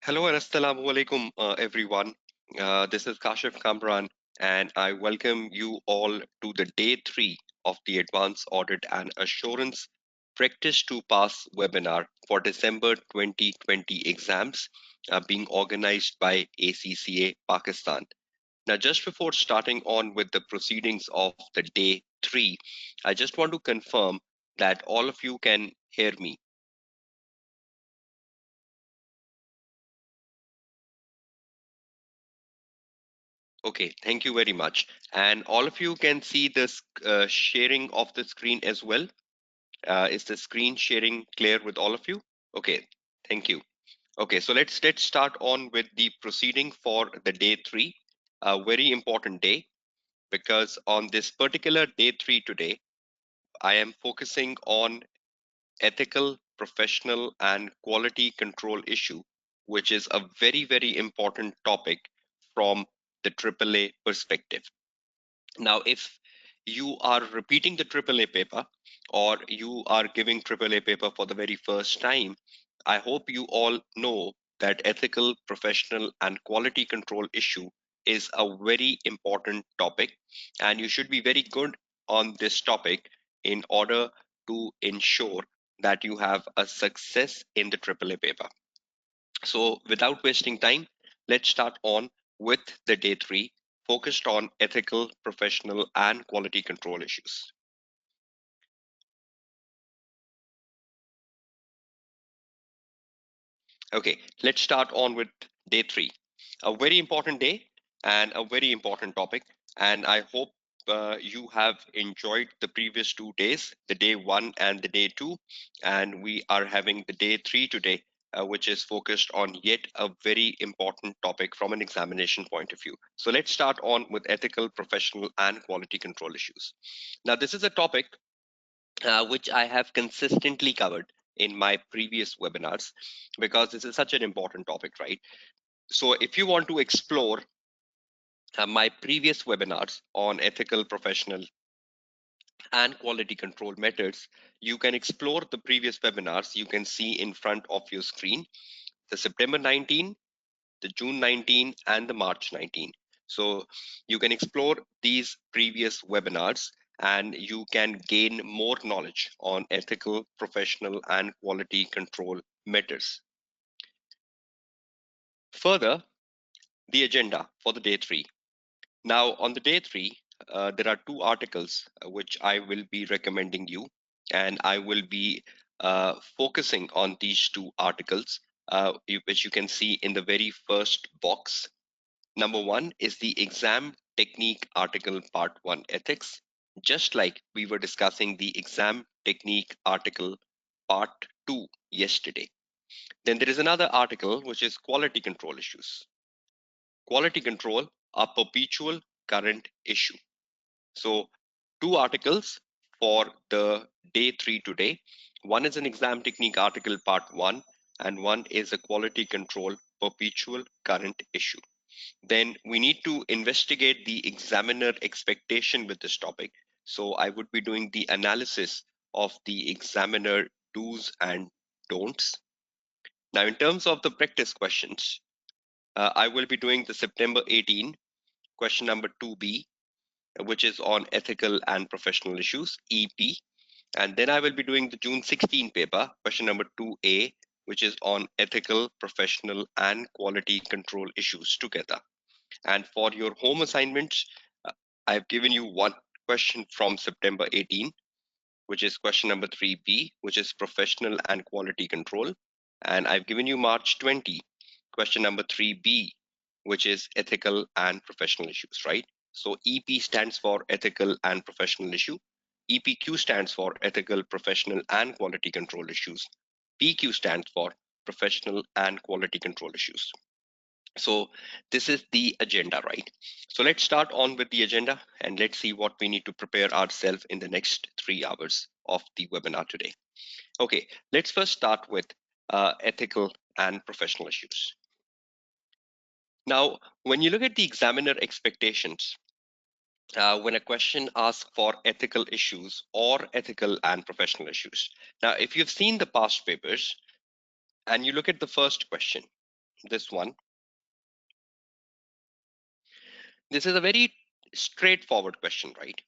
Hello and assalamu alaikum, everyone. This is Kashif Kamran, and I welcome you all to the day 3 of the Advanced Audit and Assurance Practice to Pass webinar for December 2020 exams being organized by ACCA Pakistan. Now, just before starting on with the proceedings of the day 3, I just want to confirm that all of you can hear me. Okay, thank you very much. And all of you can see this sharing of the screen as well. Is the screen sharing clear with all of you? Okay, thank you. Okay, so let's start on with the proceeding for the day 3, a very important day, because on this particular day 3 today, I am focusing on ethical, professional, and quality control issue, which is a very important topic from the AAA perspective. Now, if you are repeating the AAA paper or you are giving AAA paper for the very first time, I hope you all know that ethical, professional, and quality control issue is a very important topic, and you should be very good on this topic in order to ensure that you have a success in the AAA paper. So without wasting time, let's start on with the day 3 focused on ethical, professional, and quality control issues. Okay, let's start on with day 3. A very important day and a very important topic. And I hope you have enjoyed the previous 2 days, the day 1 and the day 2. And we are having the day 3 today, which is focused on yet a very important topic from an examination point of view. So let's start on with ethical, professional, and quality control issues. Now, this is a topic which I have consistently covered in my previous webinars because this is such an important topic, right? So if you want to explore my previous webinars on ethical, professional, and quality control methods, you can explore the previous webinars you can see in front of your screen, the September 19, the June 19, and the March 19. So you can explore these previous webinars and you can gain more knowledge on ethical, professional, and quality control matters. Further, the agenda for the day 3. Now, on the day 3, there are 2 articles which I will be recommending you, and I will be focusing on these 2 articles, which you can see in the very first box. Number 1 is the exam technique article part 1 ethics, just like we were discussing the exam technique article part 2 yesterday. Then there is another article which is quality control issues. Quality control, a perpetual current issue. So 2 articles for the day 3 today. One is an exam technique article part 1 and one is a quality control perpetual current issue. Then we need to investigate the examiner expectation with this topic. So I would be doing the analysis of the examiner do's and don'ts. Now, in terms of the practice questions, I will be doing the September 18 question number 2B, which is on ethical and professional issues, EP. And then I will be doing the June 16 paper, question number 2A, which is on ethical, professional, and quality control issues together. And for your home assignments, I've given you one question from September 18, which is question number 3B, which is professional and quality control. And I've given you March 20, question number 3B, which is ethical and professional issues, right? So EP stands for ethical and professional issue. EPQ stands for ethical, professional, and quality control issues. PQ stands for professional and quality control issues. So this is the agenda, right? So let's start on with the agenda and let's see what we need to prepare ourselves in the next 3 hours of the webinar today. Okay, let's first start with ethical and professional issues. Now, when you look at the examiner expectations, when a question asks for ethical issues or ethical and professional issues. Now, if you've seen the past papers and you look at the first question, this one. This is a very straightforward question, right?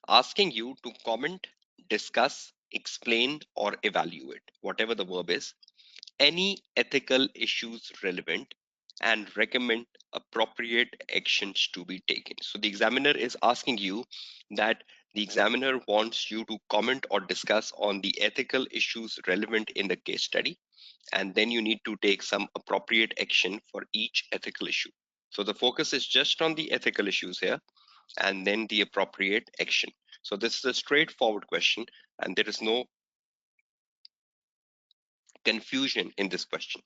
Asking you to comment, discuss, explain, or evaluate, whatever the verb is, any ethical issues relevant and recommend appropriate actions to be taken. So the examiner is asking you that the examiner wants you to comment or discuss on the ethical issues relevant in the case study, and then you need to take some appropriate action for each ethical issue. So the focus is just on the ethical issues here and then the appropriate action. So this is a straightforward question and there is no confusion in this question,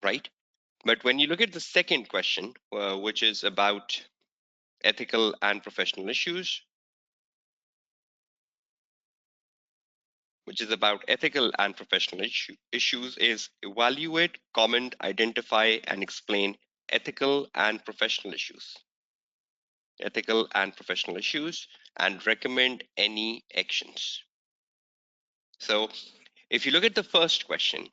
right? But when you look at the second question, which is about ethical and professional issues, issues is evaluate, comment, identify, and explain ethical and professional issues. Ethical and professional issues and recommend any actions. So if you look at the first question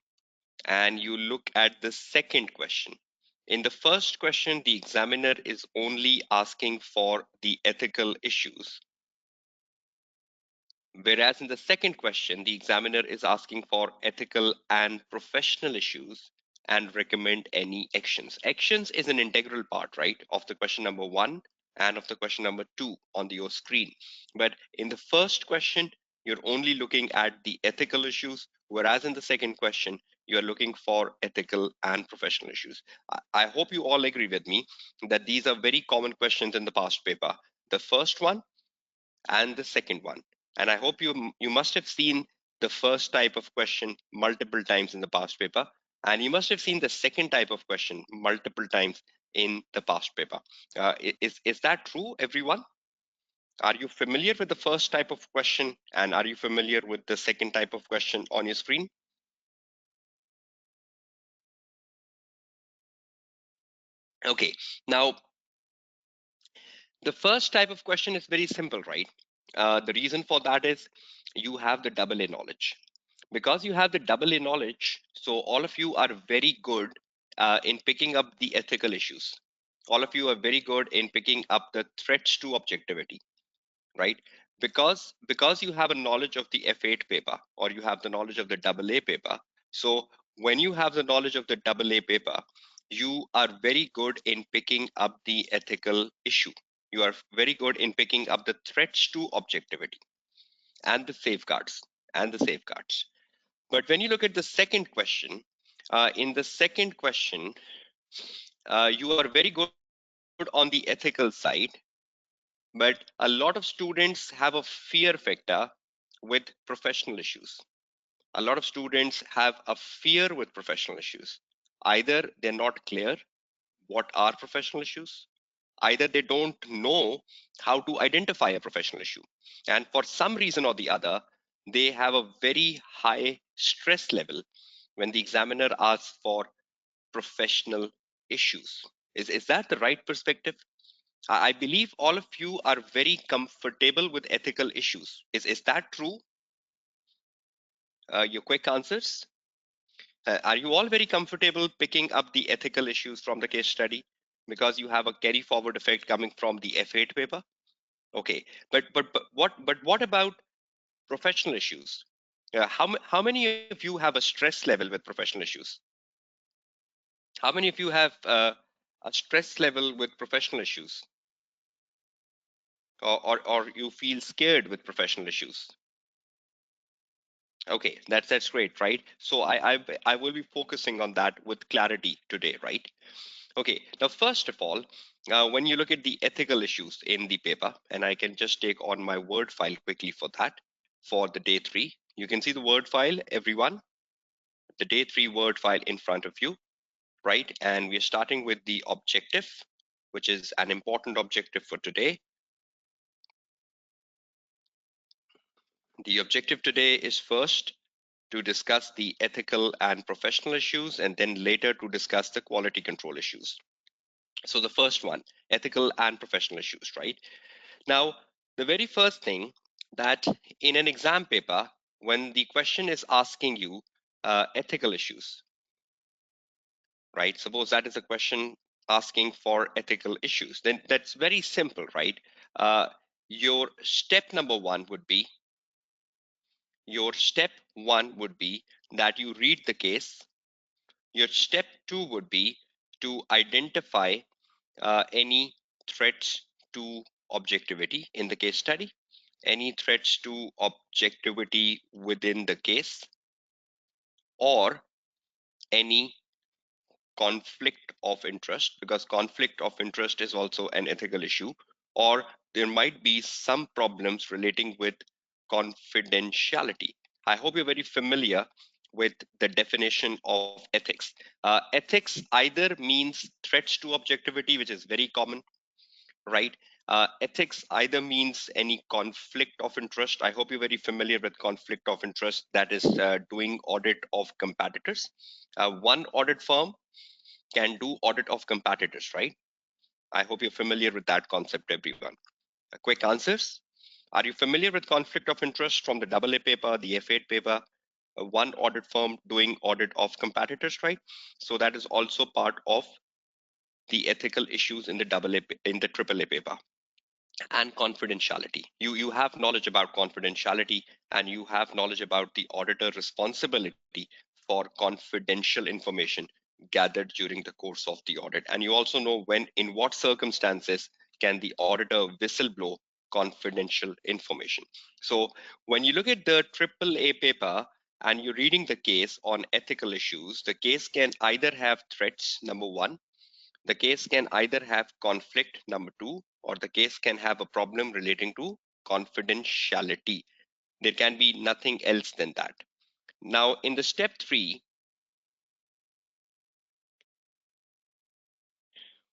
and you look at the second question, in the first question, the examiner is only asking for the ethical issues. Whereas in the second question, the examiner is asking for ethical and professional issues and recommend any actions. Actions is an integral part, right, of the question number 1 and of the question number 2 on your screen. But in the first question, you're only looking at the ethical issues, whereas in the second question, you're looking for ethical and professional issues. I hope you all agree with me that these are very common questions in the past paper. The first one and the second one. And I hope you must have seen the first type of question multiple times in the past paper, and you must have seen the second type of question multiple times in the past paper. Is that true, everyone? Are you familiar with the first type of question, and are you familiar with the second type of question on your screen? Okay, now the first type of question is very simple, right? The reason for that is you have the double A knowledge. Because you have the double A knowledge, so all of you are very good in picking up the ethical issues. All of you are very good in picking up the threats to objectivity, right? Because you have a knowledge of the F8 paper or you have the knowledge of the double A paper. So when you have the knowledge of the double A paper, you are very good in picking up the ethical issue. You are very good in picking up the threats to objectivity and the safeguards But when you look at the second question, in the second question, you are very good on the ethical side, but a lot of students have a fear factor with professional issues. A lot of students have a fear with professional issues. Either they're not clear what are professional issues, either they don't know how to identify a professional issue. And for some reason or the other, they have a very high stress level when the examiner asks for professional issues. Is that the right perspective? I believe all of you are very comfortable with ethical issues. Is that true? Your quick answers? Are you all very comfortable picking up the ethical issues from the case study because you have a carry forward effect coming from the F8 paper? Okay, but what about professional issues? How many of you have a stress level with professional issues? How many of you have a stress level with professional issues? Or you feel scared with professional issues? Okay, that's great, right? So I will be focusing on that with clarity today, right? Okay, now first of all, when you look at the ethical issues in the paper, and I can just take on my Word file quickly for that, for the day 3, you can see the Word file, everyone, the day 3 Word file in front of you, right? And we're starting with the objective, which is an important objective for today. The objective today is first to discuss the ethical and professional issues, and then later to discuss the quality control issues. So the first one, ethical and professional issues, right? Now, the very first thing that in an exam paper, when the question is asking you ethical issues, right? Suppose that is a question asking for ethical issues. Then that's very simple, right? Uh, your step number one would be your step one would be that you read the case. Your step two would be to identify any threats to objectivity in the case study, any threats to objectivity within the case, or any conflict of interest, because conflict of interest is also an ethical issue, or there might be some problems relating with confidentiality. I hope you're very familiar with the definition of ethics. Ethics either means threats to objectivity, which is very common, right? Ethics either means any conflict of interest. I hope you're very familiar with conflict of interest, that is doing audit of competitors. One audit firm can do audit of competitors, right? I hope you're familiar with that concept, everyone. Quick answers. Are you familiar with conflict of interest from the AA paper, the F8 paper? One audit firm doing audit of competitors, right? So that is also part of the ethical issues in the in the AAA paper. And confidentiality. You have knowledge about confidentiality, and you have knowledge about the auditor responsibility for confidential information gathered during the course of the audit. And you also know when, in what circumstances can the auditor whistleblow confidential information. So when you look at the AAA paper and you're reading the case on ethical issues, the case can either have threats, number one, the case can either have conflict, number two, or the case can have a problem relating to confidentiality. There can be nothing else than that. Now, in the step three,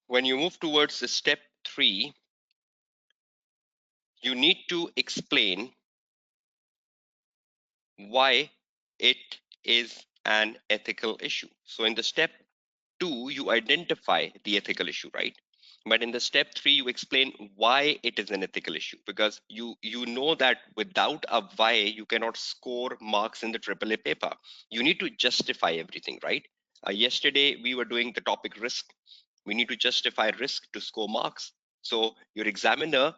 when you move towards the step three, you need to explain why it is an ethical issue. So, in the step two, you identify the ethical issue, right? But in the step three, you explain why it is an ethical issue, because you know that without a why, you cannot score marks in the AAA paper. You need to justify everything, right? Yesterday, we were doing the topic risk. We need to justify risk to score marks. So your examiner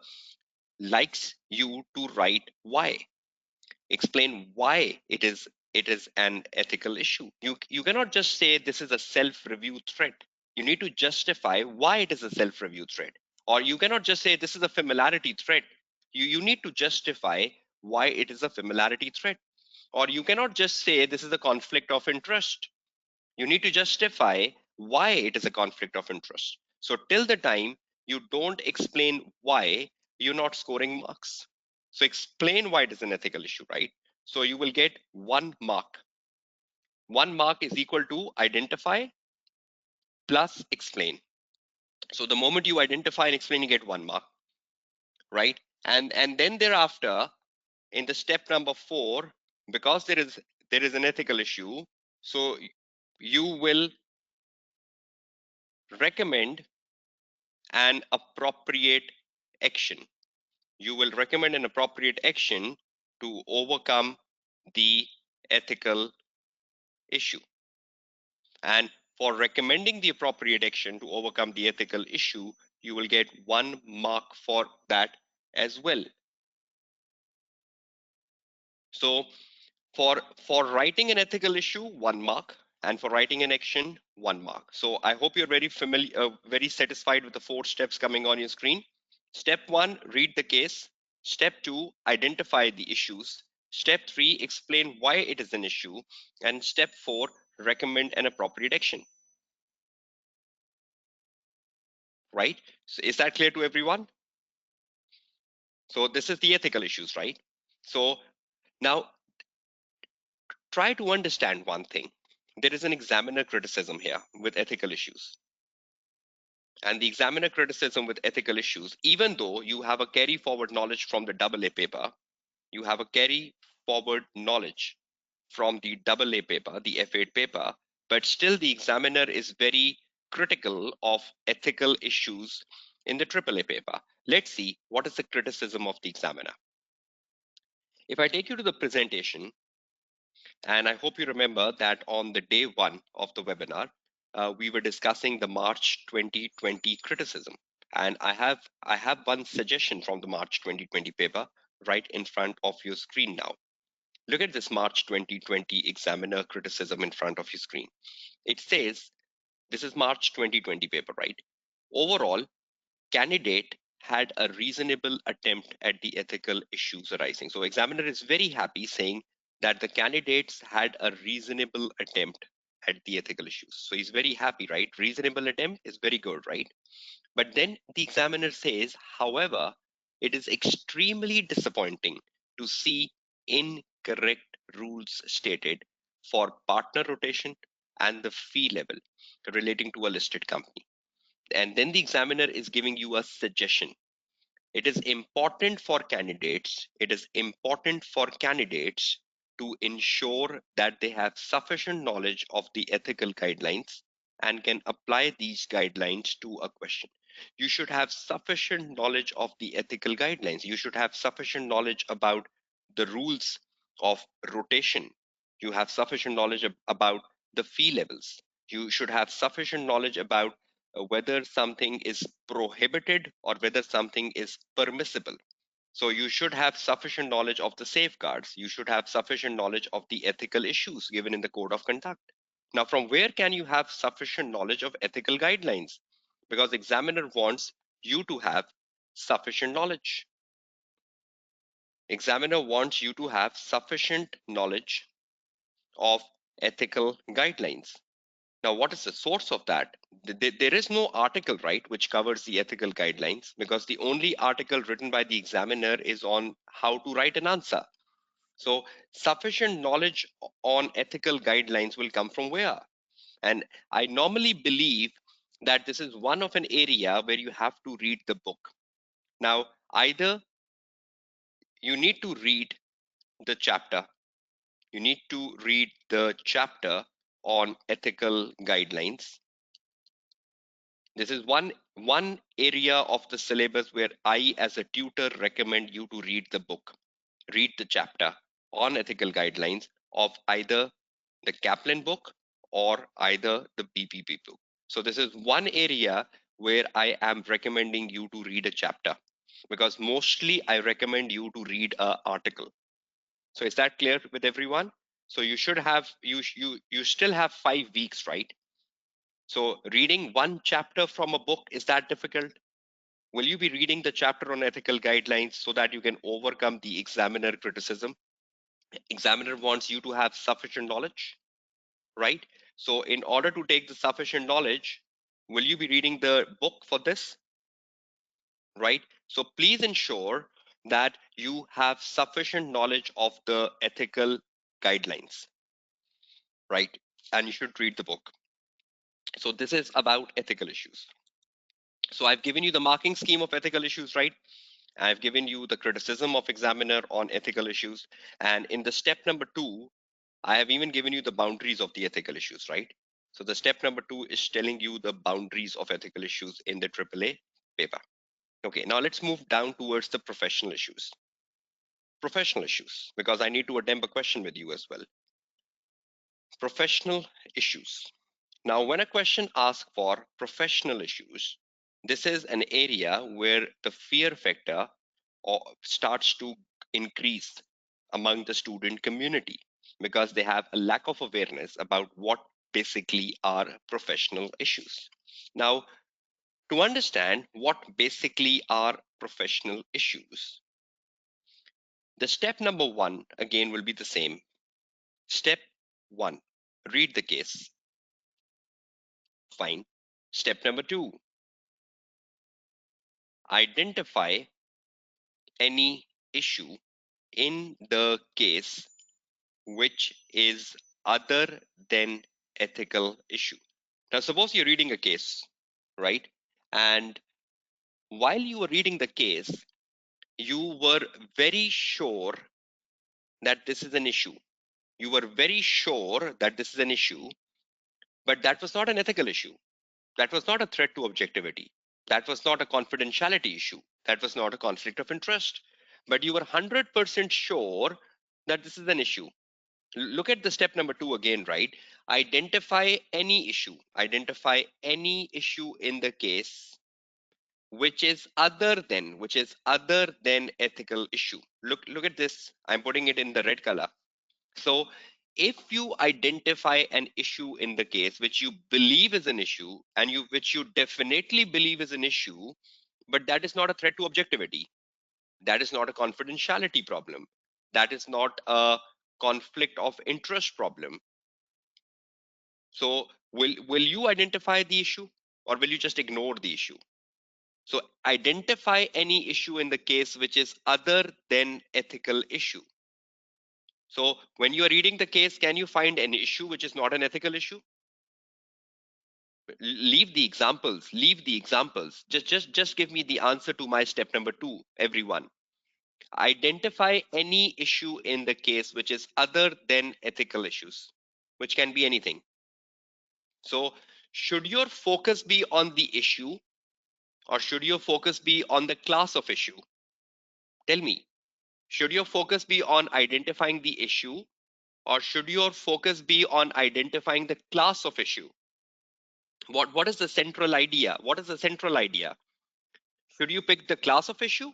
likes you to write why. Explain why it is an ethical issue. You cannot just say this is a self-review threat. You need to justify why it is a self-review threat. Or you cannot just say this is a familiarity threat. You need to justify why it is a familiarity threat. Or you cannot just say this is a conflict of interest. You need to justify why it is a conflict of interest. So till the time you don't explain why, you're not scoring marks. So explain why it is an ethical issue, right? So you will get 1 mark. 1 mark is equal to identify plus explain. So the moment you identify and explain, you get 1 mark, right? And then thereafter, in the step number 4, because there is an ethical issue, so you will recommend an appropriate action. You will recommend an appropriate action to overcome the ethical issue. And for recommending the appropriate action to overcome the ethical issue, you will get 1 mark for that as well. So for writing an ethical issue, 1 mark, and for writing an action, 1 mark. So I hope you're very familiar, very satisfied with the 4 steps coming on your screen. Step 1, read the case. Step 2, identify the issues. Step 3, explain why it is an issue. And step 4, recommend an appropriate action. Right? So is that clear to everyone? So this is the ethical issues, right? So now try to understand one thing. There is an examiner criticism here with ethical issues. And the examiner criticism with ethical issues, even though you have a carry forward knowledge from the AA paper, you have a carry forward knowledge from the AA paper, the F8 paper, but still the examiner is very critical of ethical issues in the AAA paper. Let's see what is the criticism of the examiner. If I take you to the presentation, and I hope you remember that on the day 1 of the webinar, we were discussing the March 2020 criticism. And I have one suggestion from the March 2020 paper right in front of your screen now. Look at this March 2020 examiner criticism in front of your screen. It says, this is March 2020 paper, right? Overall, candidate had a reasonable attempt at the ethical issues arising. So examiner is very happy saying that the candidates had a reasonable attempt at the ethical issues. So he's very happy, right? Reasonable attempt is very good, right? But then the examiner says, however, it is extremely disappointing to see incorrect rules stated for partner rotation and the fee level relating to a listed company. And then the examiner is giving you a suggestion. It is important for candidates to ensure that they have sufficient knowledge of the ethical guidelines and can apply these guidelines to a question. You should have sufficient knowledge of the ethical guidelines. You should have sufficient knowledge about the rules of rotation. You have sufficient knowledge about the fee levels. You should have sufficient knowledge about whether something is prohibited or whether something is permissible. So you should have sufficient knowledge of the safeguards. You should have sufficient knowledge of the ethical issues given in the code of conduct. Now, from where can you have sufficient knowledge of ethical guidelines? Because examiner wants you to have sufficient knowledge. Examiner wants you to have sufficient knowledge of ethical guidelines. Now, what is the source of that? There is no article, right, which covers the ethical guidelines, because the only article written by the examiner is on how to write an answer. So sufficient knowledge on ethical guidelines will come from where? And I normally believe that this is one of an area where you have to read the book. Now, either you need to read the chapter, you need to read the chapter on ethical guidelines. This is one area of the syllabus where I, as a tutor, recommend you to read the book, read the chapter on ethical guidelines of either the Kaplan book or either the BPP book. So this is one area where I am recommending you to read a chapter, because mostly I recommend you to read an article. So is that clear with everyone? So you should have you still have 5 weeks, right? So reading one chapter from a book, is that difficult? Will you be reading the chapter on ethical guidelines so that you can overcome the examiner criticism? Examiner wants you to have sufficient knowledge, right? So in order to take the sufficient knowledge, will you be reading the book for this, right? So please ensure that you have sufficient knowledge of the ethical guidelines, right? And you should read the book. So this is about ethical issues. So I've given you the marking scheme of ethical issues, right? I've given you the criticism of examiner on ethical issues. And in the step number 2, I have even given you the boundaries of the ethical issues, right? So the step number 2 is telling you the boundaries of ethical issues in the AAA paper. Okay, now let's move down towards the professional issues. Professional issues, because I need to attempt a question with you as well. Professional issues. Now, when a question asks for professional issues, this is an area where the fear factor starts to increase among the student community, because they have a lack of awareness about what basically are professional issues. Now, to understand what basically are professional issues, the step number 1 again will be the same. Step 1, read the case. Fine. Step number 2, identify any issue in the case which is other than ethical issue. Now, suppose you're reading a case, right? And while you were reading the case, you were very sure that this is an issue. You were very sure that this is an issue, but that was not an ethical issue. That was not a threat to objectivity. That was not a confidentiality issue. That was not a conflict of interest. But you were 100% sure that this is an issue. Look at the step number 2 again, right? Identify any issue. Identify any issue in the case which is other than ethical issue. Look at this. I'm putting it in the red color. So if you identify an issue in the case which you believe is an issue, and which you definitely believe is an issue, but that is not a threat to objectivity, that is not a confidentiality problem, that is not a conflict of interest problem. So will you identify the issue, or will you just ignore the issue? So identify any issue in the case which is other than ethical issue. So when you are reading the case, can you find an issue which is not an ethical issue? Leave the examples. Leave the examples. Just give me the answer to my step number 2, everyone. Identify any issue in the case which is other than ethical issues, which can be anything. So should your focus be on the issue, or should your focus be on the class of issue? Tell me, should your focus be on identifying the issue, or should your focus be on identifying the class of issue? What is the central idea? What is the central idea? Should you pick the class of issue?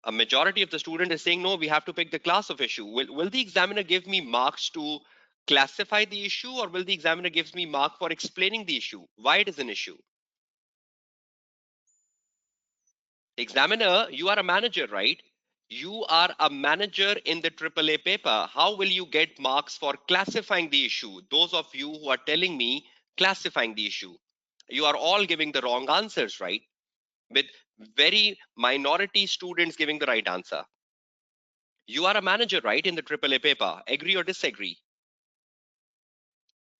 A majority of the student is saying no, we have to pick the class of issue. Will the examiner give me marks to classify the issue, or will the examiner gives me mark for explaining the issue, why it is an issue? Examiner, you are a manager, right? You are a manager in the AAA paper. How will you get marks for classifying the issue? Those of you who are telling me classifying the issue, you are all giving the wrong answers, right? With very minority students giving the right answer. You are a manager, right, in the AAA paper. Agree or disagree?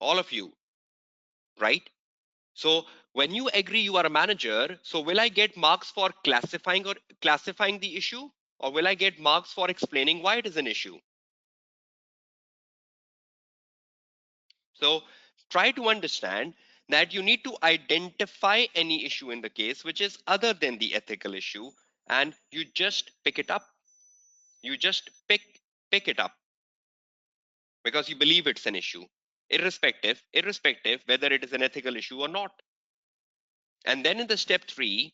All of you, right? So when you agree you are a manager, so will I get marks for classifying the issue, or will I get marks for explaining why it is an issue? So try to understand that you need to identify any issue in the case which is other than the ethical issue, and you just pick it up. You just pick it up because you believe it's an issue, irrespective whether it is an ethical issue or not. And then in the step 3,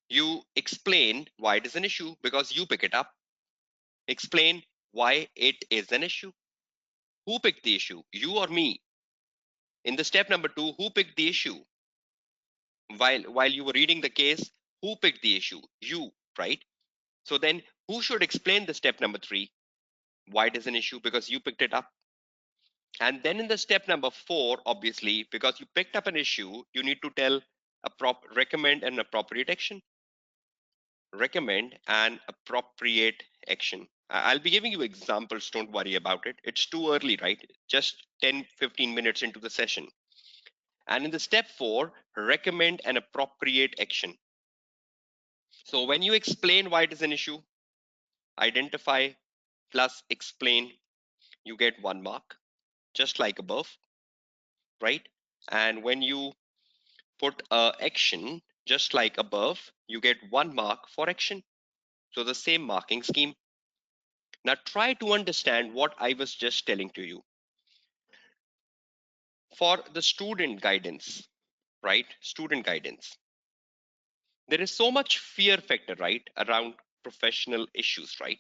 you explain why it is an issue because you pick it up. Explain why it is an issue. Who picked the issue? You or me? In the step number 2, who picked the issue? While you were reading the case, who picked the issue? You, right? So then who should explain the step number 3? Why it is an issue? Because you picked it up. And then in the step number 4, obviously, because you picked up an issue, you need to tell recommend an appropriate action. Recommend an appropriate action. I'll be giving you examples, don't worry about it. It's too early, right? Just 10-15 minutes into the session. And in the step 4, recommend an appropriate action. So when you explain why it is an issue, identify plus explain, you get 1 mark, just like above, right? And when you put action, just like above, you get 1 mark for action. So the same marking scheme. Now try to understand what I was just telling to you. For the student guidance, right? Student guidance. There is so much fear factor, right, around professional issues, right?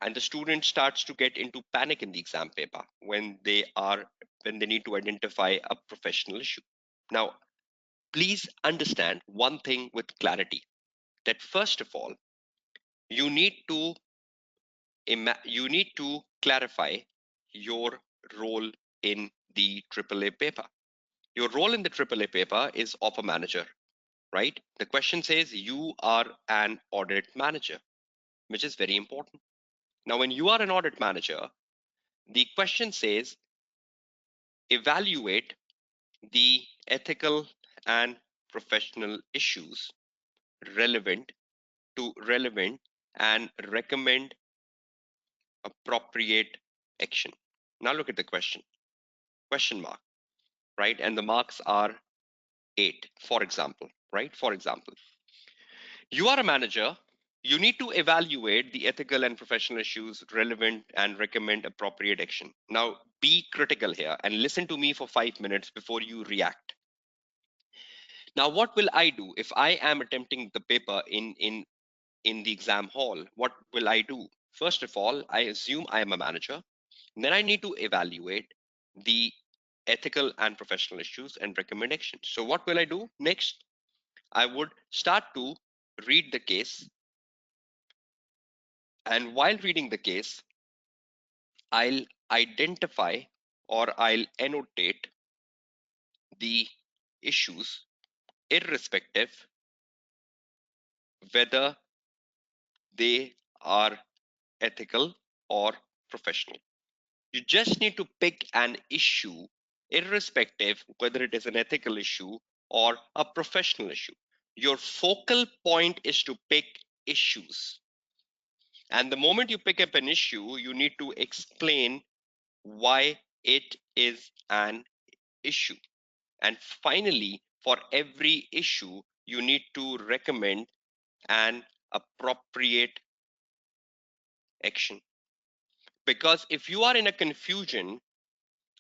And the student starts to get into panic in the exam paper when they need to identify a professional issue. Now, please understand one thing with clarity, that first of all, you need to clarify your role in the AAA paper. Your role in the AAA paper is of a manager, right? The question says you are an audit manager, which is very important. Now, when you are an audit manager, the question says evaluate the ethical and professional issues relevant relevant and recommend appropriate action. Now look at the question mark, right? And the marks are 8, for example, right? For example, you are a manager You need to evaluate the ethical and professional issues relevant and recommend appropriate action. Now, be critical here and listen to me for 5 minutes before you react. Now, what will I do if I am attempting the paper in the exam hall? What will I do? First of all, I assume I am a manager. Then I need to evaluate the ethical and professional issues and recommend actions. So, what will I do next? I would start to read the case, and while reading the case, I'll identify or I'll annotate the issues irrespective whether they are ethical or professional. You just need to pick an issue irrespective whether it is an ethical issue or a professional issue. Your focal point is to pick issues. And the moment you pick up an issue, you need to explain why it is an issue. And finally, for every issue, you need to recommend an appropriate action. Because if you are in a confusion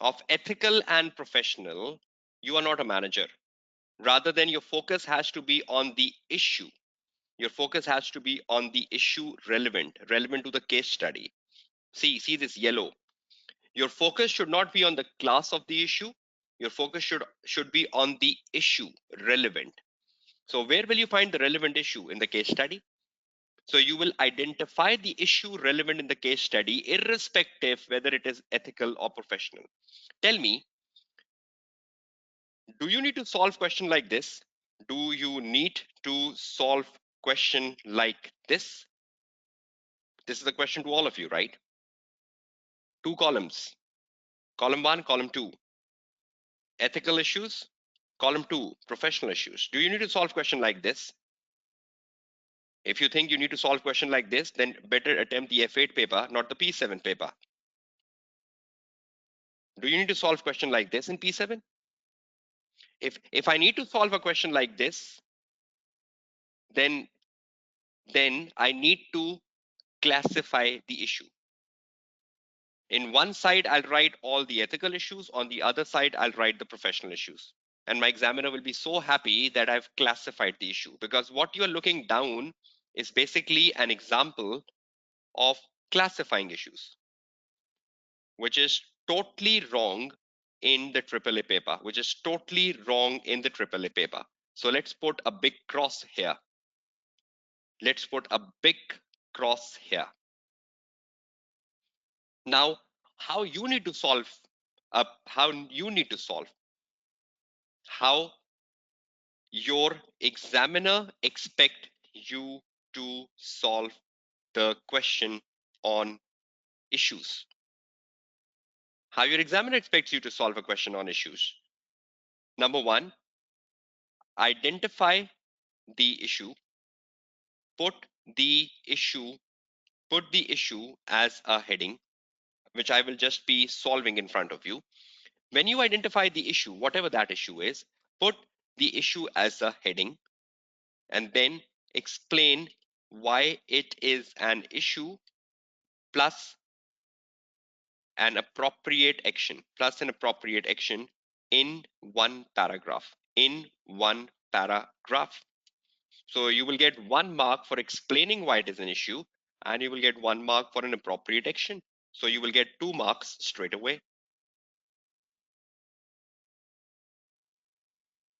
of ethical and professional, you are not a manager. Rather than your focus has to be on the issue. Your focus has to be on the issue relevant to the case study. See this yellow. Your focus should not be on the class of the issue. Your focus should be on the issue relevant. So where will you find the relevant issue in the case study? So you will identify the issue relevant in the case study, irrespective whether it is ethical or professional. Tell me, do you need to solve question like this? Do you need to solve question like this? This is a question to all of you, right? Two columns. Column 1, column 2. Ethical issues. Column 2, professional issues. Do you need to solve question like this? If you think you need to solve question like this, then better attempt the F8 paper, not the P7 paper. Do you need to solve question like this in P7? If I need to solve a question like this, then I need to classify the issue. In one side, I'll write all the ethical issues. On the other side, I'll write the professional issues. And my examiner will be so happy that I've classified the issue, because what you're looking down is basically an example of classifying issues, which is totally wrong in the AAA paper, which is totally wrong in the AAA paper. So let's put a big cross here. Let's put a big cross here. Now, how you need to solve, how your examiner expect you to solve the question on issues. How your examiner expects you to solve a question on issues. Number 1, identify the issue, put the issue as a heading, which I will just be solving in front of you. When you identify the issue, whatever that issue is, put the issue as a heading and then explain why it is an issue plus an appropriate action in one paragraph. So you will get 1 mark for explaining why it is an issue, and you will get 1 mark for an appropriate action. So you will get 2 marks straight away.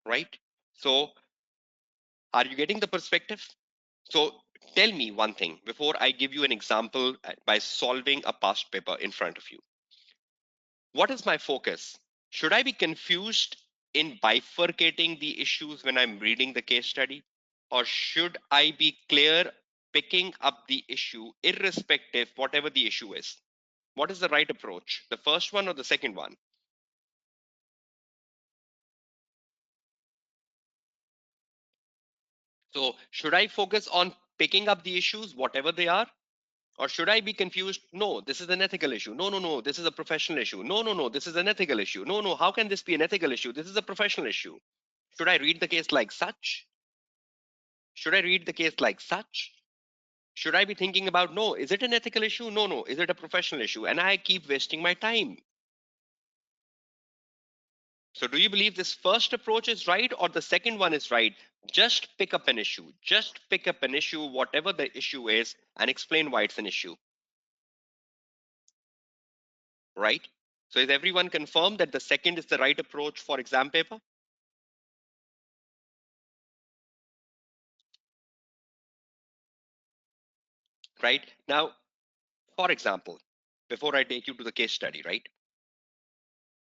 Right? So are you getting the perspective? So tell me one thing before I give you an example by solving a past paper in front of you. What is my focus? Should I be confused in bifurcating the issues when I'm reading the case study? Or should I be clear picking up the issue irrespective whatever the issue is? What is the right approach? The first one or the second one? So should I focus on picking up the issues, whatever they are? Or should I be confused? No, this is an ethical issue. No, no, no, this is a professional issue. No, no, no, this is an ethical issue. No, no, how can this be an ethical issue? This is a professional issue. Should I read the case like such? Should I read the case like such? Should I be thinking about, no, is it an ethical issue? No, is it a professional issue? And I keep wasting my time. So do you believe this first approach is right or the second one is right? Just pick up an issue. Just pick up an issue, whatever the issue is, and explain why it's an issue. Right? So is everyone confirmed that the second is the right approach for exam paper? Right? Now, for example, before I take you to the case study, right?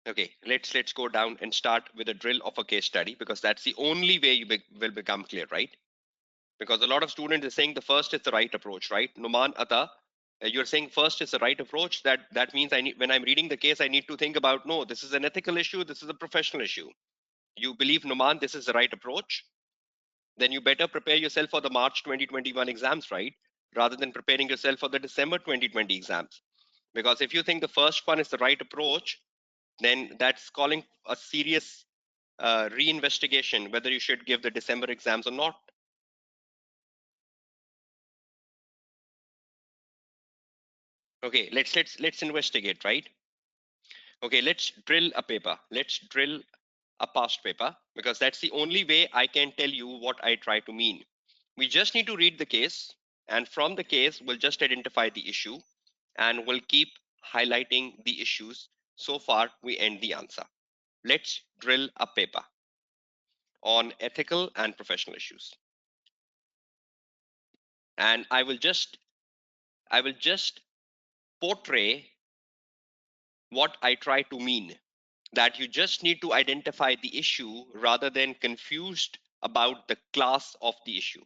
Okay, let's go down and start with a drill of a case study, because that's the only way you will become clear, right? Because a lot of students are saying the first is the right approach, right? Numan Ata, you're saying first is the right approach. That means I need, when I'm reading the case, I need to think about, no, this is an ethical issue, this is a professional issue. You believe, Numan, this is the right approach? Then you better prepare yourself for the March 2021 exams, right? Rather than preparing yourself for the December 2020 exams. Because if you think the first one is the right approach, then that's calling a serious reinvestigation whether you should give the December exams or not. Okay, let's investigate, right? Okay, let's drill a paper. Let's drill a past paper, because that's the only way I can tell you what I try to mean. We just need to read the case, and from the case, we'll just identify the issue, and we'll keep highlighting the issues so far we end the answer. Let's drill a paper on ethical and professional issues. And I will just portray what I try to mean, that you just need to identify the issue rather than confused about the class of the issue,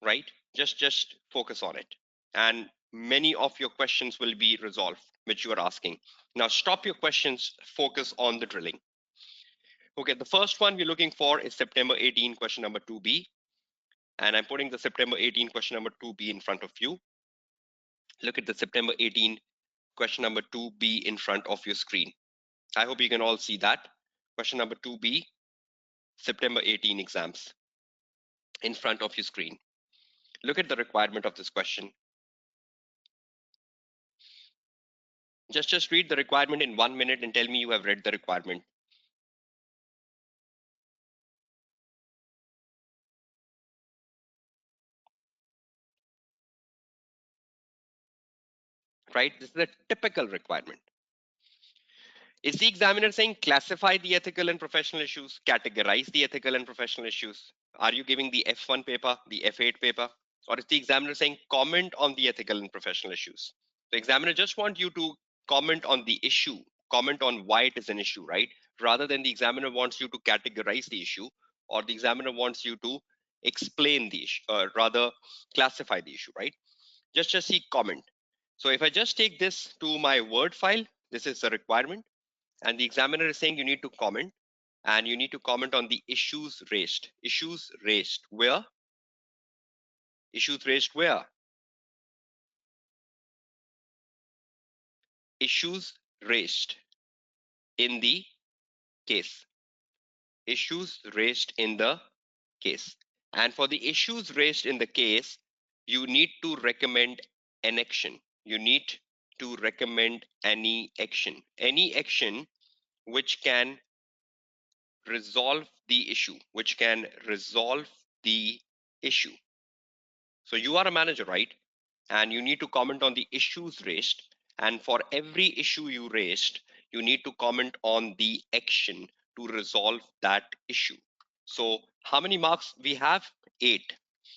right? Just focus on it, and many of your questions will be resolved which you are asking. Now stop your questions, focus on the drilling. Okay, the first one we're looking for is September 18 question number 2b, and I'm putting the September 18 question number 2b in front of you. Look at the September 18 question number 2b in front of your screen. I hope you can all see that. Question number 2b, September 18 exams, in front of your screen. Look at the requirement of this question. Just read the requirement in 1 minute and tell me you have read the requirement. Right? This is a typical requirement. Is the examiner saying classify the ethical and professional issues, categorize the ethical and professional issues? Are you giving the F1 paper, the F8 paper? Or is the examiner saying comment on the ethical and professional issues? The examiner just wants you to comment on the issue, comment on why it is an issue, right? Rather than the examiner wants you to categorize the issue, or the examiner wants you to explain the issue, rather classify the issue, right? Just see comment. So if I just take this to my Word file, this is the requirement, and the examiner is saying you need to comment, and you need to comment on the issues raised. Issues raised where? Issues raised where? Issues raised in the case. Issues raised in the case. And for the issues raised in the case, you need to recommend an action. You need to recommend any action which can resolve the issue, which can resolve the issue. So you are a manager, right? And you need to comment on the issues raised. And for every issue you raised, you need to comment on the action to resolve that issue. So how many marks we have? 8.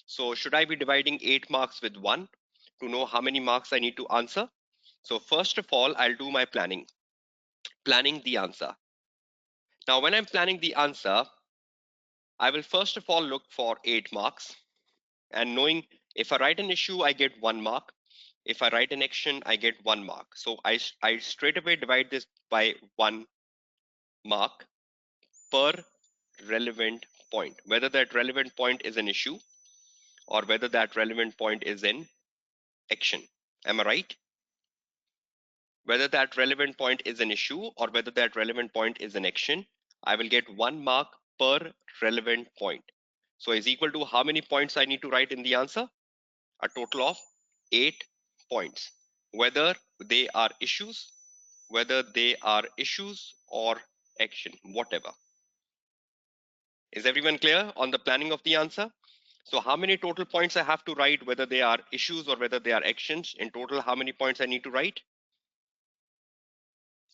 So should I be dividing 8 marks with 1 to know how many marks I need to answer? So first of all, I'll do my planning the answer. Now, when I'm planning the answer, I will first of all look for 8 marks, and knowing if I write an issue, I get 1 mark. If I write an action, I get 1 mark. So I straight away divide this by 1 mark per relevant point, whether that relevant point is an issue or whether that relevant point is an action. Am I right? Whether that relevant point is an issue or whether that relevant point is an action, I will get 1 mark per relevant point. So is equal to how many points I need to write in the answer? a total of 8 points, whether they are issues, or action, whatever. Is everyone clear on the planning of the answer? So how many total points I have to write, whether they are issues or whether they are actions? In total, how many points I need to write?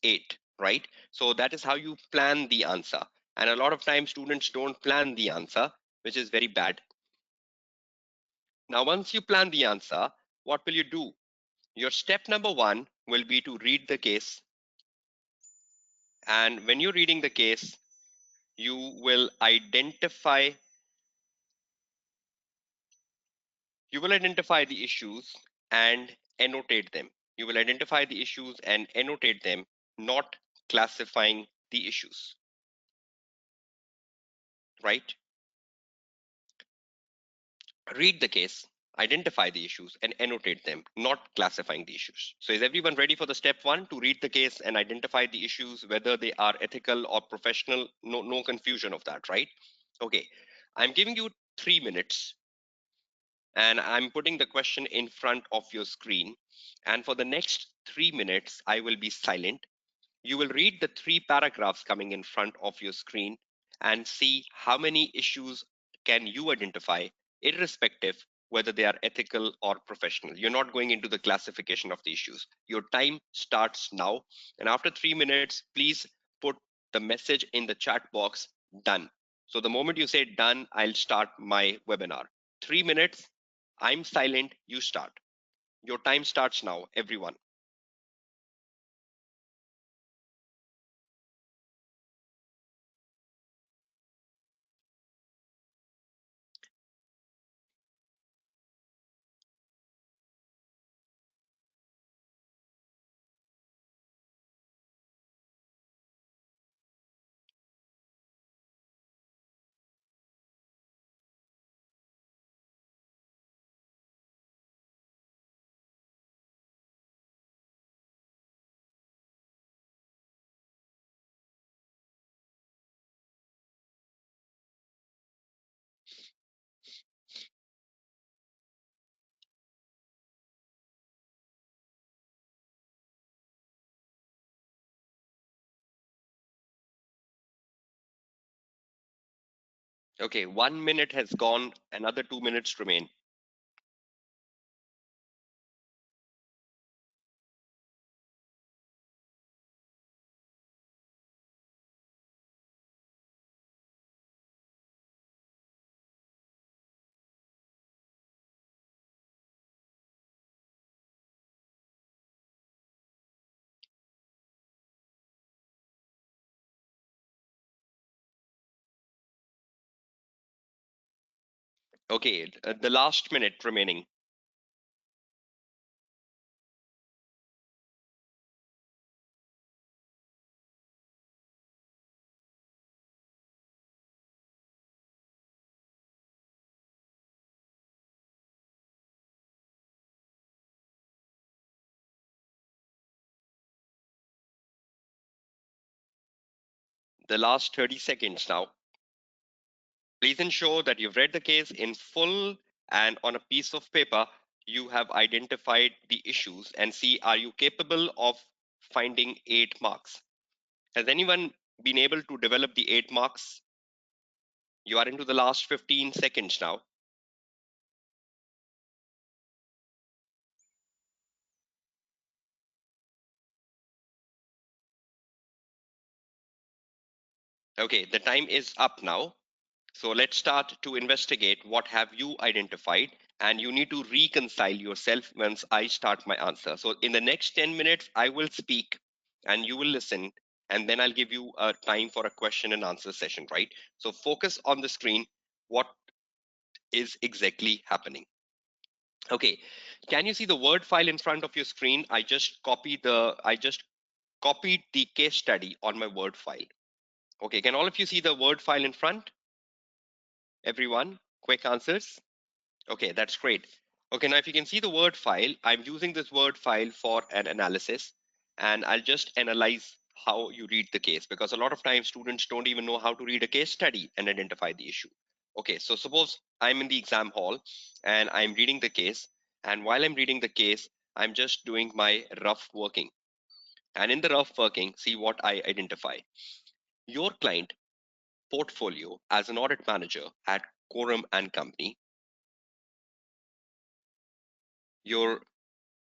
8, right? So that is how you plan the answer. And a lot of times students don't plan the answer, which is very bad. Now, once you plan the answer, what will you do? Your step number 1 will be to read the case. And when you're reading the case, you will identify the issues and annotate them. You will identify the issues and annotate them, not classifying the issues, right? Read the case, identify the issues, and annotate them, not classifying the issues. So is everyone ready for the step 1 to read the case and identify the issues, whether they are ethical or professional? No confusion of that, right? Okay, I'm giving you 3 minutes and I'm putting the question in front of your screen. And for the next 3 minutes, I will be silent. You will read the 3 paragraphs coming in front of your screen and see how many issues can you identify, irrespective whether they are ethical or professional. You're not going into the classification of the issues. Your time starts now. And after 3 minutes, please put the message in the chat box, done. So the moment you say done, I'll start my webinar. 3 minutes, I'm silent, you start. Your time starts now, everyone. Okay, 1 minute has gone, another 2 minutes remain. Okay, the last minute remaining. The last 30 seconds now. Please ensure that you've read the case in full and on a piece of paper, you have identified the issues and see, are you capable of finding 8 marks? Has anyone been able to develop the 8 marks? You are into the last 15 seconds now. Okay, the time is up now. So let's start to investigate what have you identified, and you need to reconcile yourself once I start my answer. So in the next 10 minutes, I will speak and you will listen, and then I'll give you a time for a question and answer session, right? So focus on the screen. What is exactly happening? Okay, can you see the word file in front of your screen? I just copied the case study on my word file. Okay, can all of you see the word file in front? Everyone, quick answers. Okay, that's great. Okay, now if you can see the word file, I'm using this word file for an analysis, and I'll just analyze how you read the case, because a lot of times students don't even know how to read a case study and identify the issue. Okay, so suppose I'm in the exam hall and I'm reading the case. And while I'm reading the case, I'm just doing my rough working. And in the rough working, see what I identify. Your client portfolio as an audit manager at Quorum and Company. Your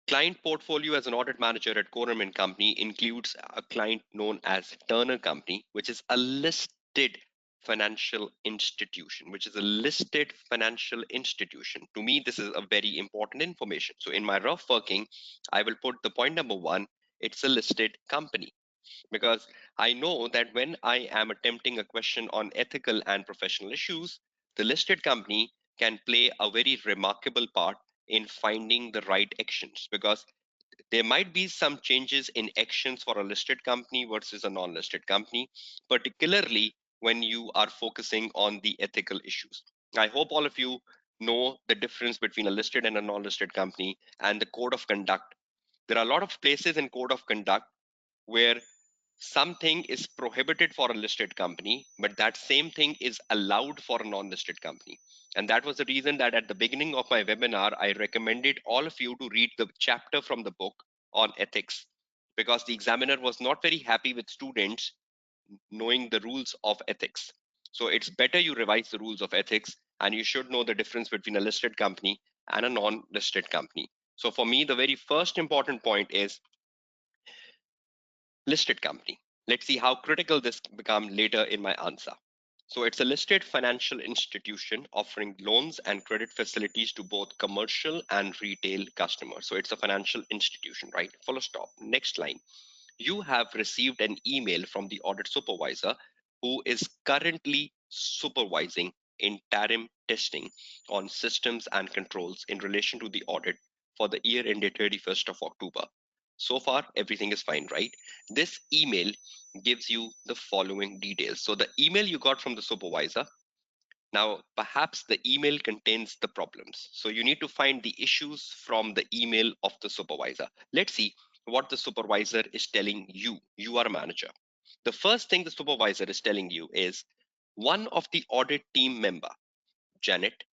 client portfolio as an audit manager at Quorum and Company includes a client known as Turner Company, which is a listed financial institution, which is a listed financial institution. To me, this is a very important information. So in my rough working, I will put the point number one, it's a listed company. Because I know that when I am attempting a question on ethical and professional issues, the listed company can play a very remarkable part in finding the right actions, because there might be some changes in actions for a listed company versus a non-listed company, particularly when you are focusing on the ethical issues. I hope all of you know the difference between a listed and a non-listed company and the code of conduct. There are a lot of places in code of conduct where something is prohibited for a listed company, but that same thing is allowed for a non-listed company. And that was the reason that at the beginning of my webinar, I recommended all of you to read the chapter from the book on ethics, because the examiner was not very happy with students knowing the rules of ethics. So it's better you revise the rules of ethics, and you should know the difference between a listed company and a non-listed company. So for me, the very first important point is listed company. Let's see how critical this become later in my answer. So it's a listed financial institution offering loans and credit facilities to both commercial and retail customers. So it's a financial institution, right? Full stop. Next line. You have received an email from the audit supervisor who is currently supervising interim testing on systems and controls in relation to the audit for the year ended 31st of October. So far, everything is fine, right? This email gives you the following details. So the email you got from the supervisor, now perhaps the email contains the problems. So you need to find the issues from the email of the supervisor. Let's see what the supervisor is telling you. You are a manager. The first thing the supervisor is telling you is one of the audit team member, Janet,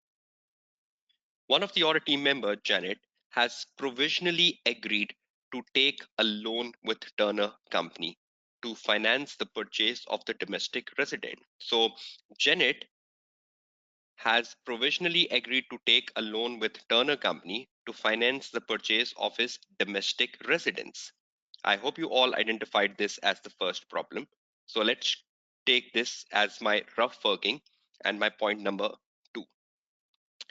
one of the audit team member, Janet, has provisionally agreed to take a loan with Turner Company to finance the purchase of the domestic resident. So Janet has provisionally agreed to take a loan with Turner Company to finance the purchase of his domestic residence. I hope you all identified this as the first problem. So let's take this as my rough working and my point number two.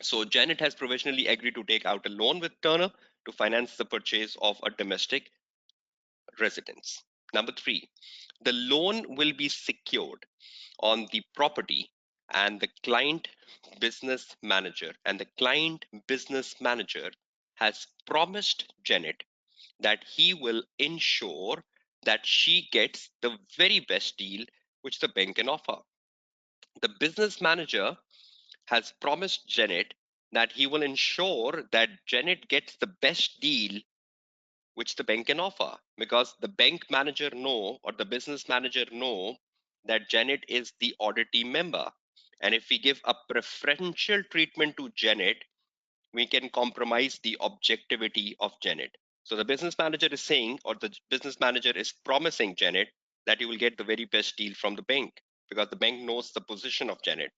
So Janet has provisionally agreed to take out a loan with Turner to finance the purchase of a domestic residence. Number three, the loan will be secured on the property, and the client business manager has promised Janet that he will ensure that she gets the very best deal which the bank can offer. The business manager has promised Janet that he will ensure that Janet gets the best deal which the bank can offer, because the bank manager know, or the business manager know, that Janet is the audit team member, and if we give a preferential treatment to Janet, we can compromise the objectivity of Janet. So the business manager is saying, or the business manager is promising Janet that you will get the very best deal from the bank, because the bank knows the position of Janet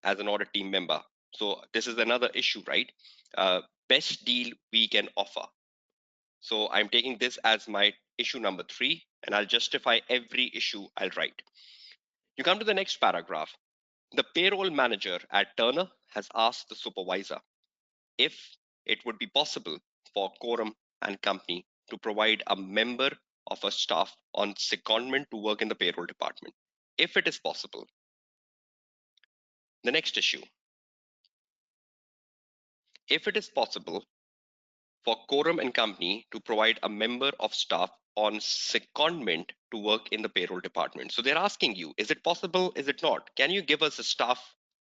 as an audit team member. So this is another issue, right? Best deal we can offer. So I'm taking this as my issue number three, and I'll justify every issue I'll write. You come to the next paragraph. The payroll manager at Turner has asked the supervisor if it would be possible for Quorum and Company to provide a member of a staff on secondment to work in the payroll department. If it is possible. The next issue. If it is possible for Quorum and Company to provide a member of staff on secondment to work in the payroll department. So they're asking you, is it possible? Is it not? Can you give us a staff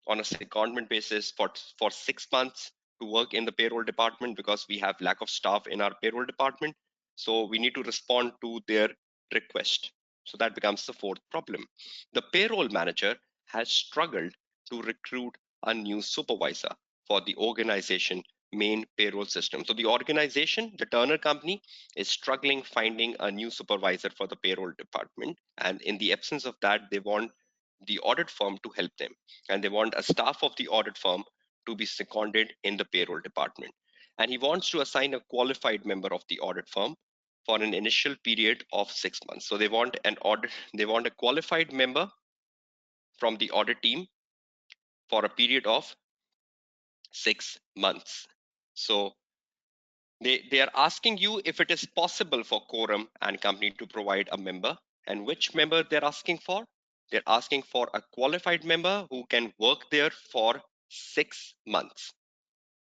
on a secondment basis for 6 months to work in the payroll department, because we have lack of staff in our payroll department? So we need to respond to their request. So that becomes the fourth problem. The payroll manager has struggled to recruit a new supervisor for the organization main payroll system. So the organization, the Turner Company, is struggling finding a new supervisor for the payroll department. And in the absence of that, they want the audit firm to help them. And they want a staff of the audit firm to be seconded in the payroll department. And he wants to assign a qualified member of the audit firm for an initial period of 6 months. So they want a qualified member from the audit team for a period of 6 months. So they are asking you if it is possible for quorum and company to provide a member, and which member they're asking for. They're asking for a qualified member who can work there for 6 months.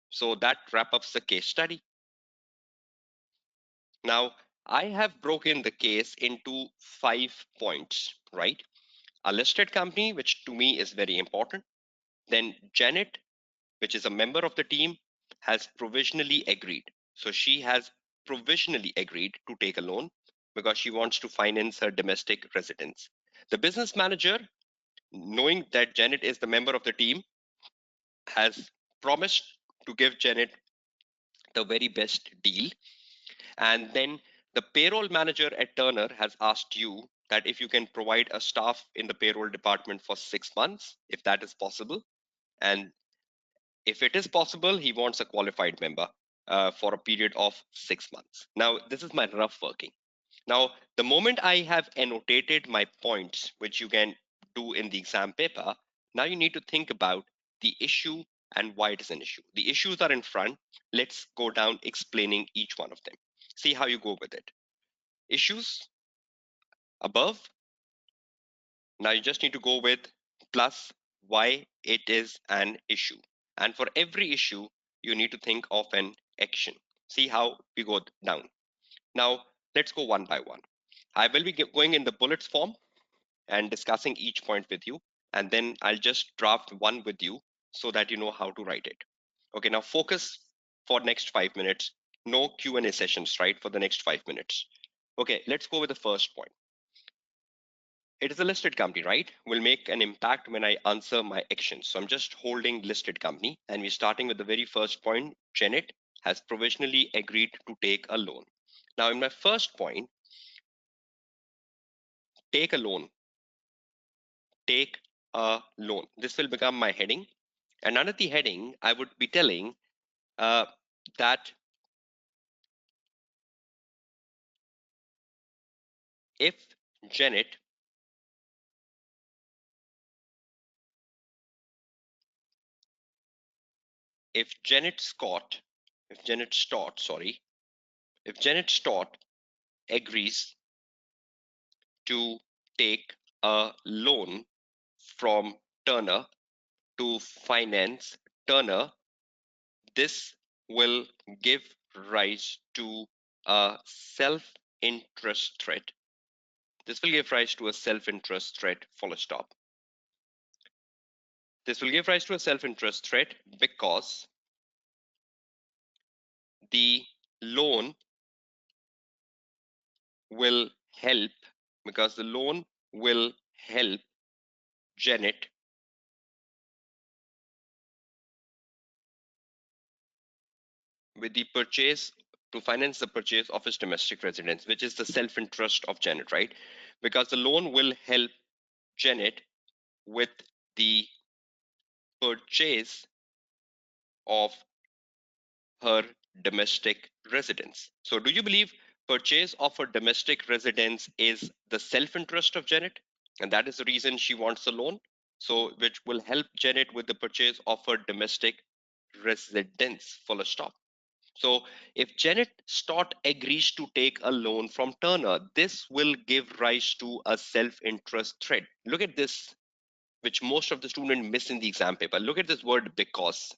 So that wraps up the case study. Now, I have broken the case into 5 points, right? A listed company, which to me is very important. Then Janet, which is a member of the team, has provisionally agreed. So she has provisionally agreed to take a loan because she wants to finance her domestic residence. The business manager, knowing that Janet is the member of the team, has promised to give Janet the very best deal. And then the payroll manager at Turner has asked you that if you can provide a staff in the payroll department for 6 months, if that is possible. And if it is possible, he wants a qualified member for a period of 6 months. Now, this is my rough working. Now, the moment I have annotated my points, which you can do in the exam paper, now you need to think about the issue and why it is an issue. The issues are in front. Let's go down explaining each one of them. See how you go with it. Issues above. Now you just need to go with plus why it is an issue. And for every issue, you need to think of an action. See how we go down. Now, let's go one by one. I will be going in the bullets form and discussing each point with you. And then I'll just draft one with you so that you know how to write it. Okay, now focus for next 5 minutes. No Q&A sessions, right, for the next 5 minutes. Okay, let's go with the first point. It is a listed company, right? Will make an impact when I answer my actions. So I'm just holding listed company, and we're starting with the very first point. Janet has provisionally agreed to take a loan. Now, in my first point, take a loan. Take a loan. This will become my heading. And under the heading, I would be telling that if Janet if Janet Scott, if Janet Stott, sorry, if Janet Stott agrees to take a loan from Turner to finance Turner, this will give rise to a self-interest threat. This will give rise to a self-interest threat, full stop. This will give rise to a self-interest threat because the loan will help Janet with the purchase to finance the purchase of his domestic residence, which is the self-interest of Janet, right? Because the loan will help Janet with the purchase of her domestic residence. So do you believe purchase of her domestic residence is the self-interest of Janet? And that is the reason she wants a loan. So which will help Janet with the purchase of her domestic residence, full stop. So if Janet Stott agrees to take a loan from Turner, this will give rise to a self-interest threat. Look at this, which most of the students miss in the exam paper. Look at this word because.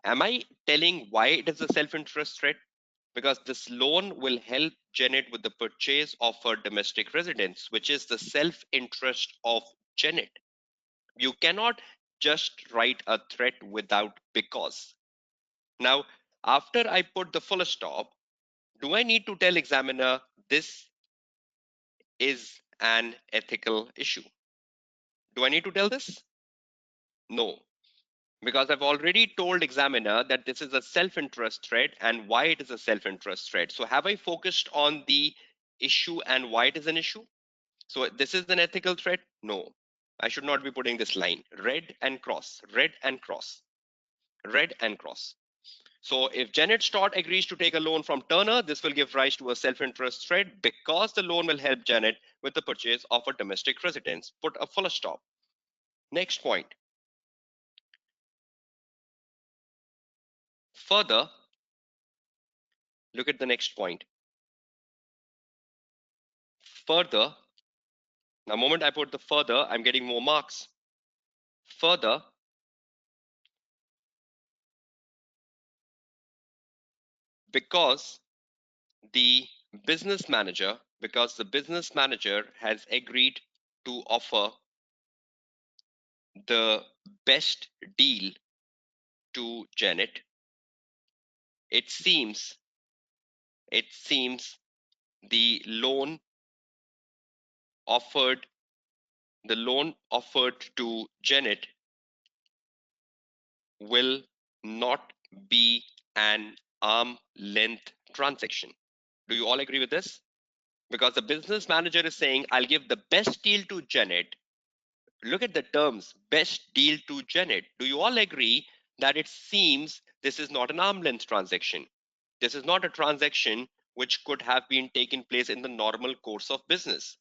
Am I telling why it is a self-interest threat? Because this loan will help Janet with the purchase of her domestic residence, which is the self-interest of Janet. You cannot just write a threat without because. Now, after I put the full stop, do I need to tell examiner this is an ethical issue? Do I need to tell this? No. Because I've already told examiner that this is a self-interest threat and why it is a self-interest threat. So have I focused on the issue and why it is an issue? So this is an ethical threat? No. I should not be putting this line. Red and cross, red and cross, red and cross. So if Janet Stott agrees to take a loan from Turner, this will give rise to a self-interest threat because the loan will help Janet with the purchase of a domestic residence. Put a full stop. Next point. Further, look at the next point. Further, the moment I put the further, I'm getting more marks. Further, because the because the business manager has agreed to offer the best deal to Janet, it seems the offered loan offered to Janet will not be an arm length transaction. Do you all agree with this? Because the business manager is saying, I'll give the best deal to Janet. Look at the terms, best deal to Janet. Do you all agree that it seems this is not an arm length transaction? This is not a transaction which could have been taken place in the normal course of business.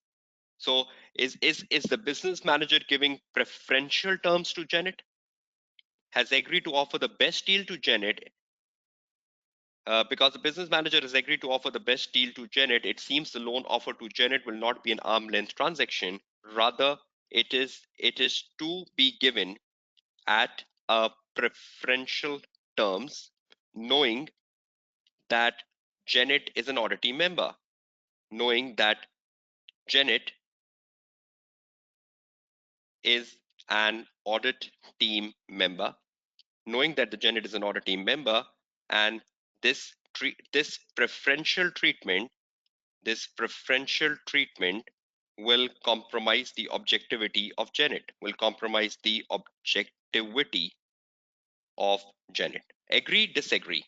So is the business manager giving preferential terms to Janet? Has agreed to offer the best deal to Janet. Because the business manager has agreed to offer the best deal to Janet, it seems the loan offer to Janet will not be an arm length transaction. Rather, it is to be given at a preferential terms, knowing that Janet is an audit team member, knowing that Janet is an audit team member, knowing that the Janet is an audit team member, and this this preferential treatment will compromise the objectivity of Janet, will compromise the objectivity of Janet. Agree, disagree?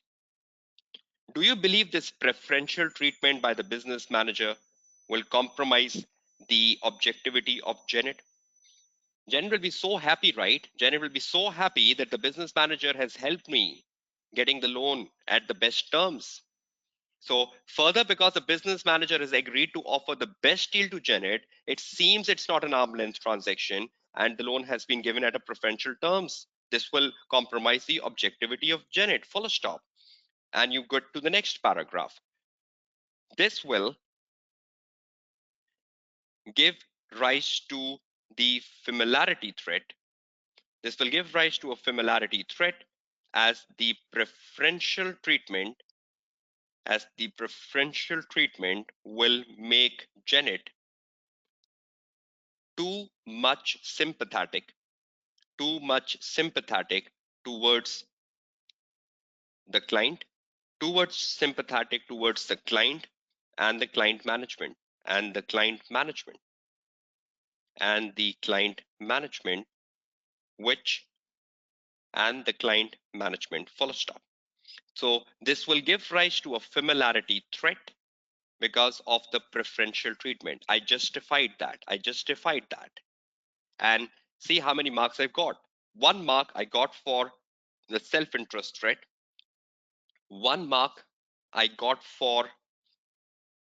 Do you believe this preferential treatment by the business manager will compromise the objectivity of Janet? Janet will be so happy, right? Janet will be so happy that the business manager has helped me getting the loan at the best terms. So further, because the business manager has agreed to offer the best deal to Janet, it seems it's not an arm length transaction and the loan has been given at a preferential terms. This will compromise the objectivity of Janet, full stop. And you go to the next paragraph. This will give rise to the familiarity threat. This will give rise to a familiarity threat as the preferential treatment will make Janet too much sympathetic towards the client, and the client management and the client management and the client management which and the client management, full stop. So this will give rise to a familiarity threat because of the preferential treatment. I justified that. And see how many marks I've got. 1 mark I got for the self-interest threat. 1 mark I got for,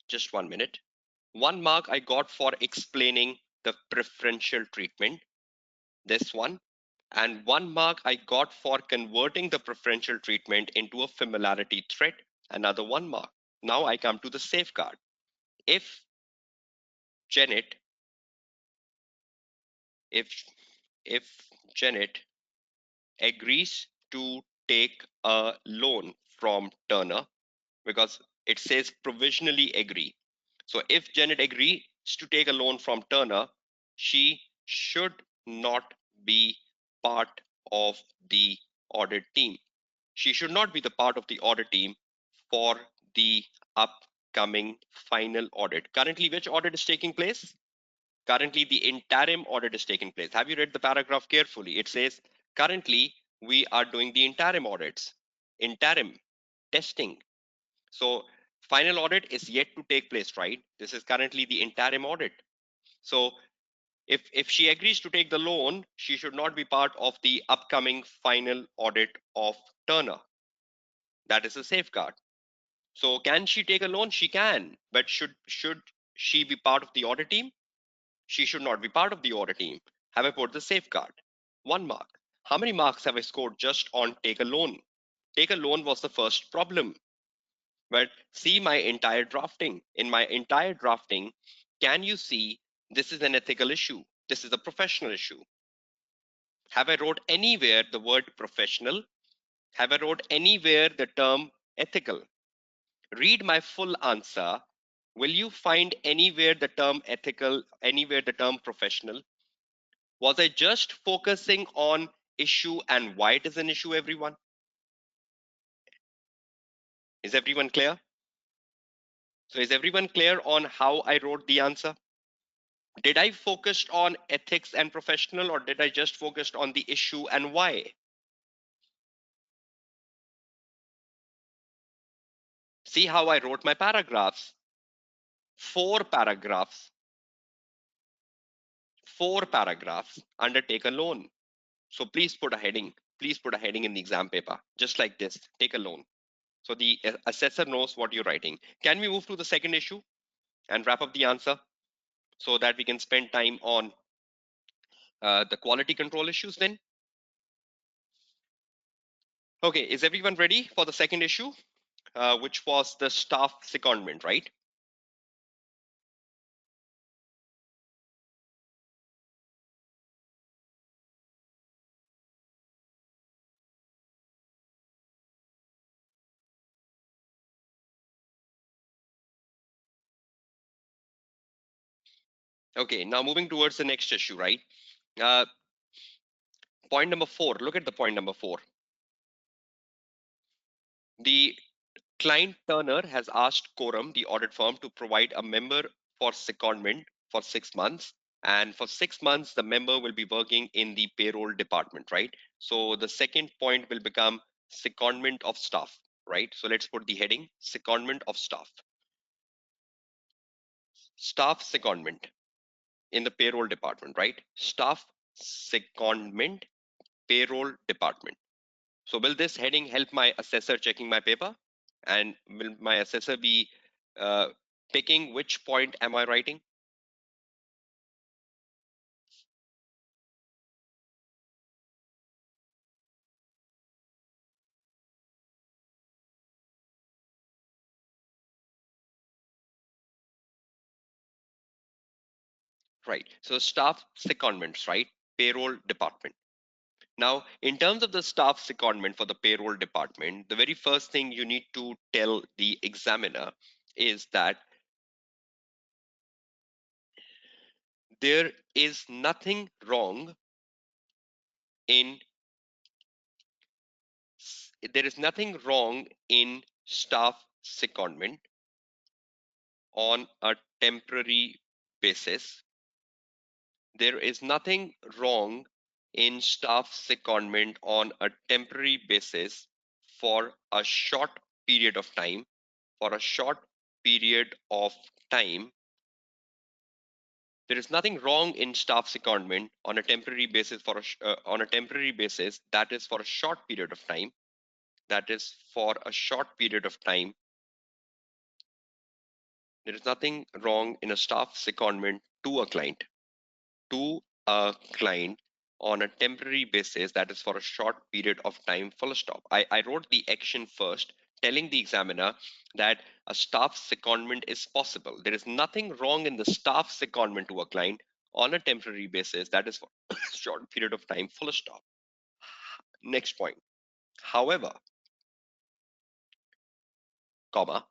just 1 minute. 1 mark I got for explaining the preferential treatment, this one. And 1 mark I got for converting the preferential treatment into a familiarity threat, another 1 mark. Now I come to the safeguard. If Janet, if Janet agrees to take a loan from Turner, because it says provisionally agree. So if Janet agrees to take a loan from Turner, she should not be part of the audit team. She should not be the part of the audit team for the upcoming final audit. Currently, which audit is taking place? Currently, the interim audit is taking place. Have you read the paragraph carefully? It says, currently, we are doing the interim audits, interim testing. So final audit is yet to take place, right? This is currently the interim audit. So if she agrees to take the loan, she should not be part of the upcoming final audit of Turner. That is a safeguard. So can she take a loan? She can, but should she be part of the audit team? She should not be part of the audit team. Have I put the safeguard? 1 mark. How many marks have I scored just on take a loan? Take a loan was the first problem. But see my entire drafting. In my entire drafting, can you see this is an ethical issue? This is a professional issue. Have I wrote anywhere the word professional? Have I wrote anywhere the term ethical? Read my full answer. Will you find anywhere the term ethical, anywhere the term professional? Was I just focusing on issue and why it is an issue, everyone? Is everyone clear? So is everyone clear on how I wrote the answer? Did I focus on ethics and professional, or did I just focus on the issue and why? See how I wrote my paragraphs. 4 paragraphs, 4 paragraphs under take a loan. So please put a heading. Please put a heading in the exam paper, just like this, take a loan. So the assessor knows what you're writing. Can we move to the second issue and wrap up the answer so that we can spend time on the quality control issues then? Okay, is everyone ready for the second issue, which was the staff secondment, right? Okay, now moving towards the next issue, right? Uh, Point number 4, look at the point number 4. The client Turner has asked Quorum, the audit firm, to provide a member for secondment for 6 months. And for 6 months, the member will be working in the payroll department, right? So the second point will become secondment of staff, right? So let's put the heading, secondment of staff. Staff secondment in the payroll department, right? Staff secondment, payroll department. So will this heading help my assessor checking my paper? And will my assessor be picking which point am I writing? Right. So staff secondments, right? Payroll department. Now, in terms of the staff secondment for the payroll department, the very first thing you need to tell the examiner is that there is nothing wrong in staff secondment on a temporary basis. There is nothing wrong in staff secondment on a temporary basis for a short period of time. For a short period of time, there is nothing wrong in staff secondment on a temporary basis on a temporary basis that is for a short period of time. That is for a short period of time. There is nothing wrong in a staff secondment to a client. To a client on a temporary basis that is for a short period of time, full stop. I wrote the action first, telling the examiner that a staff secondment is possible. There is nothing wrong in the staff secondment to a client on a temporary basis that is for a short period of time, full stop. Next point. However, comma,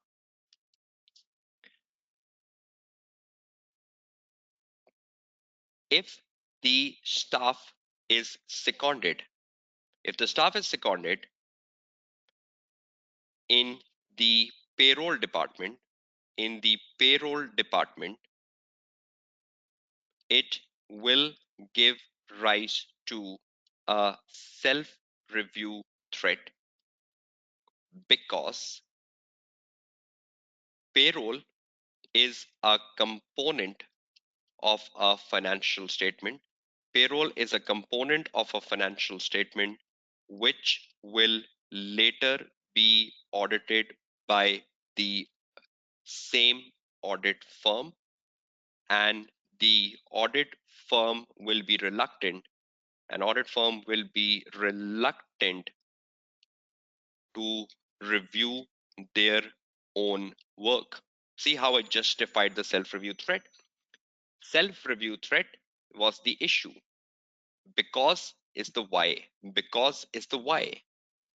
if the staff is seconded, if the staff is seconded in the payroll department, in the payroll department, it will give rise to a self review threat because payroll is a component of a financial statement. Payroll is a component of a financial statement which will later be audited by the same audit firm, and the audit firm will be reluctant. An audit firm will be reluctant to review their own work. See how I justified the self review threat? Self review threat was the issue. Because is the why. Because is the why.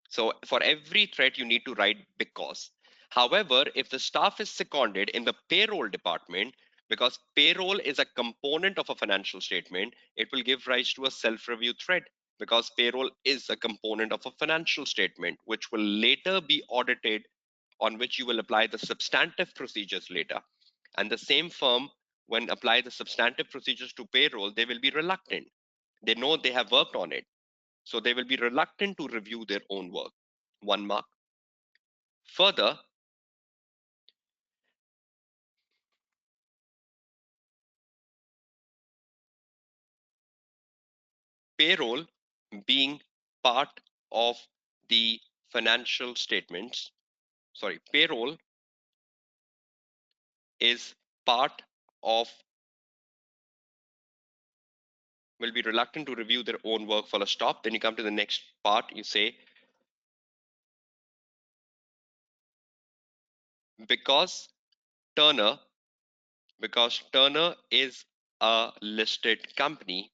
So for every threat, you need to write because. However, if the staff is seconded in the payroll department, because payroll is a component of a financial statement, it will give rise to a self review threat because payroll is a component of a financial statement, which will later be audited, on which you will apply the substantive procedures later. And the same firm, when apply the substantive procedures to payroll, they will be reluctant. They know they have worked on it. So they will be reluctant to review their own work. 1 mark. Further, payroll being part of the financial statements, payroll is part of, will be reluctant to review their own work, full stop. Then you come to the next part, you say, because Turner, because Turner is a listed company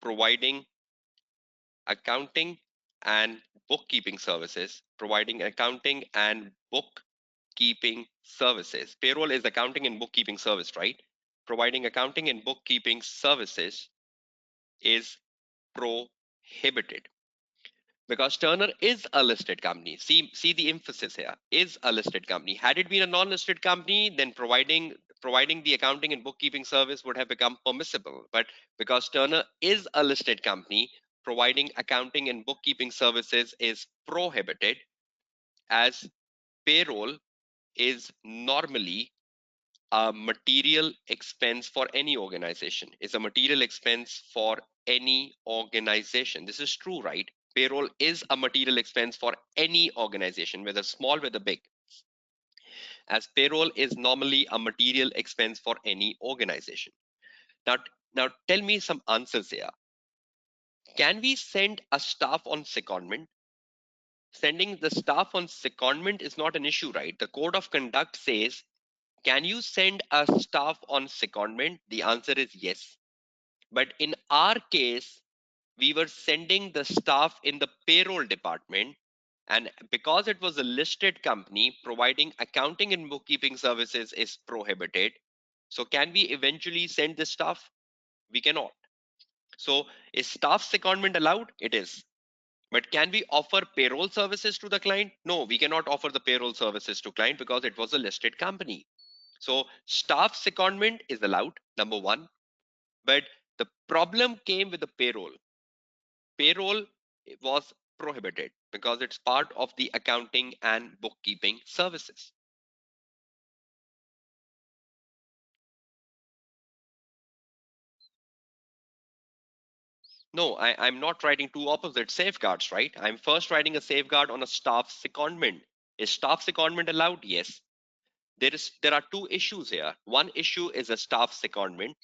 providing accounting and bookkeeping services, providing accounting and bookkeeping services. Payroll is accounting and bookkeeping service, right? Providing accounting and bookkeeping services is prohibited because Turner is a listed company. See the emphasis here, is a listed company. Had it been a non-listed company, then providing the accounting and bookkeeping service would have become permissible. But because Turner is a listed company, providing accounting and bookkeeping services is prohibited, as payroll is normally a material expense for any organization. Is a material expense for any organization. This is true, right? Payroll is a material expense for any organization, whether small, whether big, as payroll is normally a material expense for any organization. Now, now tell me some answers here. Can we send a staff on secondment? Sending the staff on secondment is not an issue, right? The code of conduct says, can you send a staff on secondment? The answer is yes. But in our case, we were sending the staff in the payroll department. And because it was a listed company, providing accounting and bookkeeping services is prohibited. So can we eventually send the staff? We cannot. So is staff secondment allowed? It is. But can we offer payroll services to the client? No, we cannot offer the payroll services to client because it was a listed company. So staff secondment is allowed, number one. But the problem came with the payroll. Payroll was prohibited because it's part of the accounting and bookkeeping services. No, I'm not writing two opposite safeguards, right? I'm first writing a safeguard on a staff secondment. Is staff secondment allowed? Yes. There are two issues here. One issue is a staff secondment.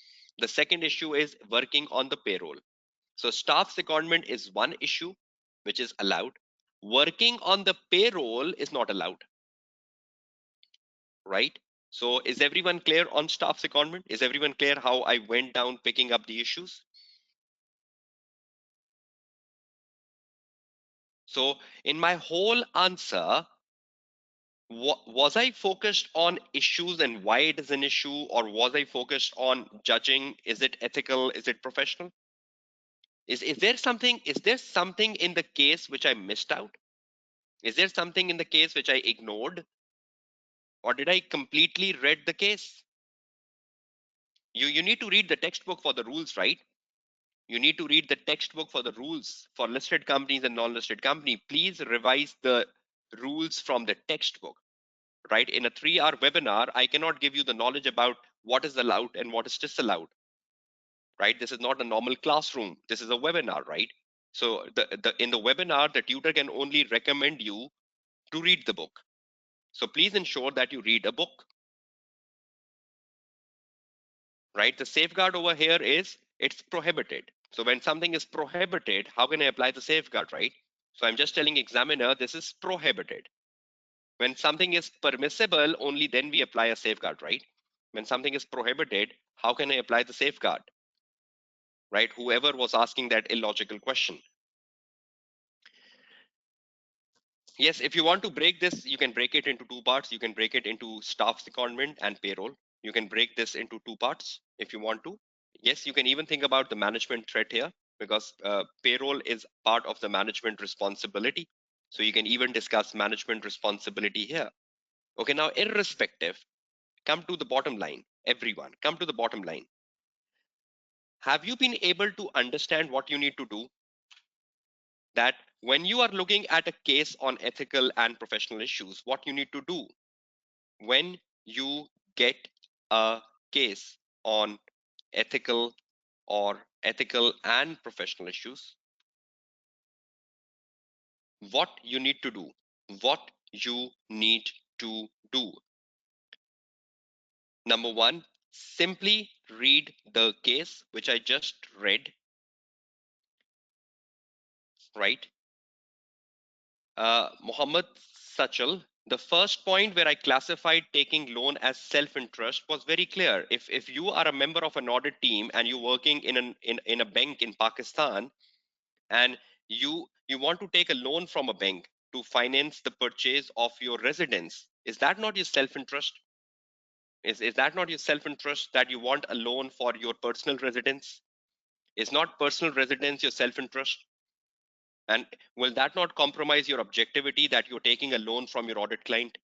The second issue is working on the payroll. So staff secondment is one issue which is allowed. Working on the payroll is not allowed, right? So is everyone clear on staff secondment? Is everyone clear how I went down picking up the issues? So in my whole answer, was I focused on issues and why it is an issue, or was I focused on judging? Is it ethical? Is it professional? Is there something in the case which I missed out? Is there something in the case which I ignored? Or did I completely read the case? You need to read the textbook for the rules, right? You need to read the textbook for the rules for listed companies and non-listed company. Please revise the rules from the textbook, right? In a 3-hour webinar, I cannot give you the knowledge about what is allowed and what is disallowed, right? This is not a normal classroom. This is a webinar, right? So in the webinar, the tutor can only recommend you to read the book. So please ensure that you read a book, right? The safeguard over here is it's prohibited. So when something is prohibited, how can I apply the safeguard, right? So I'm just telling examiner this is prohibited. When something is permissible, only then we apply a safeguard, right? When something is prohibited, how can I apply the safeguard, right? Whoever was asking that illogical question. Yes, if you want to break this, you can break it into two parts. You can break it into staff secondment and payroll. You can break this into two parts if you want to. Yes, you can even think about the management threat here, because payroll is part of the management responsibility. So you can even discuss management responsibility here. Okay, now irrespective, come to the bottom line. Everyone, come to the bottom line. Have you been able to understand what you need to do? That when you are looking at a case on ethical and professional issues, what you need to do when you get a case on ethical and professional issues, what you need to do, what you need to do. Number one, simply read the case, which I just read, right? Muhammad Sachal, the first point where I classified taking loan as self-interest was very clear. If you are a member of an audit team and you're working in a bank in Pakistan, and you want to take a loan from a bank to finance the purchase of your residence, is that not your self-interest? Is that not your self-interest that you want a loan for your personal residence? Is not personal residence your self-interest? And will that not compromise your objectivity that you're taking a loan from your audit client?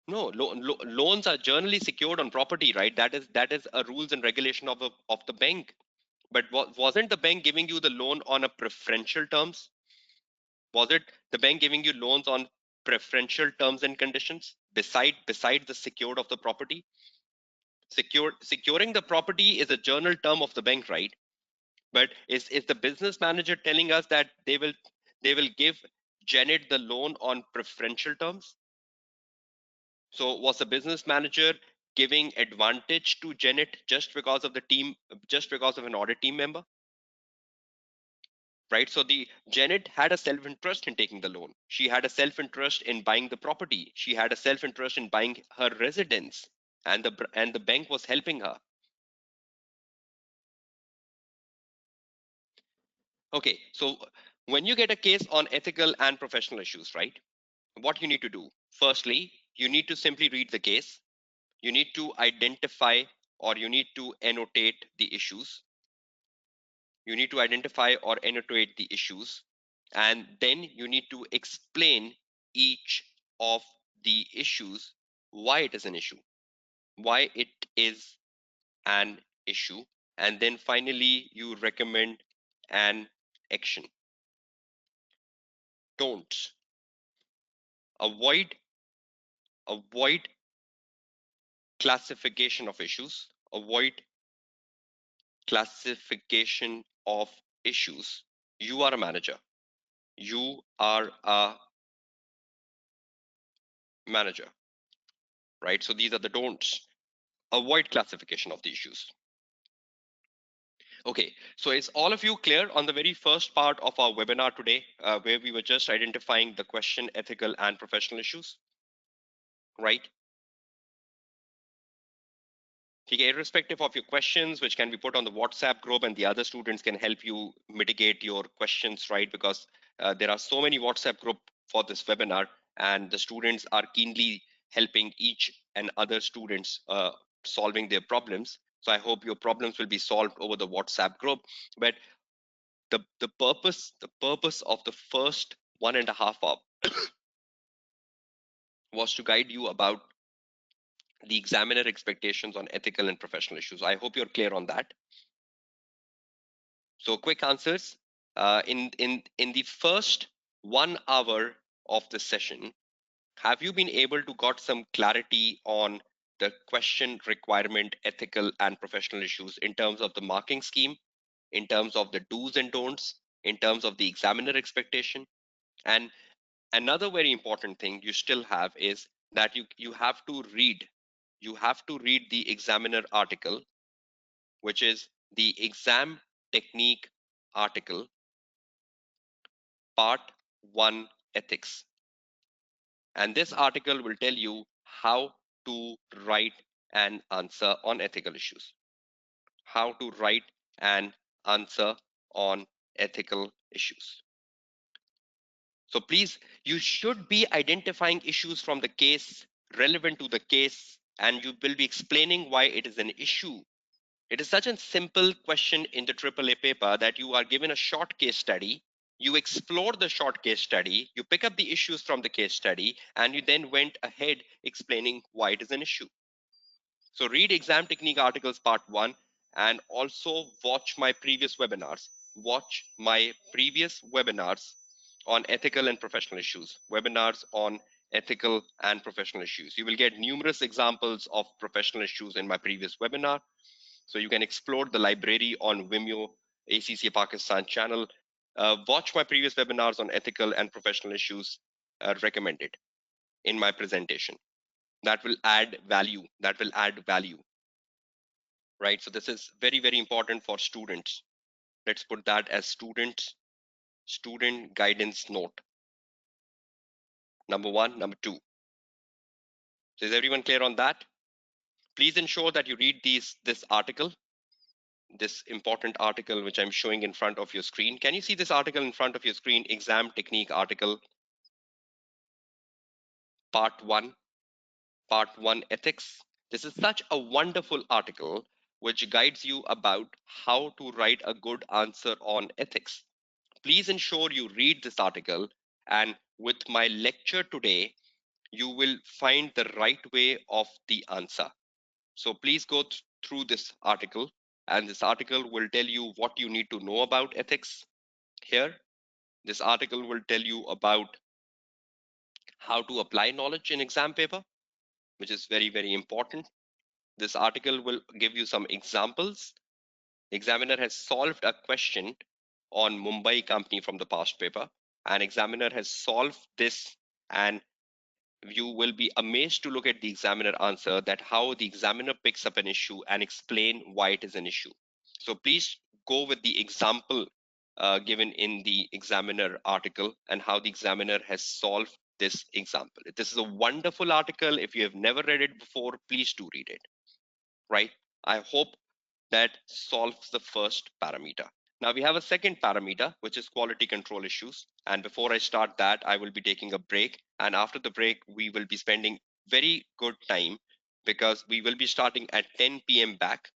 No, loans are generally secured on property, right? That is a rules and regulation of the bank. But wasn't the bank giving you the loan on a preferential terms? Was it the bank giving you loans on preferential terms and conditions beside the secured of the property? Securing the property is a general term of the bank, right? But is the business manager telling us that they will give Janet the loan on preferential terms? So was the business manager giving advantage to Janet just because of the team, just because of an audit team member? Right? So the Janet had a self-interest in taking the loan. She had a self-interest in buying the property. She had a self-interest in buying her residence, and the bank was helping her. Okay, so when you get a case on ethical and professional issues, right? What you need to do? Firstly, you need to simply read the case. You need to identify, or you need to annotate the issues. You need to identify or annotate the issues, and then you need to explain each of the issues, why it is an issue, why it is an issue, and then finally you recommend an action. Don't avoid avoid classification of issues. Avoid classification of issues. You are a manager. You are a manager, right? So these are the don'ts. Avoid classification of the issues. Okay, so is all of you clear on the very first part of our webinar today, where we were just identifying the question, ethical and professional issues, right? Okay, irrespective of your questions, which can be put on the WhatsApp group, and the other students can help you mitigate your questions, right? Because there are so many WhatsApp group for this webinar, and the students are keenly helping each and other students solving their problems. So I hope your problems will be solved over the WhatsApp group. But the purpose of the first 1.5 hours was to guide you about the examiner expectations on ethical and professional issues. I hope you're clear on that. So quick answers. In the first 1 hour of the session, have you been able to got some clarity on the question requirement, ethical and professional issues in terms of the marking scheme, in terms of the do's and don'ts, in terms of the examiner expectation? And another very important thing you still have is that you have to read. You have to read the examiner article, which is the exam technique article, part 1, ethics. And this article will tell you how to write an answer on ethical issues. How to write an answer on ethical issues. So please, you should be identifying issues from the case, relevant to the case, and you will be explaining why it is an issue. It is such a simple question in the AAA paper that you are given a short case study, you explore the short case study, you pick up the issues from the case study, and you then went ahead explaining why it is an issue. So read exam technique articles part 1 and also watch my previous webinars. Watch my previous webinars on ethical and professional issues, webinars on ethical and professional issues. You will get numerous examples of professional issues in my previous webinar. So you can explore the library on Vimeo ACCA Pakistan channel. Watch my previous webinars on ethical and professional issues recommended in my presentation. That will add value. That will add value, right? So this is very, very important for students. Let's put that as student guidance note. Number 1, number 2. So is everyone clear on that? Please ensure that you read this article, this important article which I'm showing in front of your screen. Can you see this article in front of your screen? Exam technique article, part 1 ethics. This is such a wonderful article which guides you about how to write a good answer on ethics. Please ensure you read this article, and with my lecture today, you will find the right way of the answer. So please go through this article, and this article will tell you what you need to know about ethics. Here, this article will tell you about how to apply knowledge in exam paper, which is very, very important. This article will give you some examples. Examiner has solved a question on Mumbai company from the past paper, and examiner has solved this, and you will be amazed to look at the examiner answer, that how the examiner picks up an issue and explain why it is an issue. So please go with the example given in the examiner article and how the examiner has solved this example. This is a wonderful article. If you have never read it before, please do read it, right? I hope that solves the first parameter. Now we have a second parameter, which is quality control issues. And before I start that, I will be taking a break. And after the break, we will be spending very good time because we will be starting at 10 p.m. back.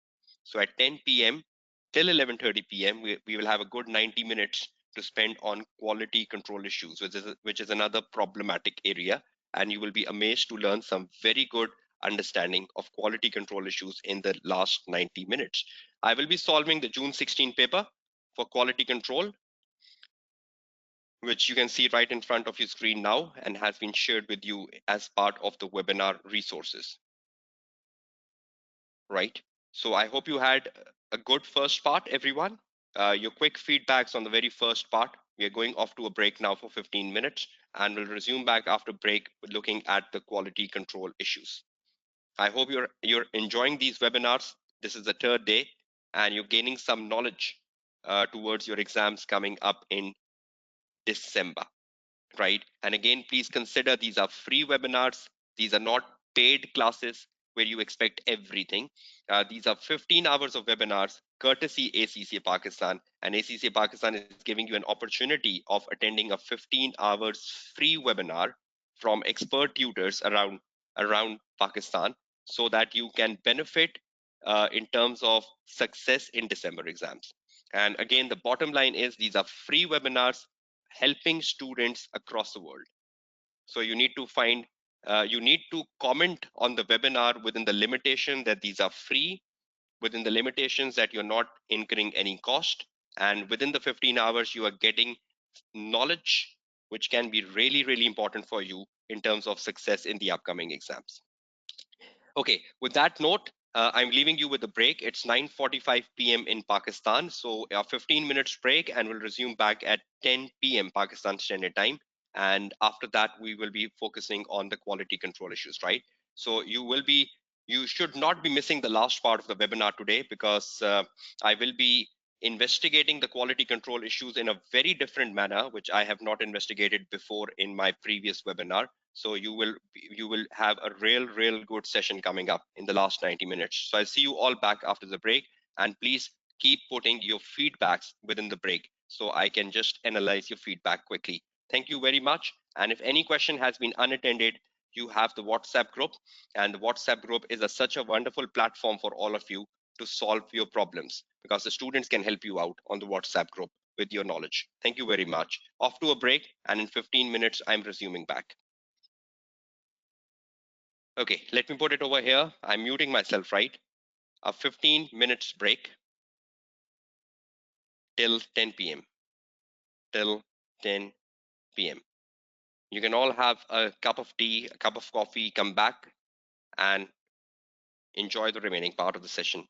So at 10 p.m. till 11:30 p.m., we will have a good 90 minutes to spend on quality control issues, which is another problematic area. And you will be amazed to learn some very good understanding of quality control issues in the last 90 minutes. I will be solving the June 16 paper for quality control, which you can see right in front of your screen now and has been shared with you as part of the webinar resources, right? So I hope you had a good first part, everyone. Your quick feedbacks on the very first part. We are going off to a break now for 15 minutes and we'll resume back after break with looking at the quality control issues. I hope you're enjoying these webinars. This is the third day and you're gaining some knowledge towards your exams coming up in December, right? And again, please consider these are free webinars. These are not paid classes where you expect everything. These are 15 hours of webinars, courtesy ACCA Pakistan. And ACCA Pakistan is giving you an opportunity of attending a 15 hours free webinar from expert tutors around Pakistan so that you can benefit in terms of success in December exams. And again, the bottom line is these are free webinars helping students across the world. So you need to find You need to comment on the webinar within the limitation that these are free, within the limitations that you're not incurring any cost, and within the 15 hours you are getting knowledge which can be really, really important for you in terms of success in the upcoming exams. Okay, with that note, I'm leaving you with a break. It's 9:45 p.m. in Pakistan, so a 15 minutes break, and we'll resume back at 10 p.m. Pakistan Standard Time. And after that, we will be focusing on the quality control issues, right? So you should not be missing the last part of the webinar today, because I will be investigating the quality control issues in a very different manner, which I have not investigated before in my previous webinar. So you will have a real good session coming up in the last 90 minutes. So I'll see you all back after the break, and please keep putting your feedbacks within the break so I can just analyze your feedback quickly. Thank you very much. And if any question has been unattended, you have the WhatsApp group, and the WhatsApp group is such a wonderful platform for all of you to solve your problems, because the students can help you out on the WhatsApp group with your knowledge. Thank you very much. Off to a break, and in 15 minutes I'm resuming back. Okay, let me put it over here. I'm muting myself, right? A 15 minutes break till 10 p.m. Till 10 p.m. You can all have a cup of tea, a cup of coffee, come back and enjoy the remaining part of the session.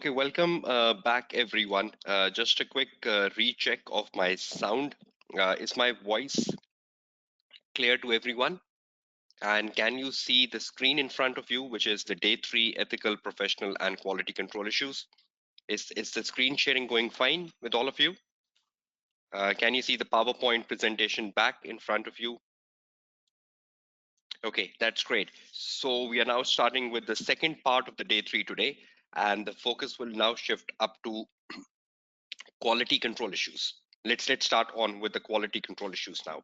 Okay, welcome back, everyone. Just a quick recheck of my sound. Is my voice clear to everyone? And can you see the screen in front of you, which is the day 3 ethical, professional, and quality control issues? Is the screen sharing going fine with all of you? Can you see the PowerPoint presentation back in front of you? Okay, that's great. So we are now starting with the second part of the day 3 today, and the focus will now shift up to quality control issues. Let's start on with the quality control issues now.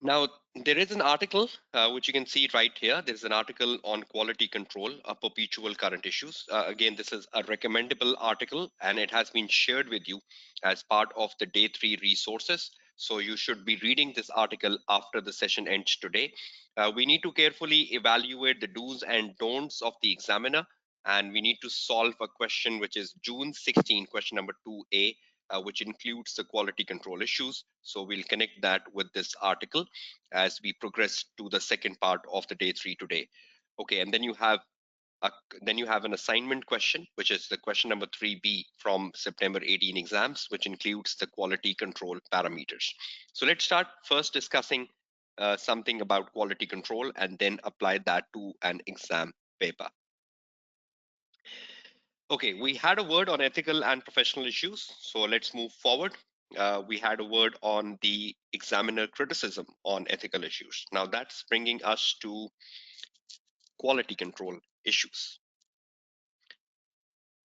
Now, there is an article which you can see right here. There's an article on quality control, perpetual current issues. Again, this is a recommendable article and it has been shared with you as part of the day 3 resources. So you should be reading this article after the session ends today. We need to carefully evaluate the do's and don'ts of the examiner, and we need to solve a question which is June 16, question number 2A, which includes the quality control issues. So we'll connect that with this article as we progress to the second part of the day 3 today. Okay, and then you have an assignment question, which is the question number 3B from September 18 exams, which includes the quality control parameters. So let's start first discussing something about quality control and then apply that to an exam paper. Okay, we had a word on ethical and professional issues, so let's move forward. We had a word on the examiner criticism on ethical issues. Now that's bringing us to quality control issues.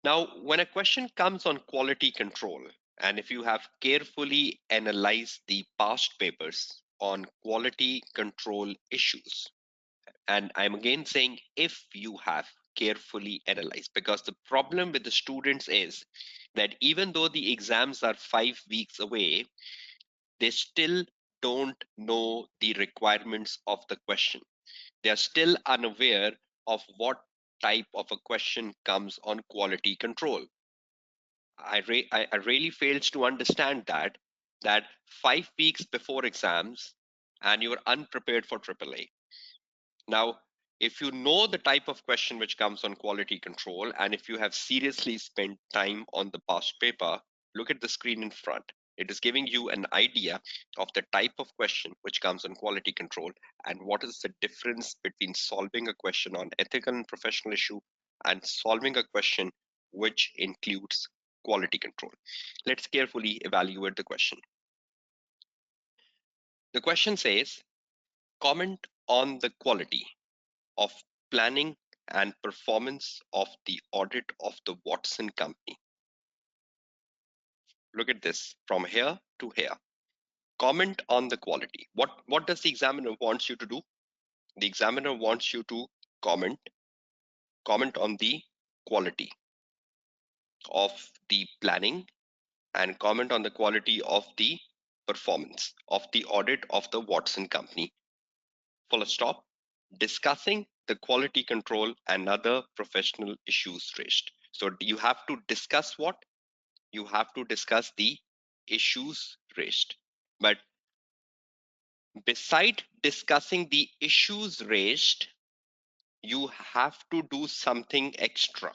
Now, when a question comes on quality control, and if you have carefully analyzed the past papers on quality control issues, and I'm again saying if you have carefully analyzed, because the problem with the students is that even though the exams are 5 weeks away, they still don't know the requirements of the question. They are still unaware of what type of a question comes on quality control. I really fails to understand that 5 weeks before exams and you're unprepared for AAA. Now, if you know the type of question which comes on quality control, and if you have seriously spent time on the past paper, look at the screen in front. It is giving you an idea of the type of question which comes on quality control and what is the difference between solving a question on ethical and professional issue and solving a question which includes quality control. Let's carefully evaluate the question. The question says, comment on the quality of planning and performance of the audit of the Watson company. Look at this from here to here. Comment on the quality. What does the examiner wants you to do? The examiner wants you to comment on the quality of the planning and comment on the quality of the performance of the audit of the Watson company. Full stop. Discussing the quality control and other professional issues raised. So you have to discuss what? You have to discuss the issues raised. But beside discussing the issues raised, you have to do something extra.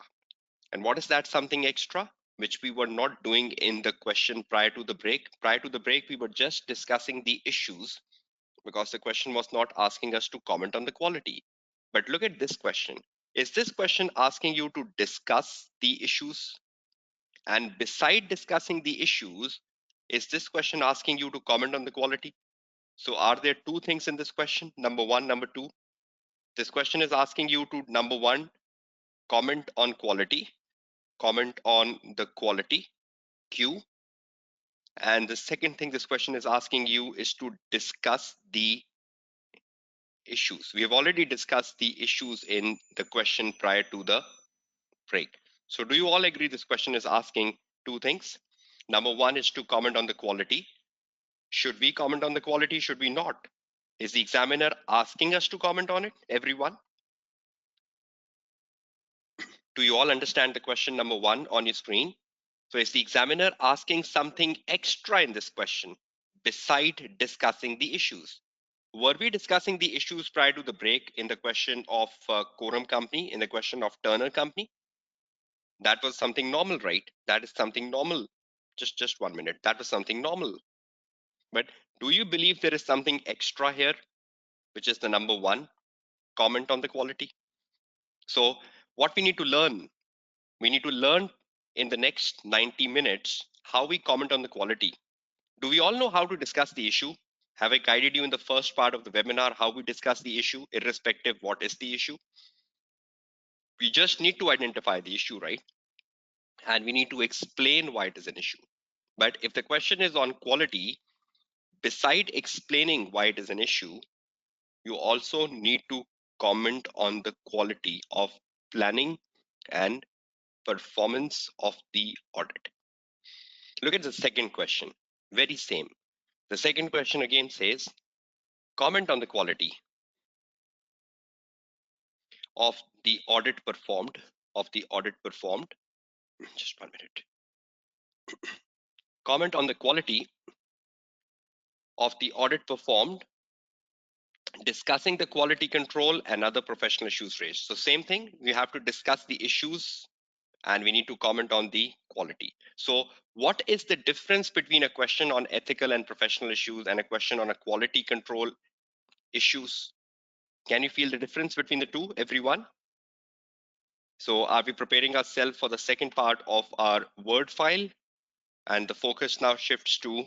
And what is that something extra? Which we were not doing in the question prior to the break. Prior to the break, we were just discussing the issues because the question was not asking us to comment on the quality. But look at this question. Is this question asking you to discuss the issues? And beside discussing the issues, is this question asking you to comment on the quality? So are there two things in this question? Number one, number two. This question is asking you to, number one, comment on quality, comment on the quality, Q. And the second thing this question is asking you is to discuss the issues. We have already discussed the issues in the question prior to the break. So do you all agree this question is asking two things? Number one is to comment on the quality. Should we comment on the quality? Should we not? Is the examiner asking us to comment on it? Everyone? Do you all understand the question number one on your screen? So is the examiner asking something extra in this question beside discussing the issues? Were we discussing the issues prior to the break in the question of quorum company, in the question of Turner company? That was something normal, right? That is something normal. Just 1 minute. That was something normal. But do you believe there is something extra here, which is the number one, comment on the quality? So what we need to learn, we need to learn in the next 90 minutes how we comment on the quality. Do we all know how to discuss the issue? Have I guided you in the first part of the webinar how we discuss the issue, irrespective what is the issue? We just need to identify the issue, right? And we need to explain why it is an issue. But if the question is on quality, beside explaining why it is an issue, you also need to comment on the quality of planning and performance of the audit. Look at the second question, very same. The second question again says, comment on the quality of the audit performed, just 1 minute. Comment on the quality of the audit performed, discussing the quality control and other professional issues raised. So same thing, we have to discuss the issues and we need to comment on the quality. So what is the difference between a question on ethical and professional issues and a question on a quality control issues? Can you feel the difference between the two, everyone? So are we preparing ourselves for the second part of our Word file? And the focus now shifts to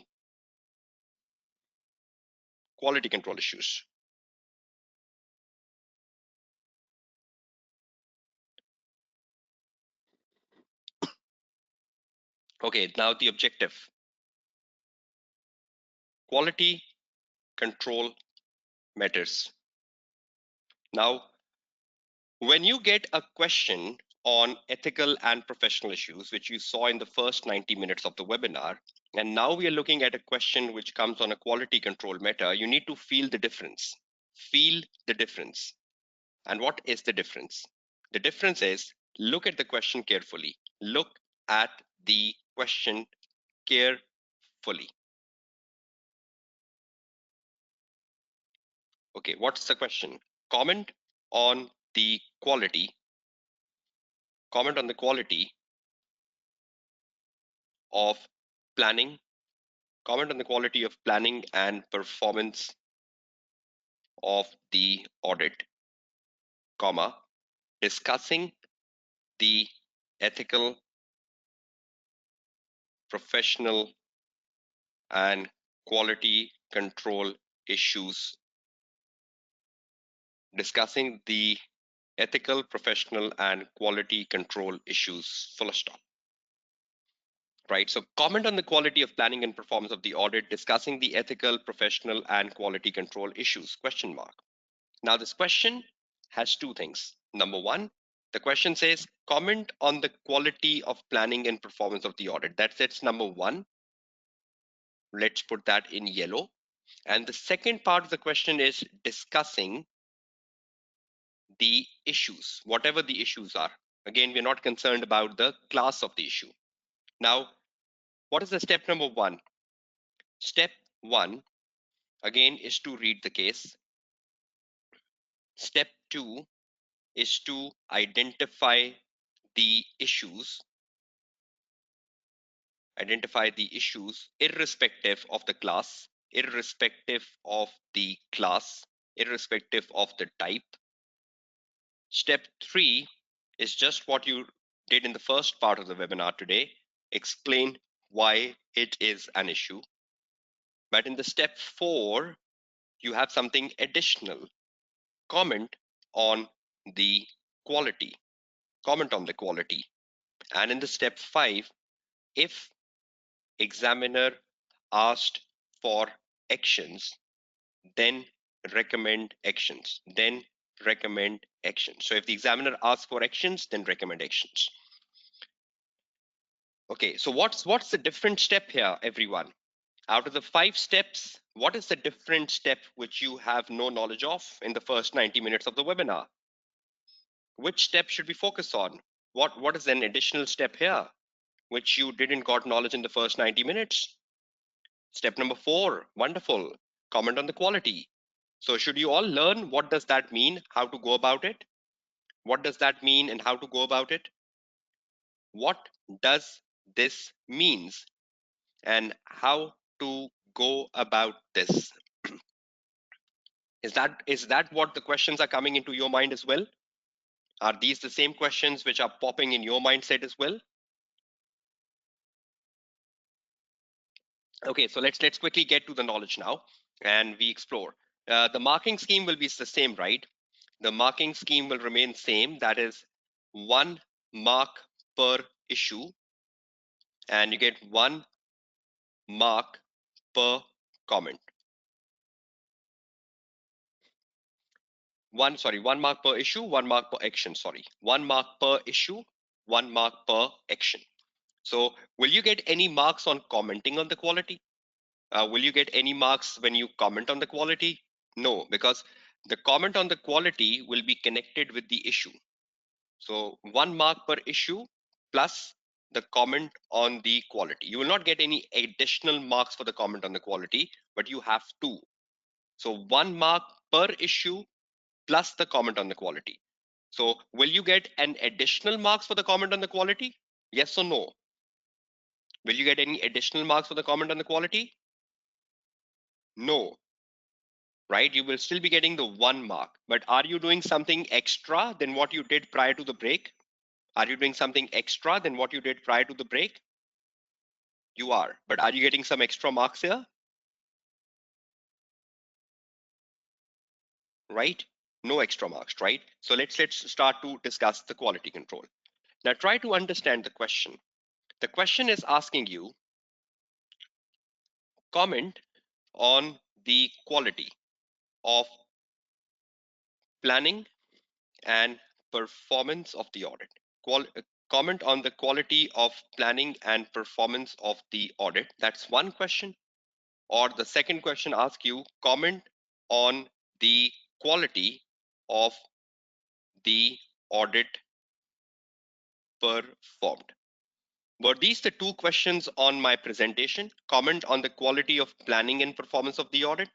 quality control issues. Okay, now the objective. Quality control matters. Now, when you get a question on ethical and professional issues, which you saw in the first 90 minutes of the webinar, and now we are looking at a question which comes on a quality control matter, you need to feel the difference. Feel the difference. And what is the difference? The difference is, look at the question carefully. Look at the question carefully. Okay, what's the question? Comment on the quality. Comment on the quality of planning. Comment on the quality of planning and performance of the audit, comma, discussing the ethical, professional, and quality control issues. Discussing the ethical, professional, and quality control issues, full stop. Right, so comment on the quality of planning and performance of the audit, discussing the ethical, professional, and quality control issues, question mark. Now this question has two things. Number one, the question says, comment on the quality of planning and performance of the audit. That's number one. Let's put that in yellow. And the second part of the question is discussing the issues, whatever the issues are. Again, we're not concerned about the class of the issue. Now, what is the step number one? Step one, again, is to read the case. Step two is to identify the issues. Identify the issues irrespective of the class, irrespective of the class, irrespective of the type. Step three is just what you did in the first part of the webinar today. Explain why it is an issue. But in the step four, you have something additional. Comment on the quality. Comment on the quality. And in the step five, if examiner asked for actions, then recommend actions. Then recommend actions. So if the examiner asks for actions, then recommend actions. Okay, so what's the different step here, everyone? Out of the 5 steps, what is the different step which you have no knowledge of in the first 90 minutes of the webinar? Which step should we focus on? What is an additional step here which you didn't got knowledge in the first 90 minutes? Step number 4, wonderful. Comment on the quality. So should you all learn what does that mean, how to go about it? What does that mean and how to go about it? What does this means and how to go about this? Is that what the questions are coming into your mind as well? Are these the same questions which are popping in your mindset as well? Okay, so let's quickly get to the knowledge now, and we explore. The marking scheme will be the same, right? The marking scheme will remain same. That is 1 mark per issue, and you get 1 mark per comment. 1 mark per issue, 1 mark per action. Sorry, 1 mark per issue, 1 mark per action. So, will you get any marks on commenting on the quality? Will you get any marks when you comment on the quality? No, because the comment on the quality will be connected with the issue. So 1 mark per issue plus the comment on the quality. You will not get any additional marks for the comment on the quality, but you have two. So 1 mark per issue plus the comment on the quality. So will you get an additional marks for the comment on the quality? Yes or no? Will you get any additional marks for the comment on the quality? No, right? You will still be getting the 1 mark. But are you doing something extra than what you did prior to the break? Are you doing something extra than what you did prior to the break? You are. But are you getting some extra marks here? Right? No extra marks, right? So let's start to discuss the quality control. Now try to understand the question. The question is asking you comment on the quality of planning and performance of the audit. Comment on the quality of planning and performance of the audit. That's one question. Or the second question asks you comment on the quality of the audit performed. Were these the two questions on my presentation? Comment on the quality of planning and performance of the audit.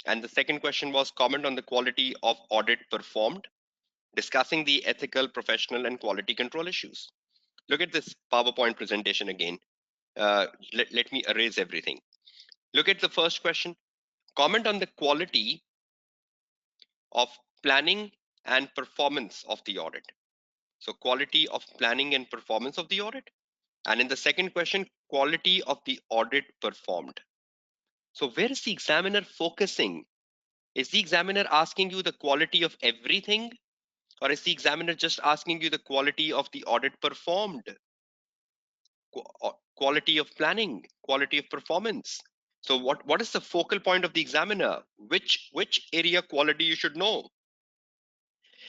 And the second question was comment on the quality of audit performed, discussing the ethical, professional, and quality control issues. Look at this PowerPoint presentation again. Let me erase everything. Look at the first question. Comment on the quality of planning and performance of the audit. So quality of planning and performance of the audit. And in the second question, quality of the audit performed. So where is the examiner focusing? Is the examiner asking you the quality of everything? Or is the examiner just asking you the quality of the audit performed? Quality of planning, quality of performance. So what is the focal point of the examiner? Which area quality you should know?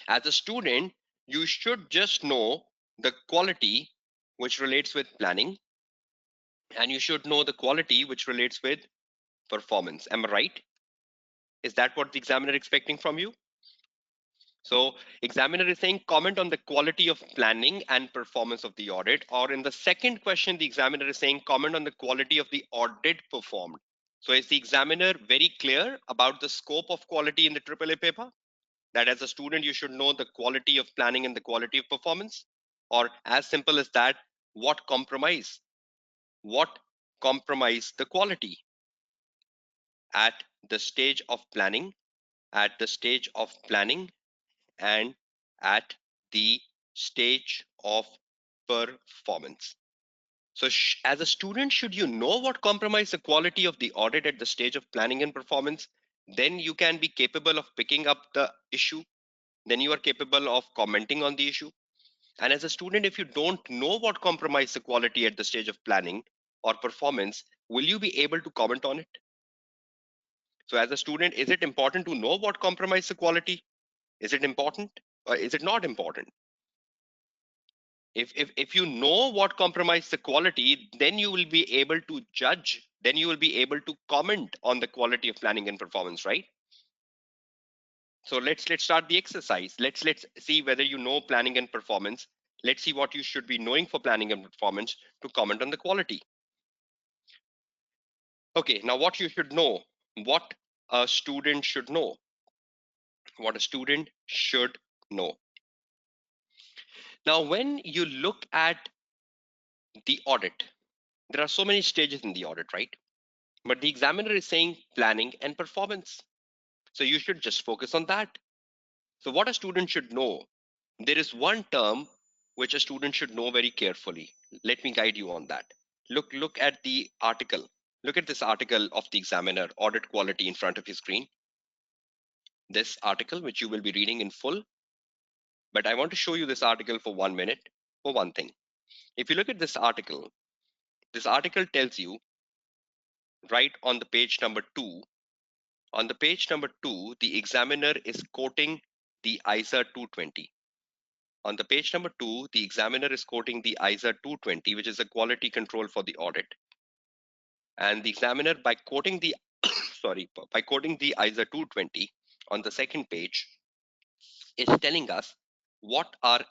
As a student, you should just know the quality which relates with planning, and you should know the quality which relates with performance. Am I right? Is that what the examiner is expecting from you? So examiner is saying comment on the quality of planning and performance of the audit. Or in the second question, the examiner is saying comment on the quality of the audit performed. So is the examiner very clear about the scope of quality in the AAA paper? That as a student, you should know the quality of planning and the quality of performance? Or as simple as that, what compromise? What compromise the quality at the stage of planning, at the stage of planning, and at the stage of performance? So as a student, should you know what compromise the quality of the audit at the stage of planning and performance? Then you can be capable of picking up the issue. Then you are capable of commenting on the issue. And as a student, if you don't know what compromise the quality at the stage of planning or performance, will you be able to comment on it? So as a student, is it important to know what compromise the quality? Is it important or is it not important? If you know what compromise the quality, then you will be able to judge, then you will be able to comment on the quality of planning and performance, right? So let's start the exercise. Let's see whether you know planning and performance. Let's see what you should be knowing for planning and performance to comment on the quality. Okay, now what you should know, what a student should know. What a student should know. Now, when you look at the audit, there are so many stages in the audit, right? But the examiner is saying planning and performance. So you should just focus on that. So what a student should know, there is one term which a student should know very carefully. Let me guide you on that. Look at the article. Look at this article of the examiner, audit quality, in front of your screen. This article, which you will be reading in full, but I want to show you this article for 1 minute for one thing. If you look at this article tells you right on the page number 2. On the page number 2, the examiner is quoting the ISA 220. On the page number 2, the examiner is quoting the ISA 220, which is a quality control for the audit. And the examiner, by quoting the by quoting the ISA 220 on the second page, is telling us what are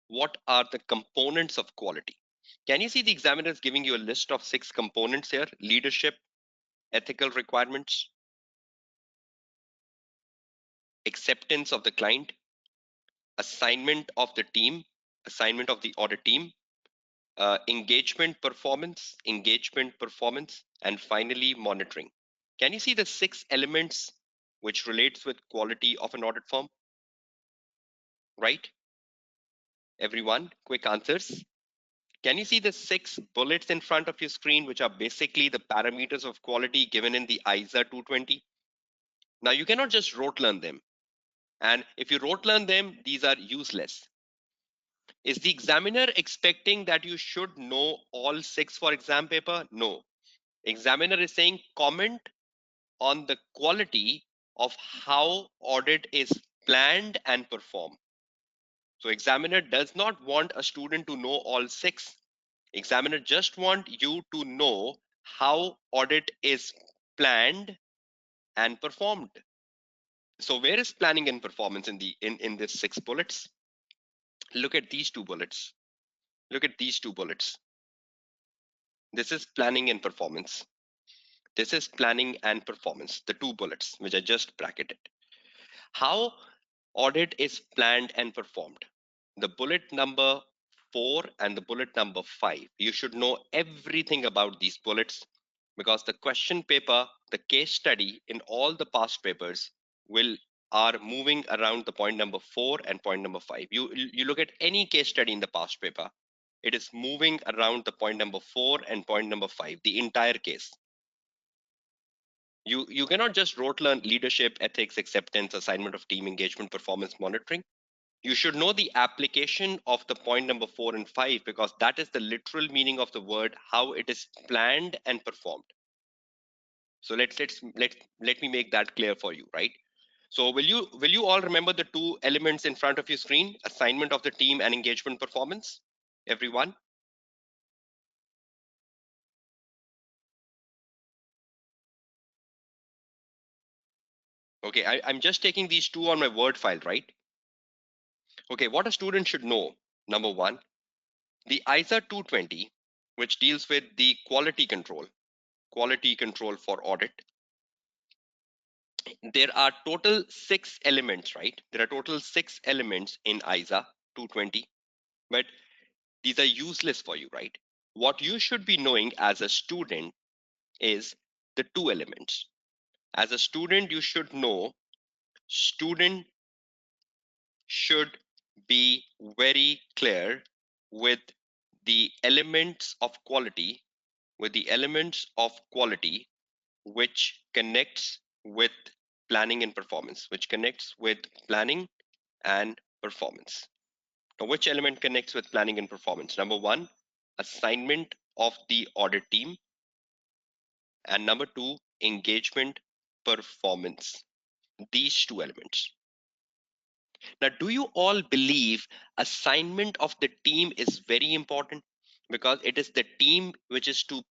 the components of quality. Can you see the examiner is giving you a list of 6 components here? Leadership, ethical requirements, acceptance of the client, assignment of the team, assignment of the audit team, engagement performance, and finally monitoring. Can you see the 6 elements which relates with quality of an audit firm? Right? Everyone, quick answers. Can you see the 6 bullets in front of your screen, which are basically the parameters of quality given in the ISA 220? Now, you cannot just rote learn them. And if you rote learn them, these are useless. Is the examiner expecting that you should know all 6 for exam paper? No. Examiner is saying comment on the quality of how audit is planned and performed. So examiner does not want a student to know all 6. Examiner just want you to know how audit is planned and performed. So where is planning and performance in this 6 bullets? Look at these 2 bullets. Look at these 2 bullets. This is planning and performance. This is planning and performance, the 2 bullets which I just bracketed. How audit is planned and performed. The bullet number 4 and the bullet number 5. You should know everything about these bullets, because the question paper, the case study in all the past papers are moving around the point number 4 and point number 5. You look at any case study in the past paper, it is moving around the point number 4 and point number 5, the entire case. You cannot just rote learn leadership, ethics, acceptance, assignment of team, engagement, performance, monitoring. You should know the application of the point number 4 and 5, because that is the literal meaning of the word, how it is planned and performed. So let me make that clear for you, right? So will you all remember the 2 elements in front of your screen, assignment of the team and engagement performance? Everyone? Okay, I'm just taking these 2 on my Word file, right? Okay, what a student should know. Number 1, the ISA 220, which deals with the quality control for audit. There are total 6 elements, right? There are total 6 elements in ISA 220, but these are useless for you, right? What you should be knowing as a student is the 2 elements. As a student, you should know, student should be very clear with the elements of quality, which connects with planning and performance, Now, which element connects with planning and performance? Number 1, assignment of the audit team, and number 2, engagement performance. These 2 elements. Now, do you all believe assignment of the team is very important? Because it is the team which is to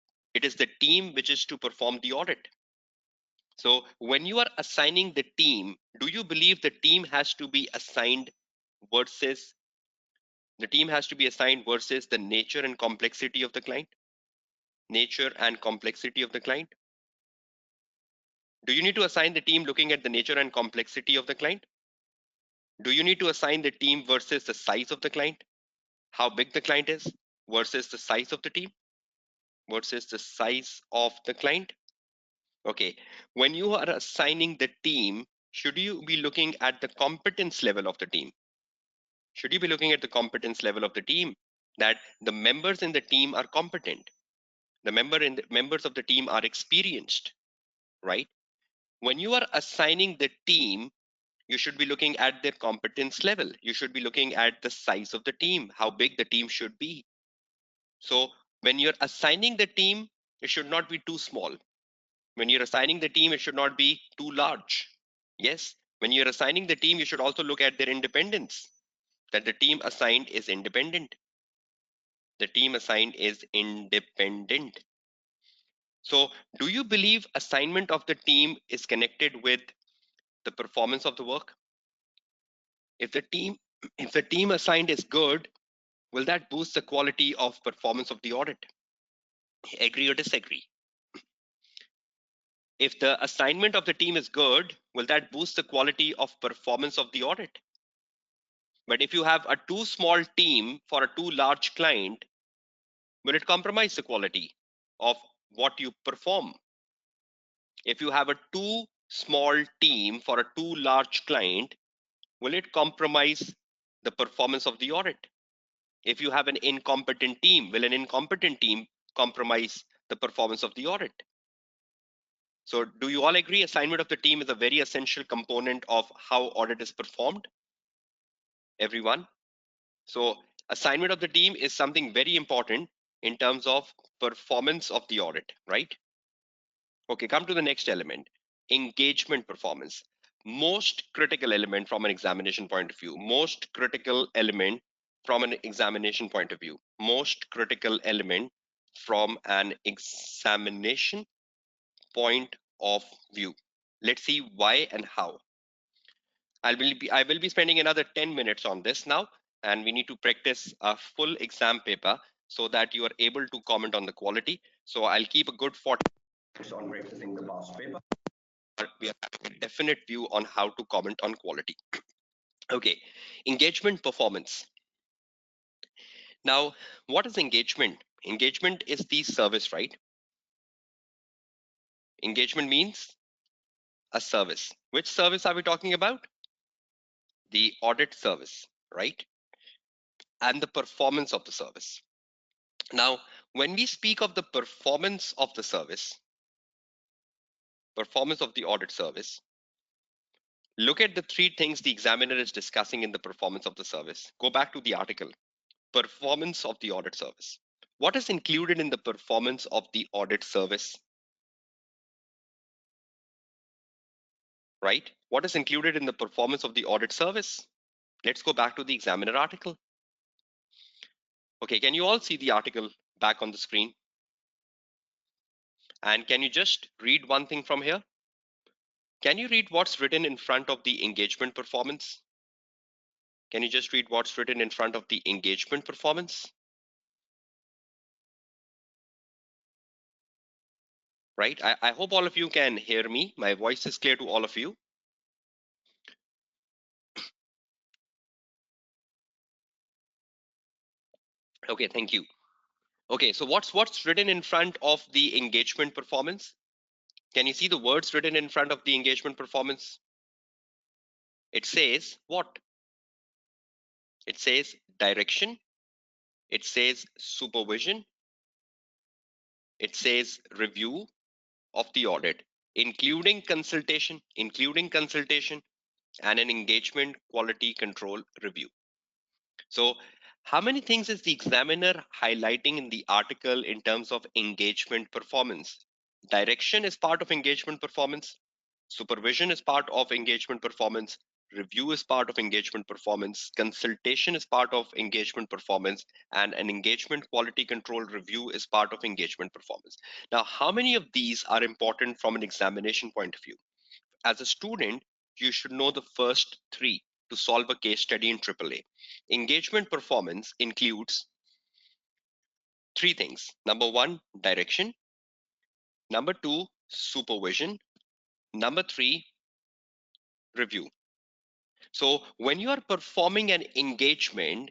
perform the audit. So when you are assigning the team, do you believe the team has to be assigned versus the nature and complexity of the client? Nature and complexity of the client. Do you need to assign the team looking at the nature and complexity of the client? Do you need to assign the team versus the size of the client? How big the client is versus the size of the team versus the size of the client? Okay. When you are assigning the team, should you be looking at the competence level of the team? Should you be looking at the competence level of the team? That the members in the team are competent. The members of the team are experienced, right? When you are assigning the team, you should be looking at their competence level. You should be looking at the size of the team, how big the team should be. So when you're assigning the team, it should not be too small. When you're assigning the team, it should not be too large. Yes, when you're assigning the team, you should also look at their independence, that the team assigned is independent. The team assigned is independent. So do you believe assignment of the team is connected with the performance of the work? If the team if the team assigned is good, will that boost the quality of performance of the audit? Agree or disagree? If the assignment of the team is good, will that boost the quality of performance of the audit? But if you have a too small team for a too large client, will it compromise the quality of what you perform? If you have a too small team for a too large client, will it compromise the performance of the audit? If you have an incompetent team, will an incompetent team compromise the performance of the audit? So do you all agree assignment of the team is a very essential component of how audit is performed? Everyone? So assignment of the team is something very important in terms of performance of the audit, right? Okay, come to the next element, engagement performance. Most critical element from an examination point of view. Most critical element from an examination point of view. Most critical element from an examination point of view. Let's see why and how. I will be spending another 10 minutes on this now, and we need to practice a full exam paper so that you are able to comment on the quality. So I'll keep a good 40 minutes on practicing the past paper. We have a definite view on how to comment on quality. Okay, engagement performance. Now, what is engagement? Engagement is the service, right? Engagement means a service. Which service are we talking about? The audit service, right? And the performance of the service. Now, when we speak of the performance of the service, performance of the audit service, look at the three things the examiner is discussing in the performance of the service. Go back to the article, performance of the audit service. What is included in the performance of the audit service? Right? What is included in the performance of the audit service? Let's go back to the examiner article. Okay, can you all see the article back on the screen? And can you just read one thing from here? Can you read what's written in front of the engagement performance? Can you just read what's written in front of the engagement performance? Right? I hope all of you can hear me. My voice is clear to all of you. Okay, thank you. Okay, so what's written in front of the engagement performance? Can you see the words written in front of the engagement performance? It says what? It says direction. It says supervision. It says review of the audit, including consultation, and an engagement quality control review. So how many things is the examiner highlighting in the article in terms of engagement performance? Direction is part of engagement performance. Supervision is part of engagement performance. Review is part of engagement performance. Consultation is part of engagement performance. And an engagement quality control review is part of engagement performance. Now, how many of these are important from an examination point of view? As a student, you should know the first three to solve a case study in AAA. Engagement performance includes three things. Number one, direction. Number two, supervision. Number three, review. So when you are performing an engagement,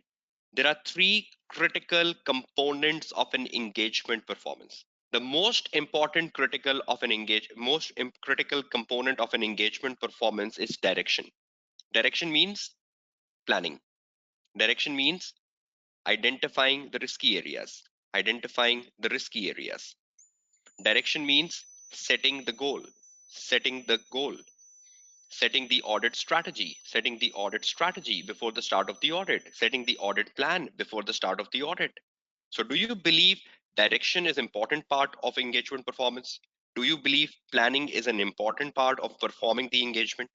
there are three critical components of an engagement performance. The most important critical component of an engagement performance is direction. Direction means planning. Direction means identifying the risky areas. Identifying the risky areas. Direction means setting the goal. Setting the goal. Setting the audit strategy. Setting the audit strategy before the start of the audit. Setting the audit plan before the start of the audit. So do you believe direction is an important part of engagement performance? Do you believe planning is an important part of performing the engagement?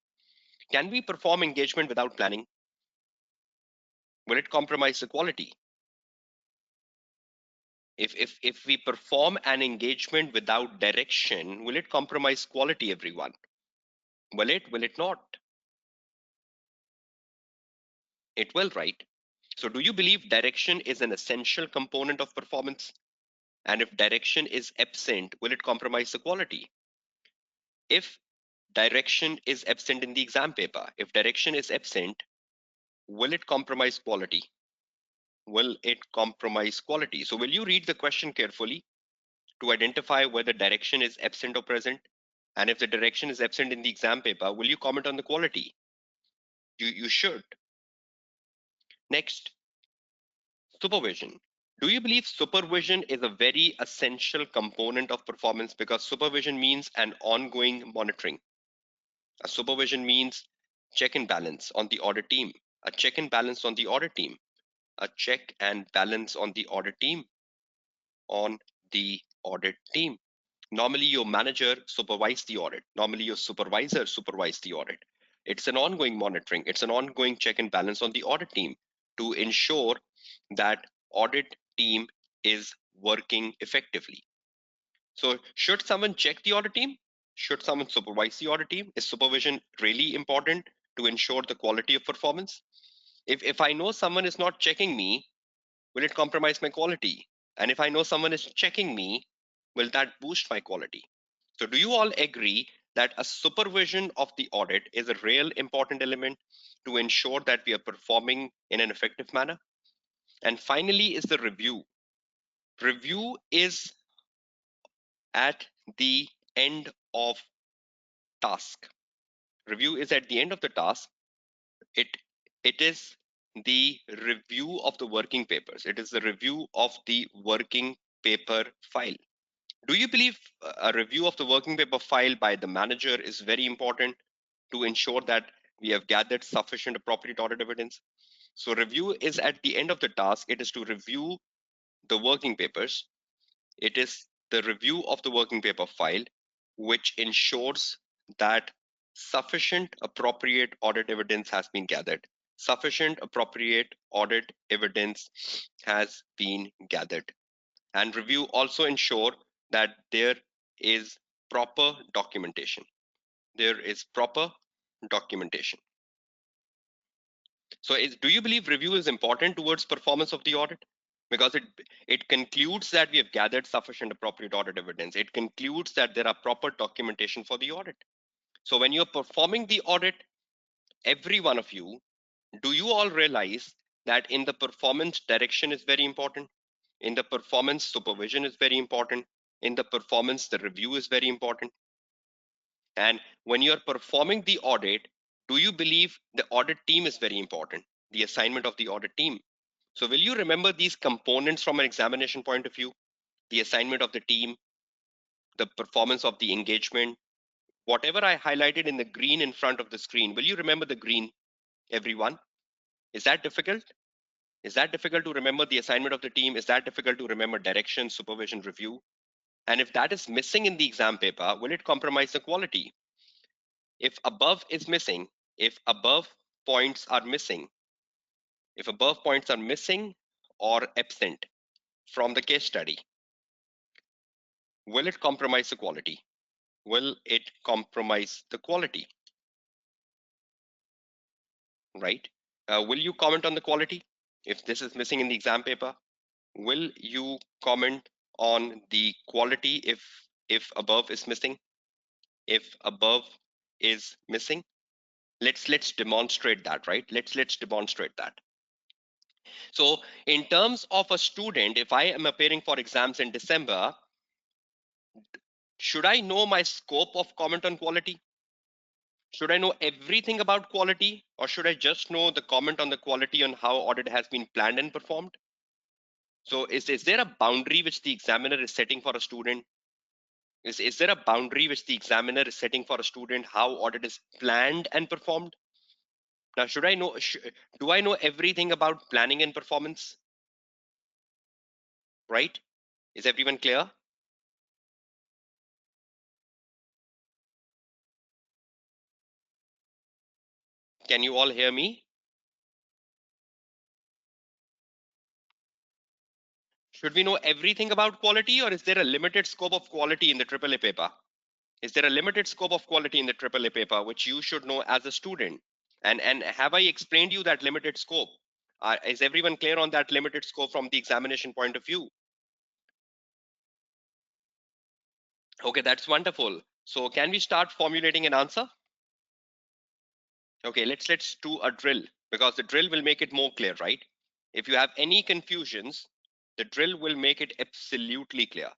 Can we perform engagement without planning? Will it compromise the quality? If we perform an engagement without direction, will it compromise quality, everyone? Will it not? It will, right? So do you believe direction is an essential component of performance? And if direction is absent, will it compromise the quality? If direction is absent in the exam paper, if direction is absent, will it compromise quality? Will it compromise quality? So will you read the question carefully to identify whether direction is absent or present? And if the direction is absent in the exam paper, will you comment on the quality? You should. Next, supervision. Do you believe supervision is a very essential component of performance? Because supervision means an ongoing monitoring. A supervision means check and balance on the audit team. A check and balance on the audit team. A check and balance on the audit team. On the audit team. Normally, your manager supervises the audit. Normally, your supervisor supervises the audit. It's an ongoing monitoring. It's an ongoing check and balance on the audit team to ensure that audit team is working effectively. So should someone check the audit team? Should someone supervise the audit team? Is supervision really important to ensure the quality of performance? If I know someone is not checking me, will it compromise my quality? And if I know someone is checking me, will that boost my quality? So do you all agree that a supervision of the audit is a real important element to ensure that we are performing in an effective manner? And finally is the review. Review is at the end of task. Review is at the end of the task. It it is the review of the working papers. It is the review of the working paper file. Do you believe a review of the working paper file by the manager is very important to ensure that we have gathered sufficient appropriate audit evidence? So review is at the end of the task. It is to review the working papers. It is the review of the working paper file, which ensures that sufficient appropriate audit evidence has been gathered. Sufficient appropriate audit evidence has been gathered. And review also ensure that there is proper documentation. There is proper documentation. So do you believe review is important towards performance of the audit? Because it concludes that we have gathered sufficient appropriate audit evidence. It concludes that there are proper documentation for the audit. So when you're performing the audit, every one of you, do you all realize that in the performance, direction is very important? In the performance, supervision is very important. In the performance, the review is very important. And when you're performing the audit, do you believe the audit team is very important? The assignment of the audit team. So will you remember these components from an examination point of view? The assignment of the team, the performance of the engagement, whatever I highlighted in the green in front of the screen, will you remember the green, everyone? Is that difficult? Is that difficult to remember the assignment of the team? Is that difficult to remember direction, supervision, review? And if that is missing in the exam paper, will it compromise the quality? If above is missing, if above points are missing, if above points are missing or absent from the case study, will it compromise the quality? Will it compromise the quality? Right? Will you comment on the quality? If this is missing in the exam paper, will you comment on the quality if above is missing? If above is missing? Let's demonstrate that, right? Let's demonstrate that. So in terms of a student, if I am appearing for exams in December, should I know my scope of comment on quality? Should I know everything about quality, or should I just know the comment on the quality on how audit has been planned and performed? So is there a boundary which the examiner is setting for a student? Is there a boundary which the examiner is setting for a student how audit is planned and performed? Now, should I know? Do I know everything about planning and performance? Right? Is everyone clear? Can you all hear me? Should we know everything about quality, or is there a limited scope of quality in the AAA paper? Is there a limited scope of quality in the AAA paper which you should know as a student? And have I explained you that limited scope? Is everyone clear on that limited scope from the examination point of view? Okay, that's wonderful. So can we start formulating an answer? Okay, let's do a drill, because the drill will make it more clear, right? If you have any confusions, the drill will make it absolutely clear.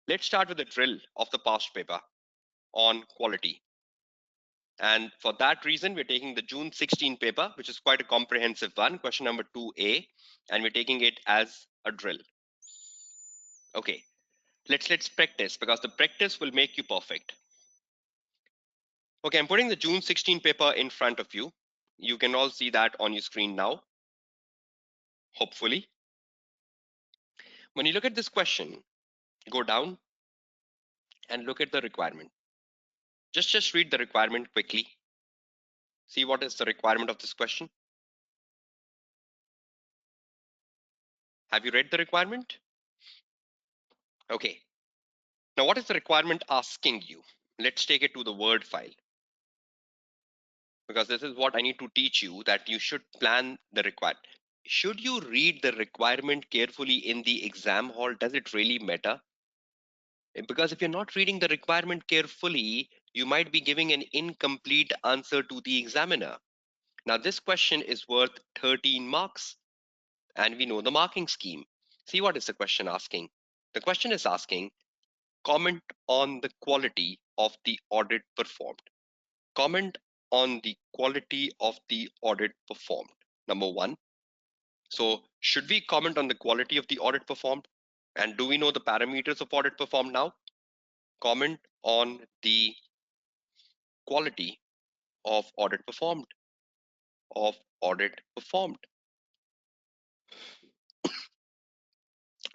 Let's start with the drill of the past paper on quality. And for that reason, we're taking the June 16 paper, which is quite a comprehensive one, question number 2A, and we're taking it as a drill. Okay, let's practice, because the practice will make you perfect. Okay, I'm putting the June 16 paper in front of you. You can all see that on your screen now, hopefully. When you look at this question, go down and look at the requirement. Just read the requirement quickly. See what is the requirement of this question. Have you read the requirement? Okay. Now, what is the requirement asking you? Let's take it to the Word file, because this is what I need to teach you, that you should plan the requirement. Should you read the requirement carefully in the exam hall? Does it really matter? Because if you're not reading the requirement carefully, you might be giving an incomplete answer to the examiner. Now, this question is worth 13 marks, and we know the marking scheme. See, what is the question asking? The question is asking, comment on the quality of the audit performed. Comment on the quality of the audit performed. Number one. So, should we comment on the quality of the audit performed? And do we know the parameters of audit performed now? Comment on the quality of audit performed. Of audit performed.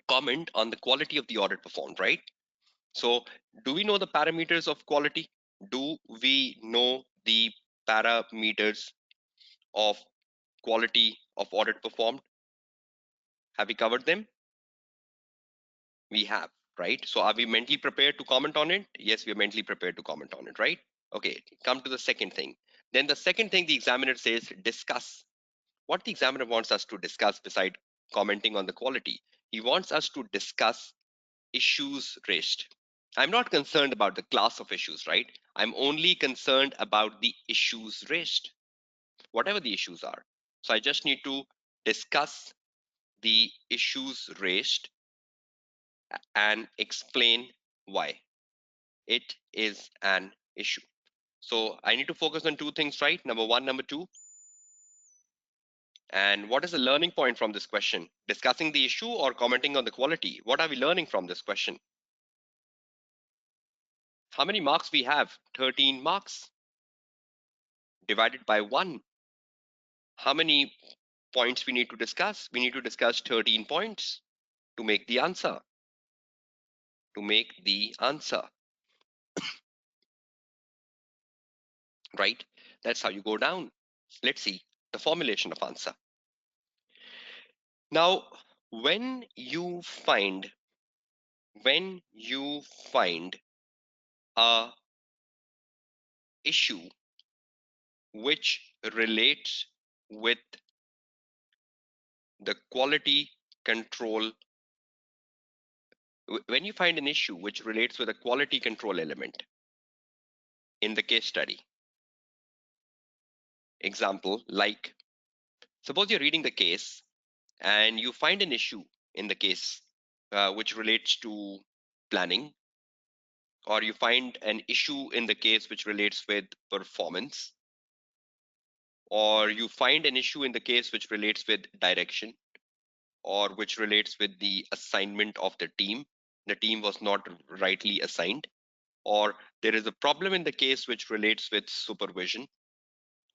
Comment on the quality of the audit performed, right? So, do we know the parameters of quality? Do we know the parameters of quality of audit performed? Have we covered them? We have, right? So, are we mentally prepared to comment on it? Yes, we are mentally prepared to comment on it, right? Okay, come to the second thing. Then the second thing the examiner says, discuss. What the examiner wants us to discuss beside commenting on the quality, he wants us to discuss issues raised. I'm not concerned about the class of issues, right? I'm only concerned about the issues raised, whatever the issues are. So I just need to discuss the issues raised and explain why it is an issue. So I need to focus on two things, right? Number one, number two. And what is the learning point from this question? Discussing the issue or commenting on the quality? What are we learning from this question? How many marks we have? 13 marks divided by 1. How many points we need to discuss? We need to discuss 13 points to make the answer. To make the answer. Right? That's how you go down. Let's see the formulation of answer. Now, when you find a issue which relates with the quality control, when you find an issue which relates with a quality control element in the case study, example, like suppose you're reading the case and you find an issue in the case which relates to planning, or you find an issue in the case which relates with performance, or you find an issue in the case which relates with direction, or which relates with the assignment of the team was not rightly assigned, or there is a problem in the case which relates with supervision,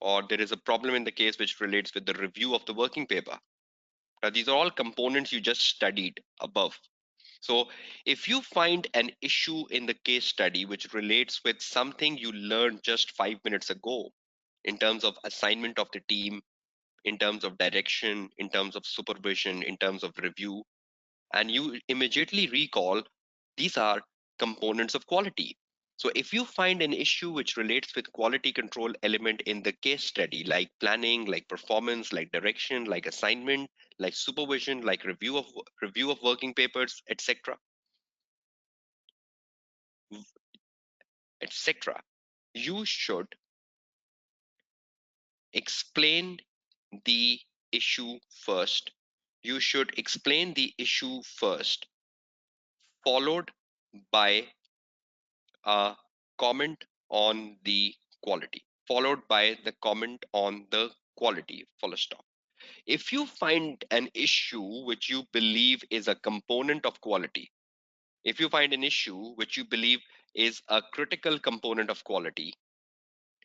or there is a problem in the case which relates with the review of the working paper. Now, these are all components you just studied above. So, if you find an issue in the case study which relates with something you learned just 5 minutes ago, in terms of assignment of the team, in terms of direction, in terms of supervision, in terms of review, and you immediately recall these are components of quality. So if you find an issue which relates with quality control element in the case study, like planning, like performance, like direction, like assignment, like supervision, like review of working papers, etc., etc., you should explain the issue first. You should explain the issue first, followed by a comment on the quality, followed by the comment on the quality, full stop. If you find an issue which you believe is a component of quality, if you find an issue which you believe is a critical component of quality,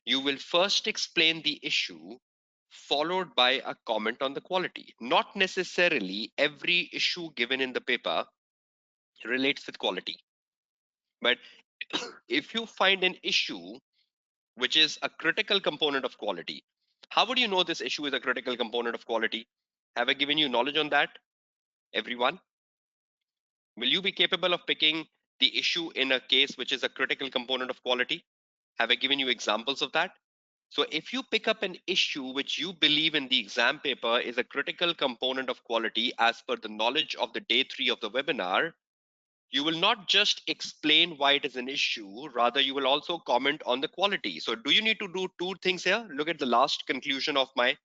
you will first explain the issue, followed by a comment on the quality. Not necessarily every issue given in the paper relates with quality, but if you find an issue which is a critical component of quality. How would you know this issue is a critical component of quality? Have I given you knowledge on that, everyone? Will you be capable of picking the issue in a case which is a critical component of quality? Have I given you examples of that? So if you pick up an issue which you believe in the exam paper is a critical component of quality as per the knowledge of the day 3 of the webinar, you will not just explain why it is an issue, rather you will also comment on the quality. So do you need to do two things here? Look at the last conclusion of my,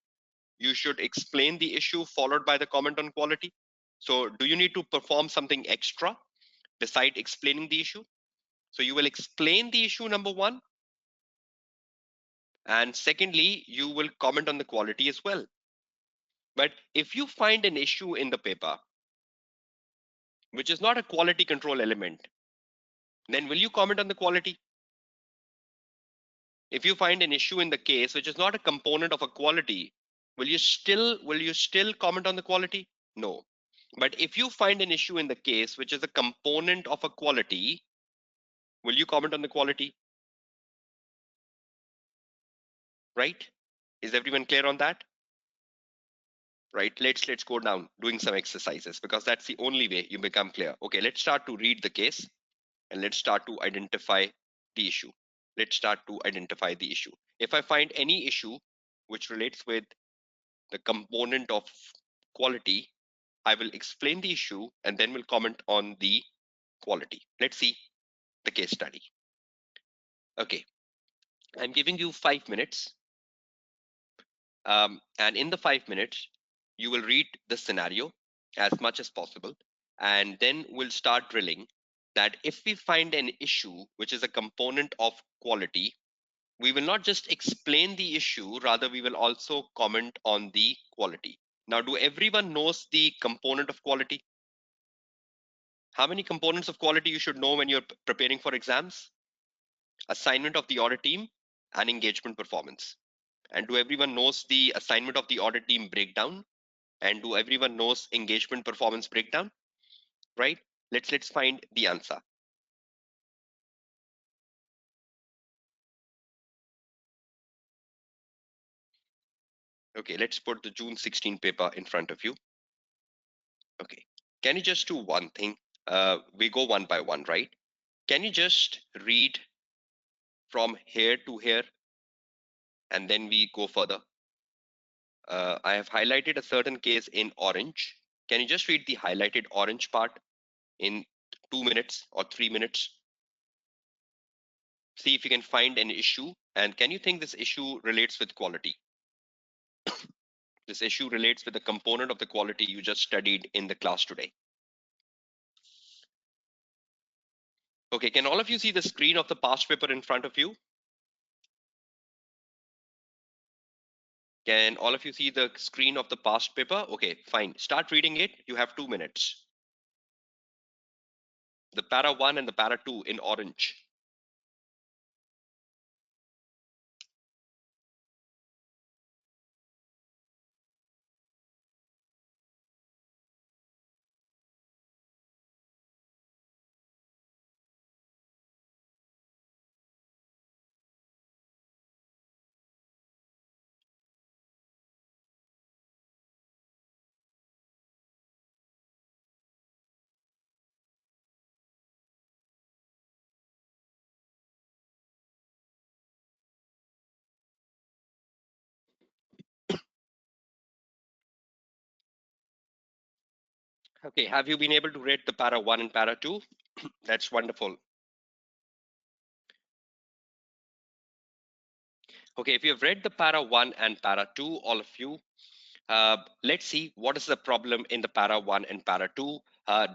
you should explain the issue followed by the comment on quality. So do you need to perform something extra beside explaining the issue? So you will explain the issue, number one, and secondly, you will comment on the quality as well. But if you find an issue in the paper which is not a quality control element, then will you comment on the quality? If you find an issue in the case which is not a component of a quality, will you still comment on the quality? No. But if you find an issue in the case which is a component of a quality, will you comment on the quality? Right? Is everyone clear on that? Right, let's go down doing some exercises, because that's the only way you become clear. Okay, let's start to read the case and let's start to identify the issue. Let's start to identify the issue. If I find any issue which relates with the component of quality, I will explain the issue and then we'll comment on the quality. Let's see the case study. Okay, I'm giving you 5 minutes. And in the 5 minutes, you will read the scenario as much as possible. And then we'll start drilling that if we find an issue which is a component of quality, we will not just explain the issue, rather we will also comment on the quality. Now, do everyone knows the component of quality? How many components of quality you should know when you're preparing for exams? Assignment of the audit team and engagement performance. And do everyone knows the assignment of the audit team breakdown? And do everyone knows engagement performance breakdown? Right? Let's find the answer. Okay, let's put the June 16 paper in front of you. Okay, can you just do one thing? We go one by one, right? Can you just read from here to here and then we go further? I have highlighted a certain case in orange. Can you just read the highlighted orange part in 2 minutes or 3 minutes? See if you can find an issue, and can you think this issue relates with quality? This issue relates with the component of the quality you just studied in the class today. Okay, can all of you see the screen of the past paper in front of you? Can all of you see the screen of the past paper? Okay, fine. Start reading it. You have 2 minutes. The para 1 and the para 2 in orange. Okay, have you been able to read the para 1 and para 2? That's wonderful. Okay, if you have read the para 1 and para 2, all of you, let's see what is the problem in the para 1 and para 2.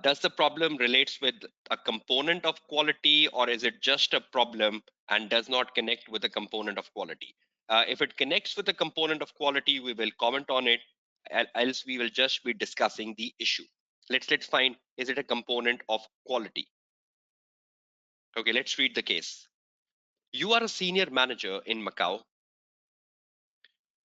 Does the problem relates with a component of quality, or is it just a problem and does not connect with a component of quality? If it connects with a component of quality, we will comment on it, else we will just be discussing the issue. Let's find, is it a component of quality? Okay, let's read the case. You are a senior manager in Macau,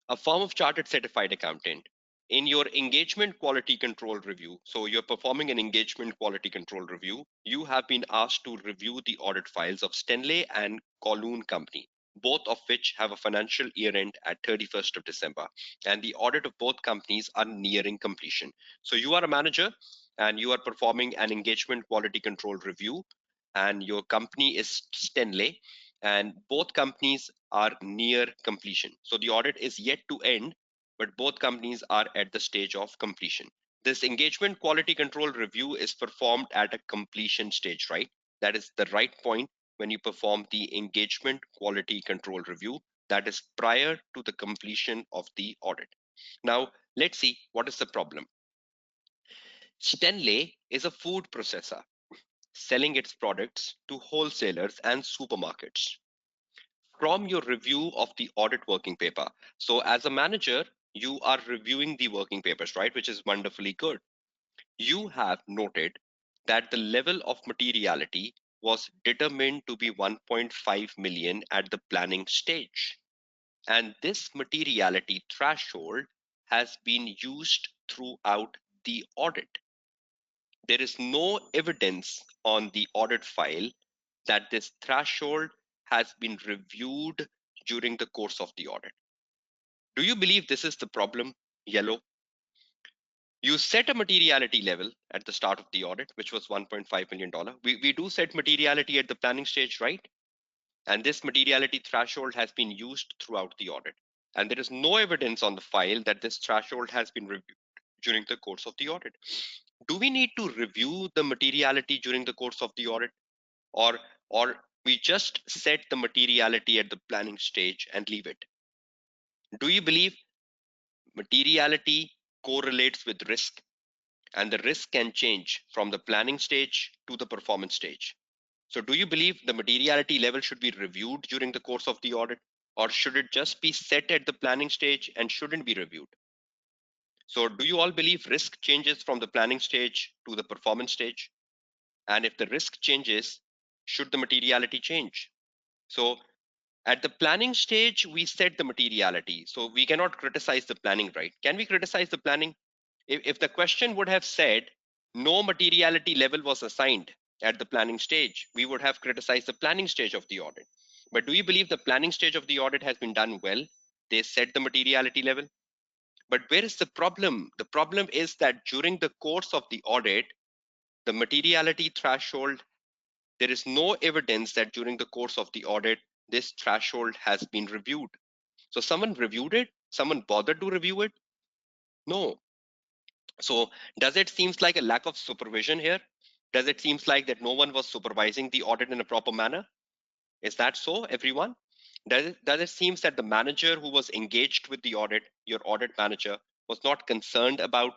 a firm of chartered certified accountant. In your engagement quality control review, so you're performing an engagement quality control review, you have been asked to review the audit files of Stenley and Colloon Company, both of which have a financial year end at 31st of December. And the audit of both companies are nearing completion. So you are a manager and you are performing an engagement quality control review, and your company is Stenley, and both companies are near completion. So the audit is yet to end, but both companies are at the stage of completion. This engagement quality control review is performed at a completion stage, right? That is the right point when you perform the engagement quality control review, that is prior to the completion of the audit. Now, let's see what is the problem. Stenley is a food processor selling its products to wholesalers and supermarkets. From your review of the audit working paper. So as a manager, you are reviewing the working papers, right? Which is wonderfully good. You have noted that the level of materiality was determined to be 1.5 million at the planning stage. And this materiality threshold has been used throughout the audit. There is no evidence on the audit file that this threshold has been reviewed during the course of the audit. Do you believe this is the problem, yellow? You set a materiality level at the start of the audit, which was $1.5 million. We do set materiality at the planning stage, right? And this materiality threshold has been used throughout the audit. And there is no evidence on the file that this threshold has been reviewed during the course of the audit. Do we need to review the materiality during the course of the audit? Or, or we just set the materiality at the planning stage and leave it? Do you believe materiality correlates with risk, and the risk can change from the planning stage to the performance stage? So do you believe the materiality level should be reviewed during the course of the audit, or should it just be set at the planning stage and shouldn't be reviewed? So do you all believe risk changes from the planning stage to the performance stage? And if the risk changes, should the materiality change? So at the planning stage, we set the materiality. So we cannot criticize the planning, right? Can we criticize the planning? If the question would have said no materiality level was assigned at the planning stage, we would have criticized the planning stage of the audit. But do you believe the planning stage of the audit has been done well? They set the materiality level. But where is the problem? The problem is that during the course of the audit, the materiality threshold, there is no evidence that during the course of the audit, this threshold has been reviewed. So someone reviewed it? Someone bothered to review it? No. So does it seems like a lack of supervision here? Does it seems like that no one was supervising the audit in a proper manner? Is that so, everyone? Does it seems that the manager who was engaged with the audit, your audit manager, was not concerned about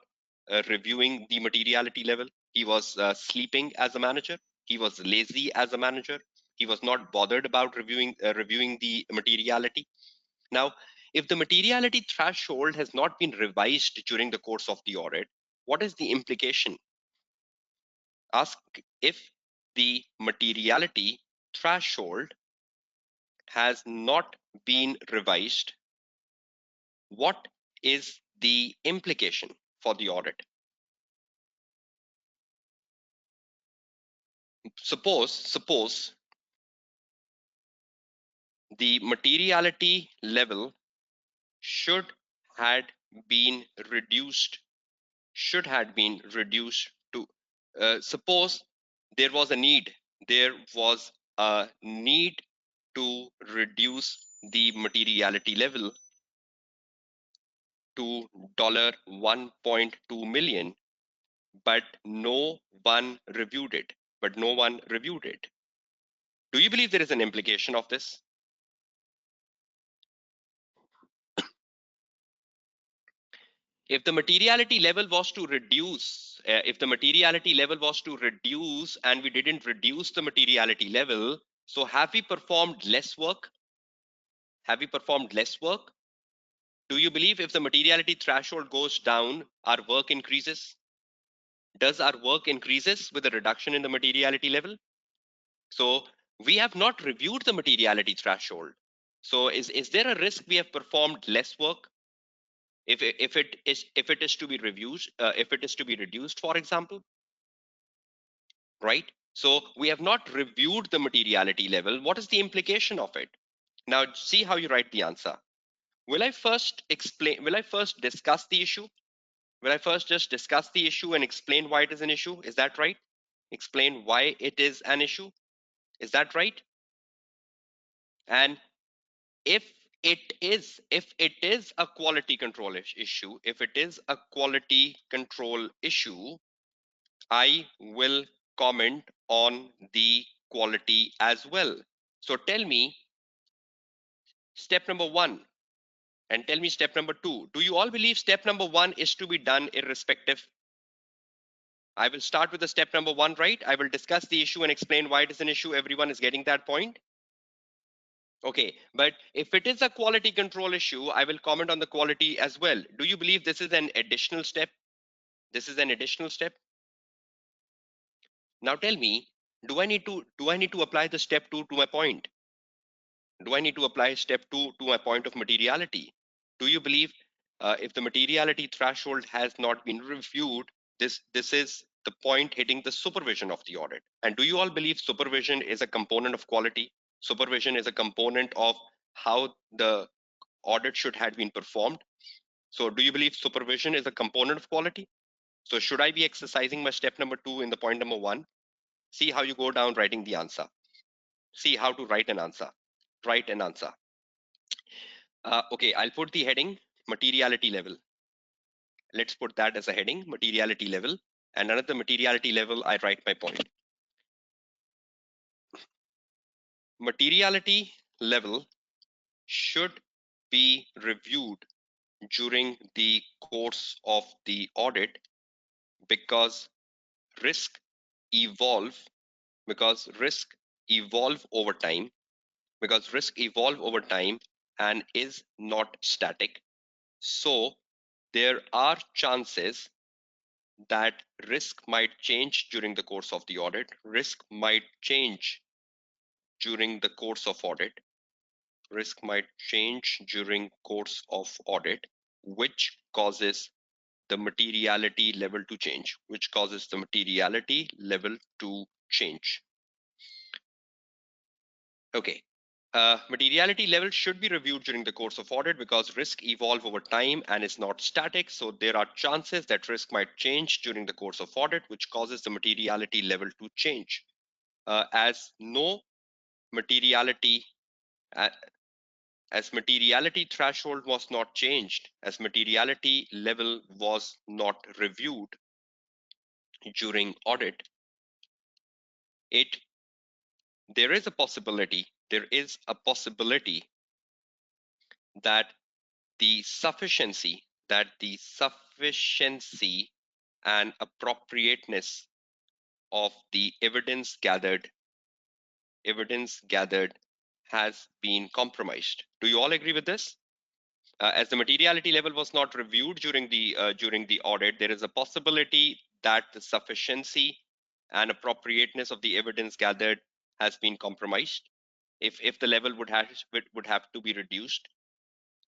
reviewing the materiality level. He was sleeping as a manager. He was lazy as a manager. He was not bothered about reviewing the materiality. Now, if the materiality threshold has not been revised during the course of the audit, what is the implication? Ask if the materiality threshold has not been revised, what is the implication for the audit? Suppose the materiality level should had been reduced should had been reduced to suppose there was a need to reduce the materiality level to $1.2 million, but no one reviewed it. Do you believe there is an implication of this? If the materiality level was to reduce, and we didn't reduce the materiality level, so have we performed less work? Do you believe if the materiality threshold goes down, our work increases? Does our work increases with a reduction in the materiality level? So we have not reviewed the materiality threshold. So is there a risk we have performed less work if it is to be reviewed, if it is to be reduced, for example, right? So we have not reviewed the materiality level. What is the implication of it? Now see how you write the answer. Will I first discuss the issue? Will I first just discuss the issue and explain why it is an issue? Is that right? Explain why it is an issue. Is that right? And if it is a quality control issue, I will comment on the quality as well. So tell me step number 1 and tell me step number 2. Do you all believe step number 1 is to be done irrespective? I will start with the step number 1, right? I will discuss the issue and explain why it is an issue. Everyone is getting that point? Okay, but if it is a quality control issue, I will comment on the quality as well. Do you believe this is an additional step? Now tell me, do I need to apply the step 2 to my point? Do I need to apply step 2 to my point of materiality? Do you believe if the materiality threshold has not been reviewed, this is the point hitting the supervision of the audit? And do you all believe supervision is a component of quality? Supervision is a component of how the audit should have been performed. So do you believe supervision is a component of quality? So should I be exercising my step number 2 in the point number 1? See how you go down writing the answer. See how to write an answer. Write an answer. Okay, I'll put the heading materiality level. Let's put that as a heading, materiality level. And under the materiality level, I write my point. Materiality level should be reviewed during the course of the audit because risk evolve risk evolve over time and is not static. So there are chances that risk might change during the course of the audit. Risk might change during the course of audit. Risk might change during course of audit, which causes the materiality level to change. Okay. Materiality level should be reviewed during the course of audit because risk evolve over time and is not static. So there are chances that risk might change during the course of audit, which causes the materiality level to change. As materiality threshold was not changed, as materiality level was not reviewed during audit, there is a possibility that the sufficiency that the sufficiency and appropriateness of the evidence gathered has been compromised. Do you all agree with this? As the materiality level was not reviewed during the audit, there is a possibility that the sufficiency and appropriateness of the evidence gathered has been compromised. If the level would have to be reduced.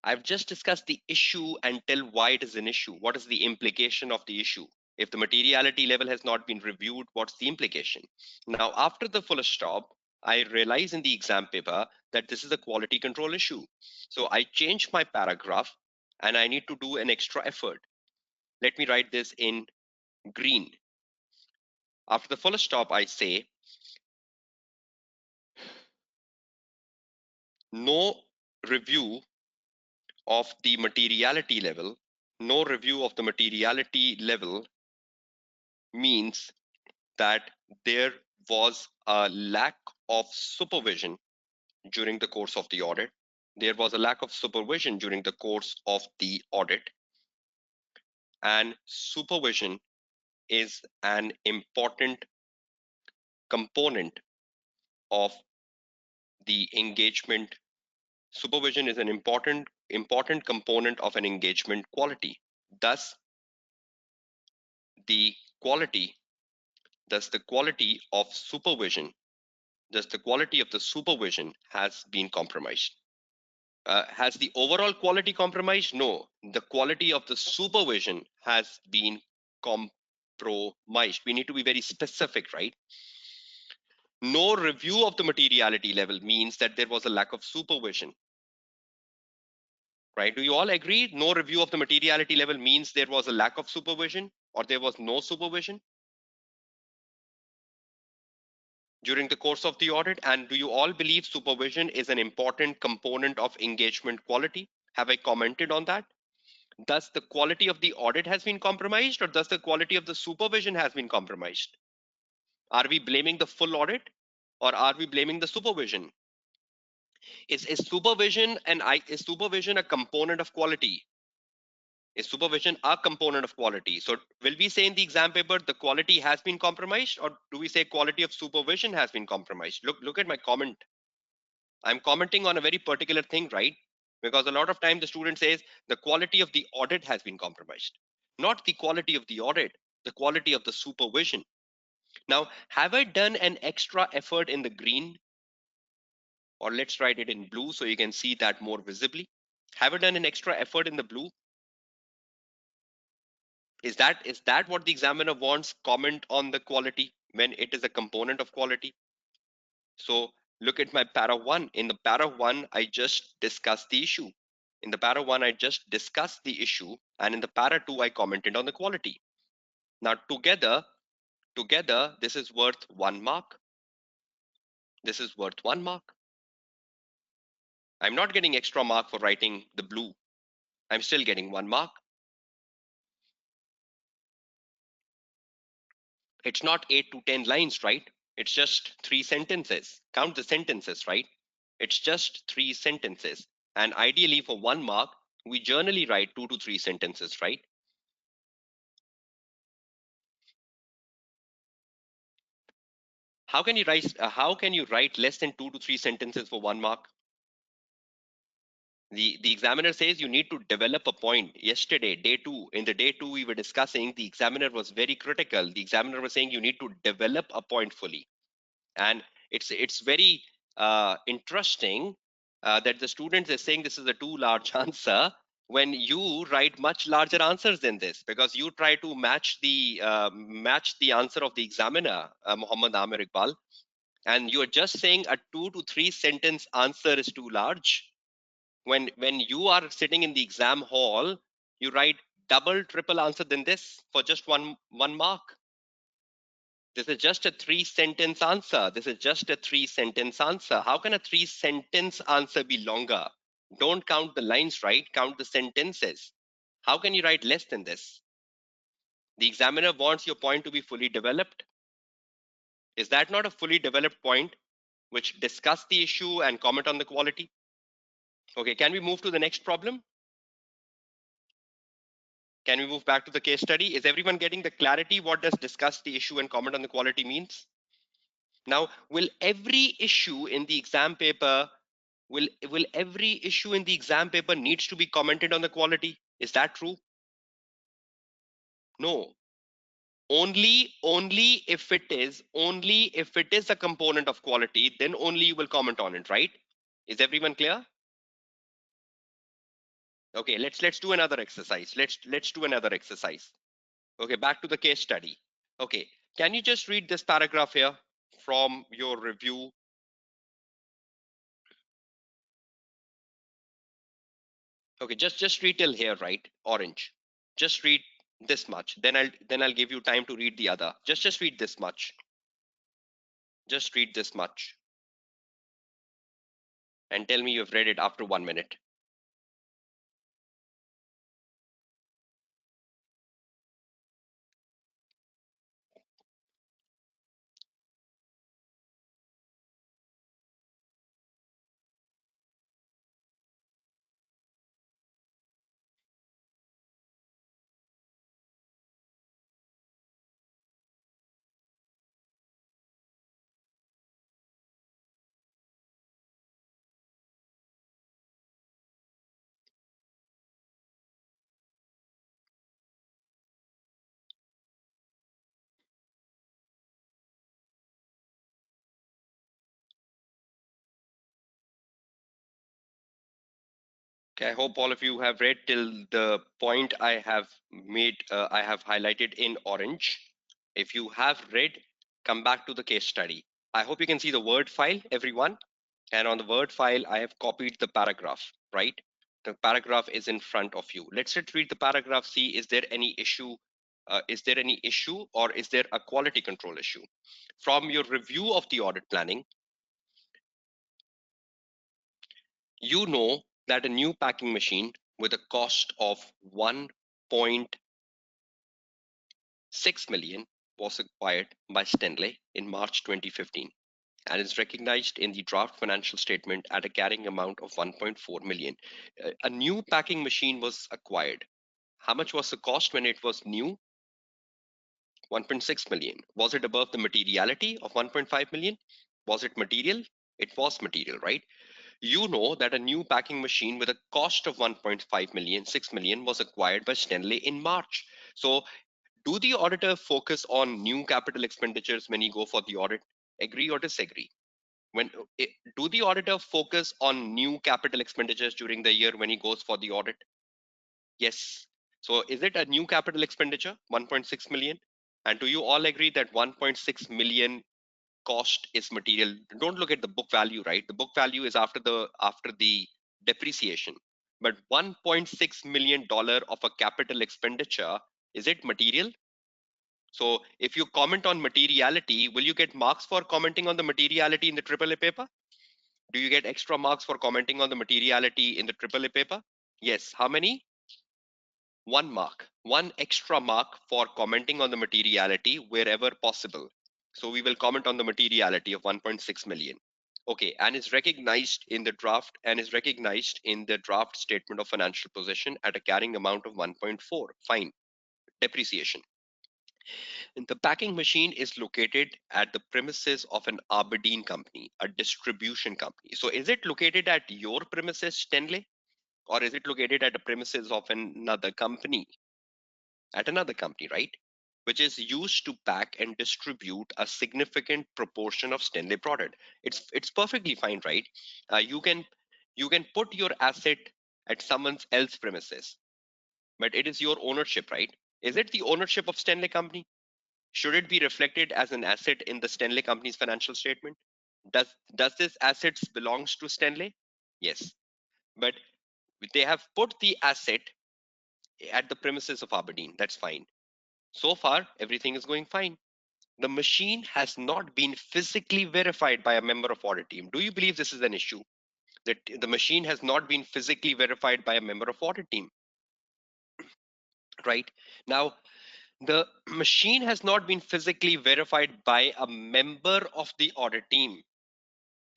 I've just discussed the issue and tell why it is an issue. What is the implication of the issue? If the materiality level has not been reviewed, what's the implication? Now, after the full stop, I realize in the exam paper that this is a quality control issue. So I change my paragraph and I need to do an extra effort. Let me write this in green. After the full stop, I say, no review of the materiality level, no review of the materiality level means that there was a lack of supervision during the course of the audit. There was a lack of supervision during the course of the audit, and supervision is an important component of the engagement. Supervision is an important component of an engagement quality. Thus, the quality, thus the quality of supervision, thus the quality of the supervision has been compromised. Has the overall quality compromised? No, the quality of the supervision has been compromised. We need to be very specific, right? No review of the materiality level means that there was a lack of supervision, right? Do you all agree? No review of the materiality level means there was a lack of supervision or there was no supervision during the course of the audit? And do you all believe supervision is an important component of engagement quality? Have I commented on that? Does the quality of the audit has been compromised or does the quality of the supervision has been compromised? Are we blaming the full audit or are we blaming the supervision? Is supervision a component of quality? Is supervision a component of quality? So will we say in the exam paper the quality has been compromised, or do we say quality of supervision has been compromised? Look at my comment. I'm commenting on a very particular thing, right? Because a lot of time the student says the quality of the audit has been compromised. Not the quality of the audit, the quality of the supervision. Now, have I done an extra effort in the green? Or let's write it in blue so you can see that more visibly. Have I done an extra effort in the blue? Is that what the examiner wants? Comment on the quality when it is a component of quality. So look at my para 1. In the para 1, I just discussed the issue. In the para 1, I just discussed the issue, and in the para 2, I commented on the quality. Now together, this is worth 1 mark. This is worth 1 mark. I'm not getting extra mark for writing the blue. I'm still getting 1 mark. It's not 8 to 10 lines, right? It's just 3 sentences. Count the sentences, right? It's just 3 sentences. And ideally for 1 mark, we generally write 2 to 3 sentences, right? How can you write less than 2 to 3 sentences for 1 mark? The examiner says you need to develop a point. Yesterday, day 2, in the day 2 we were discussing, the examiner was very critical. The examiner was saying you need to develop a point fully. And it's very interesting that the students is saying this is a too large answer when you write much larger answers than this, because you try to match the answer of the examiner, Muhammad Amir Iqbal, and you're just saying a 2 to 3 sentence answer is too large. When you are sitting in the exam hall, you write double triple answer than this for just one mark. This is just a 3-sentence answer. This is just a 3-sentence answer. How can a 3-sentence answer be longer? Don't count the lines, right? Count the sentences. How can you write less than this? The examiner wants your point to be fully developed. Is that not a fully developed point which discuss the issue and comment on the quality? Okay, can we move to the next problem? Can we move back to the case study? Is everyone getting the clarity? What does discuss the issue and comment on the quality means? Now, will every issue in the exam paper will every issue in the exam paper needs to be commented on the quality? Is that true? No. Only if it is a component of quality, then only you will comment on it, right? Is everyone clear? Okay, let's do another exercise. Let's do another exercise. Okay, back to the case study. Okay, can you just read this paragraph here from your review? Okay, just read till here, right? Orange. Just read this much. Then I'll give you time to read the other. Just read this much. Just read this much. And tell me you've read it after 1 minute. Okay, I hope all of you have read till the point I have made, I have highlighted in orange. If you have read, come back to the case study. I hope you can see the Word file, everyone. And on the Word file, I have copied the paragraph, right? The paragraph is in front of you. Let's read the paragraph, see is there any issue? Is there any issue or is there a quality control issue? From your review of the audit planning, you know that a new packing machine with a cost of 1.6 million was acquired by Stanley in March 2015 and is recognized in the draft financial statement at a carrying amount of 1.4 million. A new packing machine was acquired. How much was the cost when it was new? 1.6 million. Was it above the materiality of 1.5 million? Was it material? It was material, right? You know that a new packing machine with a cost of 1.5 million, 6 million was acquired by Stanley in March. So do the auditor focus on new capital expenditures when you go for the audit? Agree or disagree? When do the auditor focus on new capital expenditures during the year when he goes for the audit? Yes. So is it a new capital expenditure, 1.6 million? And do you all agree that 1.6 million cost is material? Don't look at the book value, right? The book value is after the depreciation. But $1.6 million of a capital expenditure, is it material? So if you comment on materiality, will you get marks for commenting on the materiality in the AAA paper? Do you get extra marks for commenting on the materiality in the AAA paper? Yes. How many? 1 mark. 1 extra mark for commenting on the materiality wherever possible. So we will comment on the materiality of 1.6 million. Okay, and is recognized in the draft statement of financial position at a carrying amount of 1.4. Fine. Depreciation. The packing machine is located at the premises of an Aberdeen company, a distribution company. So is it located at your premises, Stanley? Or is it located at the premises of another company? At another company, right? Which is used to pack and distribute a significant proportion of Stanley product. It's perfectly fine, right? You can put your asset at someone else's premises, but it is your ownership, right? Is it the ownership of Stanley Company? Should it be reflected as an asset in the Stanley Company's financial statement? Does this assets belongs to Stanley? Yes, but they have put the asset at the premises of Aberdeen. That's fine. So far, everything is going fine. The machine has not been physically verified by a member of audit team. Do you believe this is an issue? That the machine has not been physically verified by a member of audit team, right? Now, the machine has not been physically verified by a member of the audit team.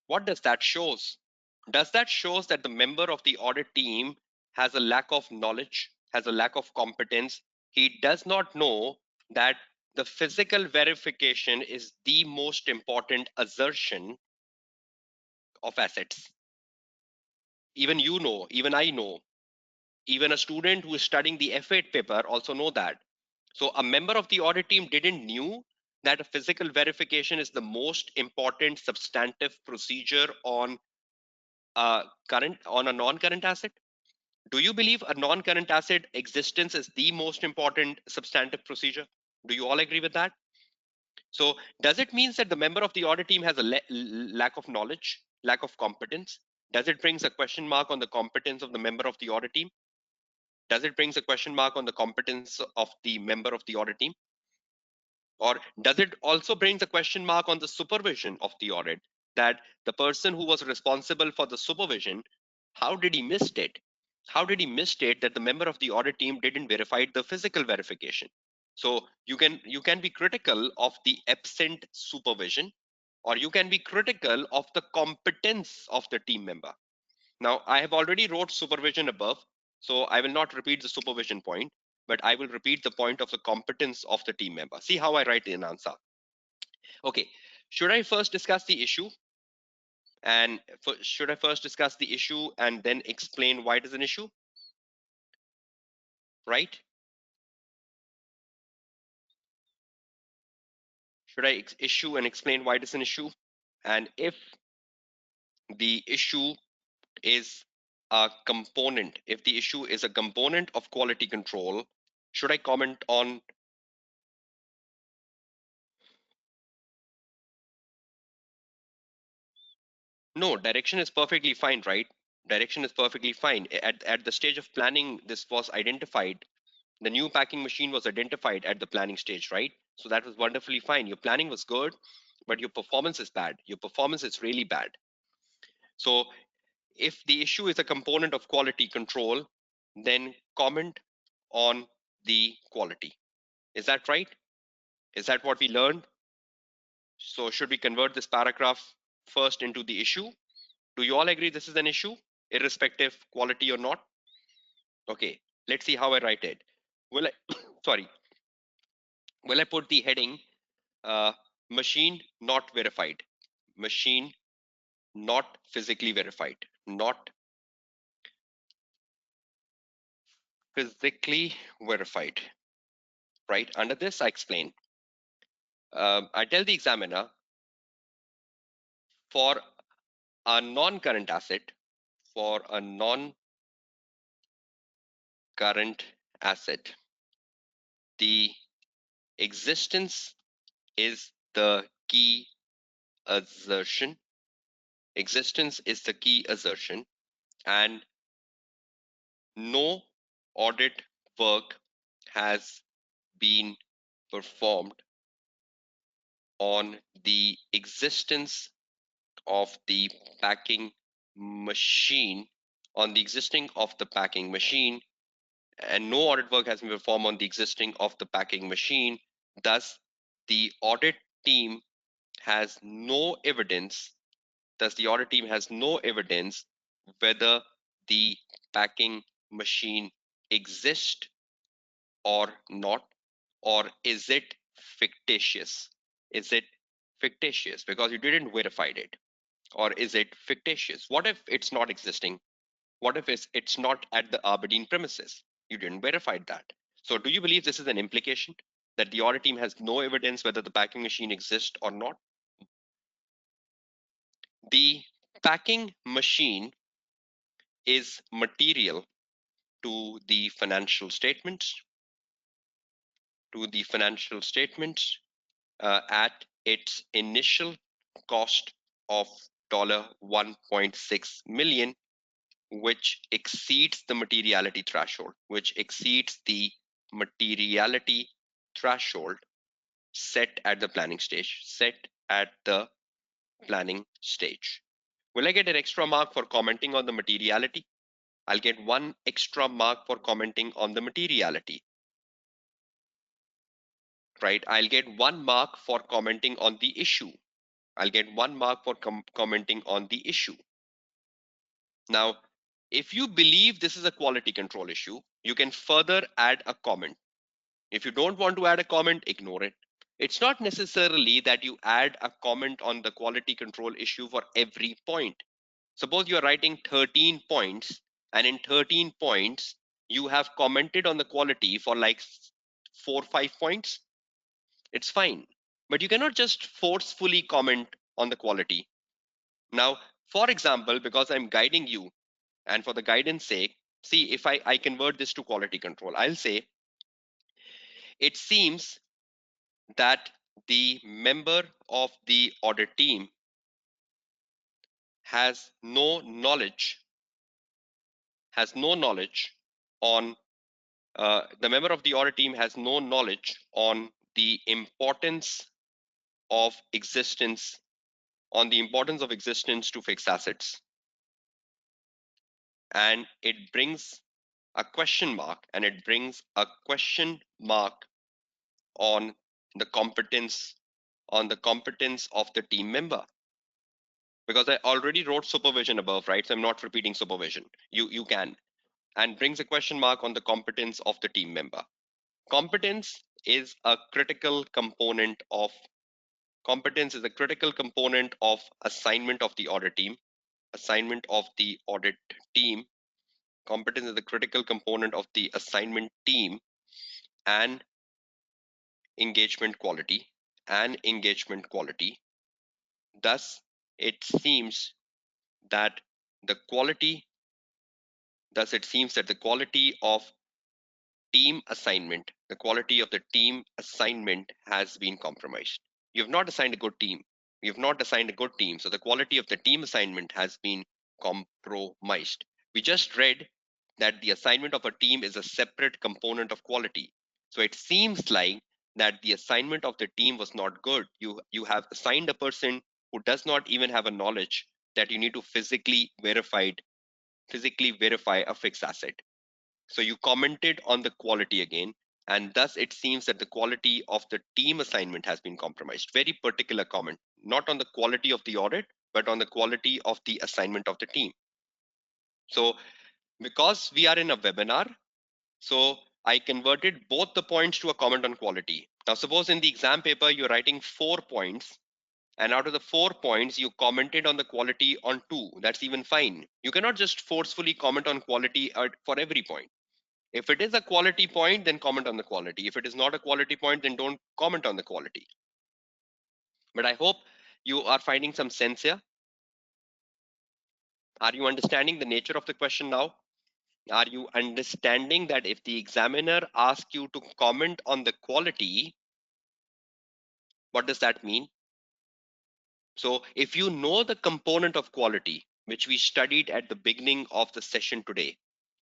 What does that shows? Does that shows that the member of the audit team has a lack of knowledge? has a lack of competence. He does not know that the physical verification is the most important assertion of assets. Even you know, even I know, even a student who is studying the F8 paper also know that. So a member of the audit team didn't knew that a physical verification is the most important substantive procedure on a non-current asset. Do you believe a non-current asset existence is the most important substantive procedure? Do you all agree with that? So does it mean that the member of the audit team has a lack of knowledge, lack of competence? Does it brings a question mark on the competence of the member of the audit team? Does it brings a question mark on the competence of the member of the audit team? Or does it also brings a question mark on the supervision of the audit, that the person who was responsible for the supervision, how did he missed it? How did he missed it that the member of the audit team didn't verify the physical verification? So you can be critical of the absent supervision, or you can be critical of the competence of the team member. Now, I have already wrote supervision above, so I will not repeat the supervision point, but I will repeat the point of the competence of the team member. See how I write in answer. Okay, should I first discuss the issue? And should I first discuss the issue and then explain why it is an issue? Right? Should I issue and explain why it is an issue? And if the issue is a component, if the issue is a component of quality control, should I comment on? No, direction is perfectly fine, right? Direction is perfectly fine. At the stage of planning, this was identified. The new packing machine was identified at the planning stage, right? So that was wonderfully fine. Your planning was good, but your performance is bad. Your performance is really bad. So if the issue is a component of quality control, then comment on the quality. Is that right? Is that what we learned? So should we convert this paragraph first into the issue? Do you all agree this is an issue, irrespective quality or not? Okay, let's see how I write it. Will I, sorry, will I put the heading uh, machine not verified? Machine not physically verified, not physically verified, right? Under this, I explain. I tell the examiner for a non-current asset, for a non-current asset, the existence is the key assertion. Existence is the key assertion, and no audit work has been performed on the existence of the packing machine, on the existing of the packing machine, and no audit work has been performed on the existing of the packing machine. Thus, the audit team has no evidence. Thus, the audit team has no evidence whether the packing machine exists or not, or is it fictitious? Is it fictitious because you didn't verify it? Or is it fictitious? What if it's not existing? What if it's not at the Aberdeen premises? You didn't verify that. So do you believe this is an implication that the audit team has no evidence whether the packing machine exists or not? The packing machine is material to the financial statements, to the financial statements at its initial cost of $1.6 million, which exceeds the materiality threshold, which exceeds the materiality threshold set at the planning stage, set at the planning stage. Will I get an extra mark for commenting on the materiality? I'll get one extra mark for commenting on the materiality, right? I'll get one mark for commenting on the issue. I'll get one mark for commenting on the issue. Now, if you believe this is a quality control issue, You can further add a comment. If you don't want to add a comment, ignore it. It's not necessarily that you add a comment on the quality control issue for every point. Suppose you are writing 13 points, and in 13 points, you have commented on the quality for like 4 or 5 points. It's fine. But you cannot just forcefully comment on the quality. Now, for example, because I'm guiding you, and for the guidance sake, see if I convert this to quality control, I'll say it seems that the member of the audit team has no knowledge on the member of the audit team has no knowledge on the importance of existence to fixed assets, and it brings a question mark on the competence of the team member, because I already wrote supervision above, right? So I'm not repeating supervision. You can, and brings a question mark on the competence of the team member. Competence is a critical component of assignment of the audit team. Assignment of the audit team. Competence is a critical component of the assignment team and engagement quality. Thus, it seems that the quality the quality of the team assignment has been compromised. You have not assigned a good team. So the quality of the team assignment has been compromised. We just read that the assignment of a team is a separate component of quality. So it seems like that the assignment of the team was not good. You have assigned a person who does not even have a knowledge that you need to physically verify a fixed asset. So you commented on the quality again, and thus it seems that the quality of the team assignment has been compromised. Very particular comment, not on the quality of the audit, but on the quality of the assignment of the team. So because we are in a webinar, so I converted both the points to a comment on quality. Now suppose in the exam paper you're writing 4 points, and out of the 4 points you commented on the quality on 2. That's even fine. You cannot just forcefully comment on quality for every point. If it is a quality point, then comment on the quality. If it is not a quality point, then don't comment on the quality. But I hope you are finding some sense here. Are you understanding the nature of the question now? Are you understanding that if the examiner asks you to comment on the quality, what does that mean? So if you know the component of quality, which we studied at the beginning of the session today,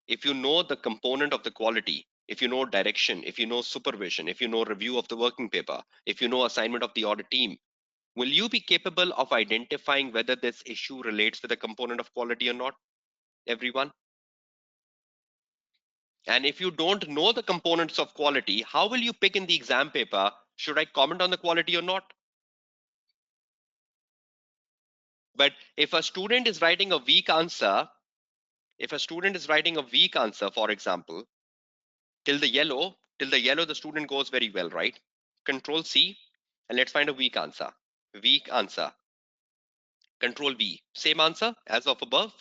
if you know the component of the quality, if you know direction, if you know supervision, if you know review of the working paper, if you know assignment of the audit team, will you be capable of identifying whether this issue relates to the component of quality or not, everyone? And if you don't know the components of quality, how will you pick in the exam paper, should I comment on the quality or not? But if a student is writing a weak answer, for example, till the yellow, the student goes very well, right? Control C, and let's find a weak answer. Control V, same answer as of above.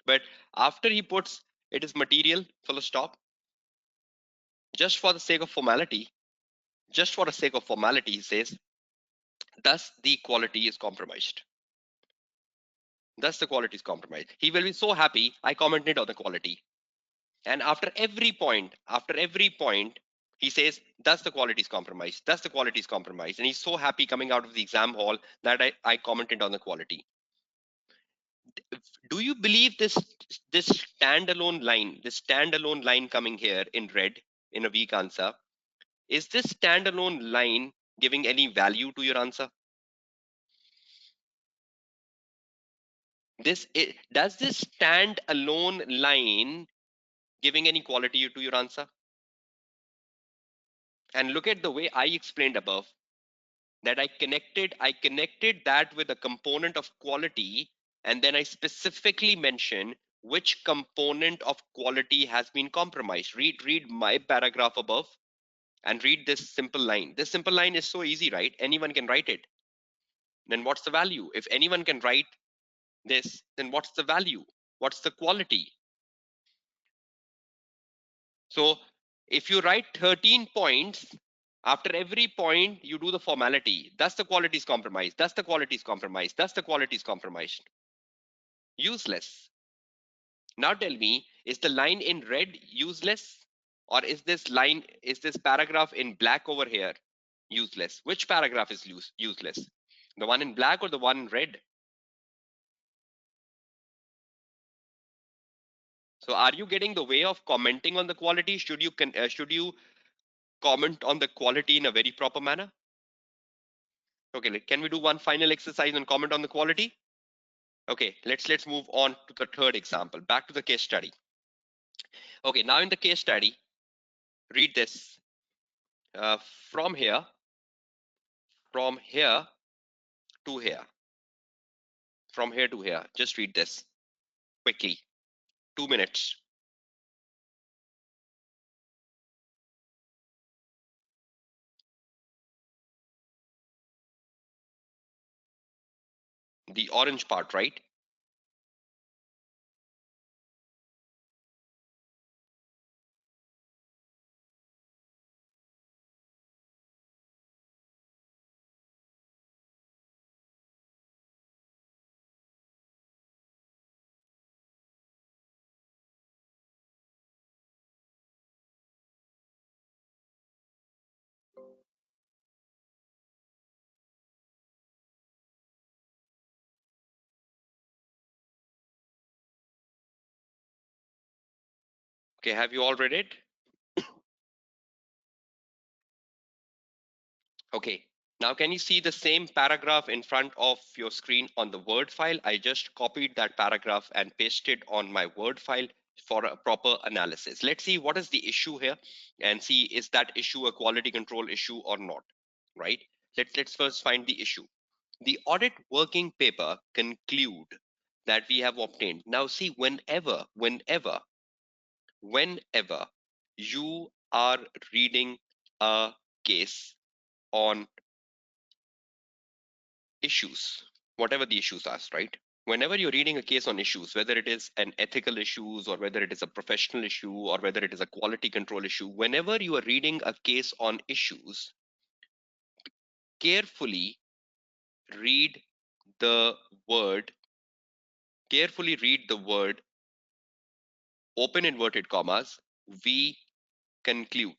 But after he puts it is material, full stop, just for the sake of formality, he says, thus the quality is compromised. He will be so happy I commented on the quality. And after every point, he says, thus the quality is compromised. And he's so happy coming out of the exam hall that I commented on the quality. Do you believe this standalone line coming here in red in a weak answer, is this standalone line giving any value to your answer? Does this standalone line giving any quality to your answer? And look at the way I explained above, that I connected that with a component of quality, and then I specifically mentioned which component of quality has been compromised. Read my paragraph above and read this simple line. This simple line is so easy, right? Anyone can write it. Then what's the value? If anyone can write this, then what's the value? What's the quality? So if you write 13 points, after every point you do the formality. Thus the quality is compromised. Thus the quality is compromised. Thus the quality is compromised. Useless. Now tell me, is the line in red useless? Or is this paragraph in black over here useless? Which paragraph is useless? The one in black or the one in red? So are you getting the way of commenting on the quality? Should you comment on the quality in a very proper manner? Okay, can we do one final exercise and comment on the quality? Okay, let's move on to the third example. Back to the case study. Okay, now in the case study, read this. Uh, from here, from here to here, from here to here. Just read this quickly. 2 minutes. The orange part, right? Okay, have you all read it? Okay, now can you see the same paragraph in front of your screen on the Word file? I just copied that paragraph and pasted on my Word file for a proper analysis. Let's see what is the issue here and see is that issue a quality control issue or not, right? Let's first find the issue. The audit working paper conclude that we have obtained. Now see, whenever you are reading a case on issues, whatever the issues are, right? Whenever you're reading a case on issues, whether it is an ethical issues or whether it is a professional issue or whether it is a quality control issue, whenever you are reading a case on issues, carefully read the word, carefully read the word, open inverted commas, we conclude,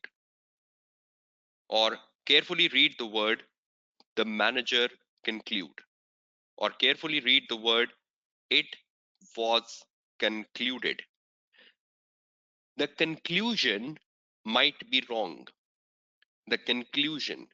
or carefully read the word, the manager conclude, or carefully read the word, it was concluded. The conclusion might be wrong. The conclusion.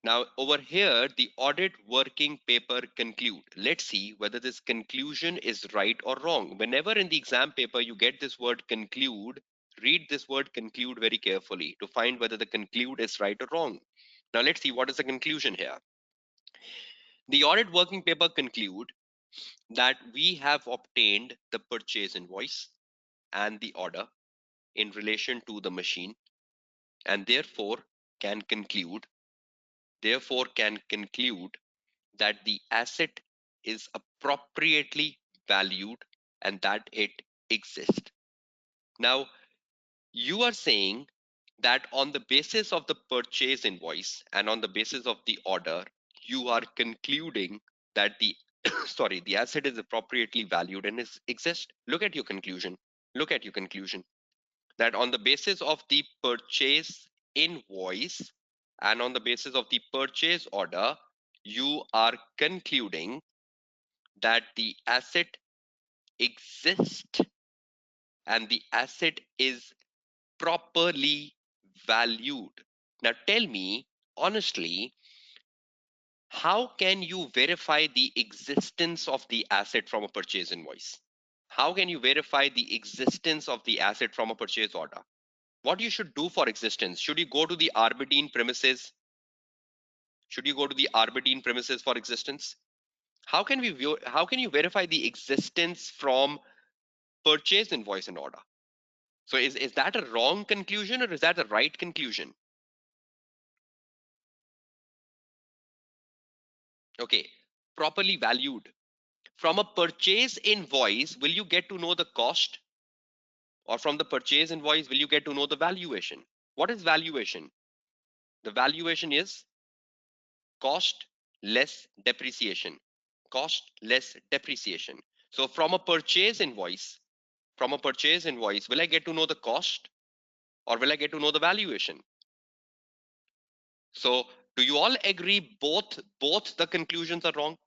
Now, over here, the audit working paper conclude. Let's see whether this conclusion is right or wrong. Whenever in the exam paper you get this word conclude, read this word conclude very carefully to find whether the conclude is right or wrong. Now, let's see what is the conclusion here. The audit working paper conclude that we have obtained the purchase invoice and the order in relation to the machine and therefore can conclude that the asset is appropriately valued and that it exists. Now, you are saying that on the basis of the purchase invoice and on the basis of the order, you are concluding that the sorry, the asset is appropriately valued and is exist. Look at your conclusion. Look at your conclusion. That on the basis of the purchase invoice and on the basis of the purchase order, you are concluding that the asset exists and the asset is properly valued. Now tell me honestly, how can you verify the existence of the asset from a purchase invoice? How can you verify the existence of the asset from a purchase order? What you should do for existence? Should you go to the Arbidine premises? Should you go to the Arbidine premises for existence? How can you verify the existence from purchase invoice and order. So is that a wrong conclusion or is that a right conclusion? Okay, properly valued. From a purchase invoice, will you get to know the cost? Or from the purchase invoice, will you get to know the valuation? What is valuation? The valuation is cost less depreciation. Cost less depreciation. So from a purchase invoice, will I get to know the cost or will I get to know the valuation? So do you all agree both the conclusions are wrong?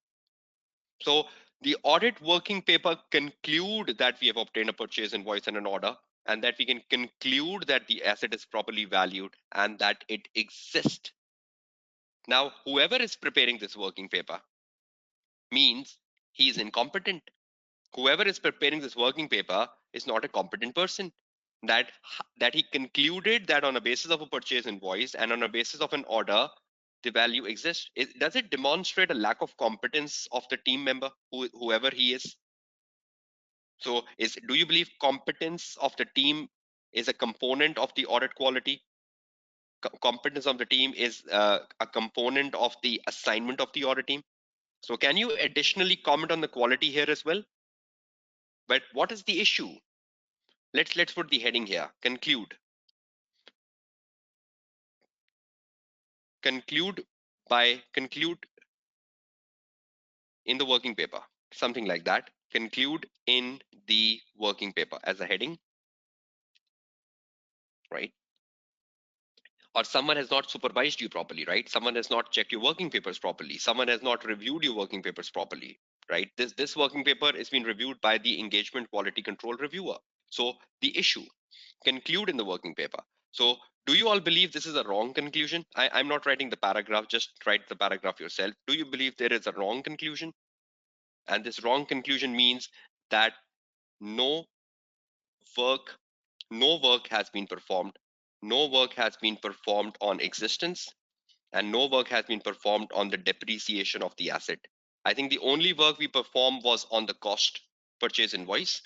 So the audit working paper conclude that we have obtained a purchase invoice and an order, and that we can conclude that the asset is properly valued and that it exists. Now, whoever is preparing this working paper means he is incompetent. Whoever is preparing this working paper is not a competent person. That that he concluded that on a basis of a purchase invoice and on a basis of an order, the value exists. Does it demonstrate a lack of competence of the team member, whoever he is? So, do you believe competence of the team is a component of the audit quality? Competence of the team is a component of the assignment of the audit team. So, can you additionally comment on the quality here as well? But what is the issue? Let's put the heading here. Conclude. Conclude conclude in the working paper. Something like that. Conclude in the working paper as a heading, right? Or someone has not supervised you properly, right? Someone has not checked your working papers properly. Someone has not reviewed your working papers properly, right? This working paper is being reviewed by the engagement quality control reviewer. So the issue, conclude in the working paper. So do you all believe this is a wrong conclusion? I'm not writing the paragraph, just write the paragraph yourself. Do you believe there is a wrong conclusion? And this wrong conclusion means that no work, no work has been performed. No work has been performed on existence, and no work has been performed on the depreciation of the asset. I think the only work we performed was on the cost purchase invoice,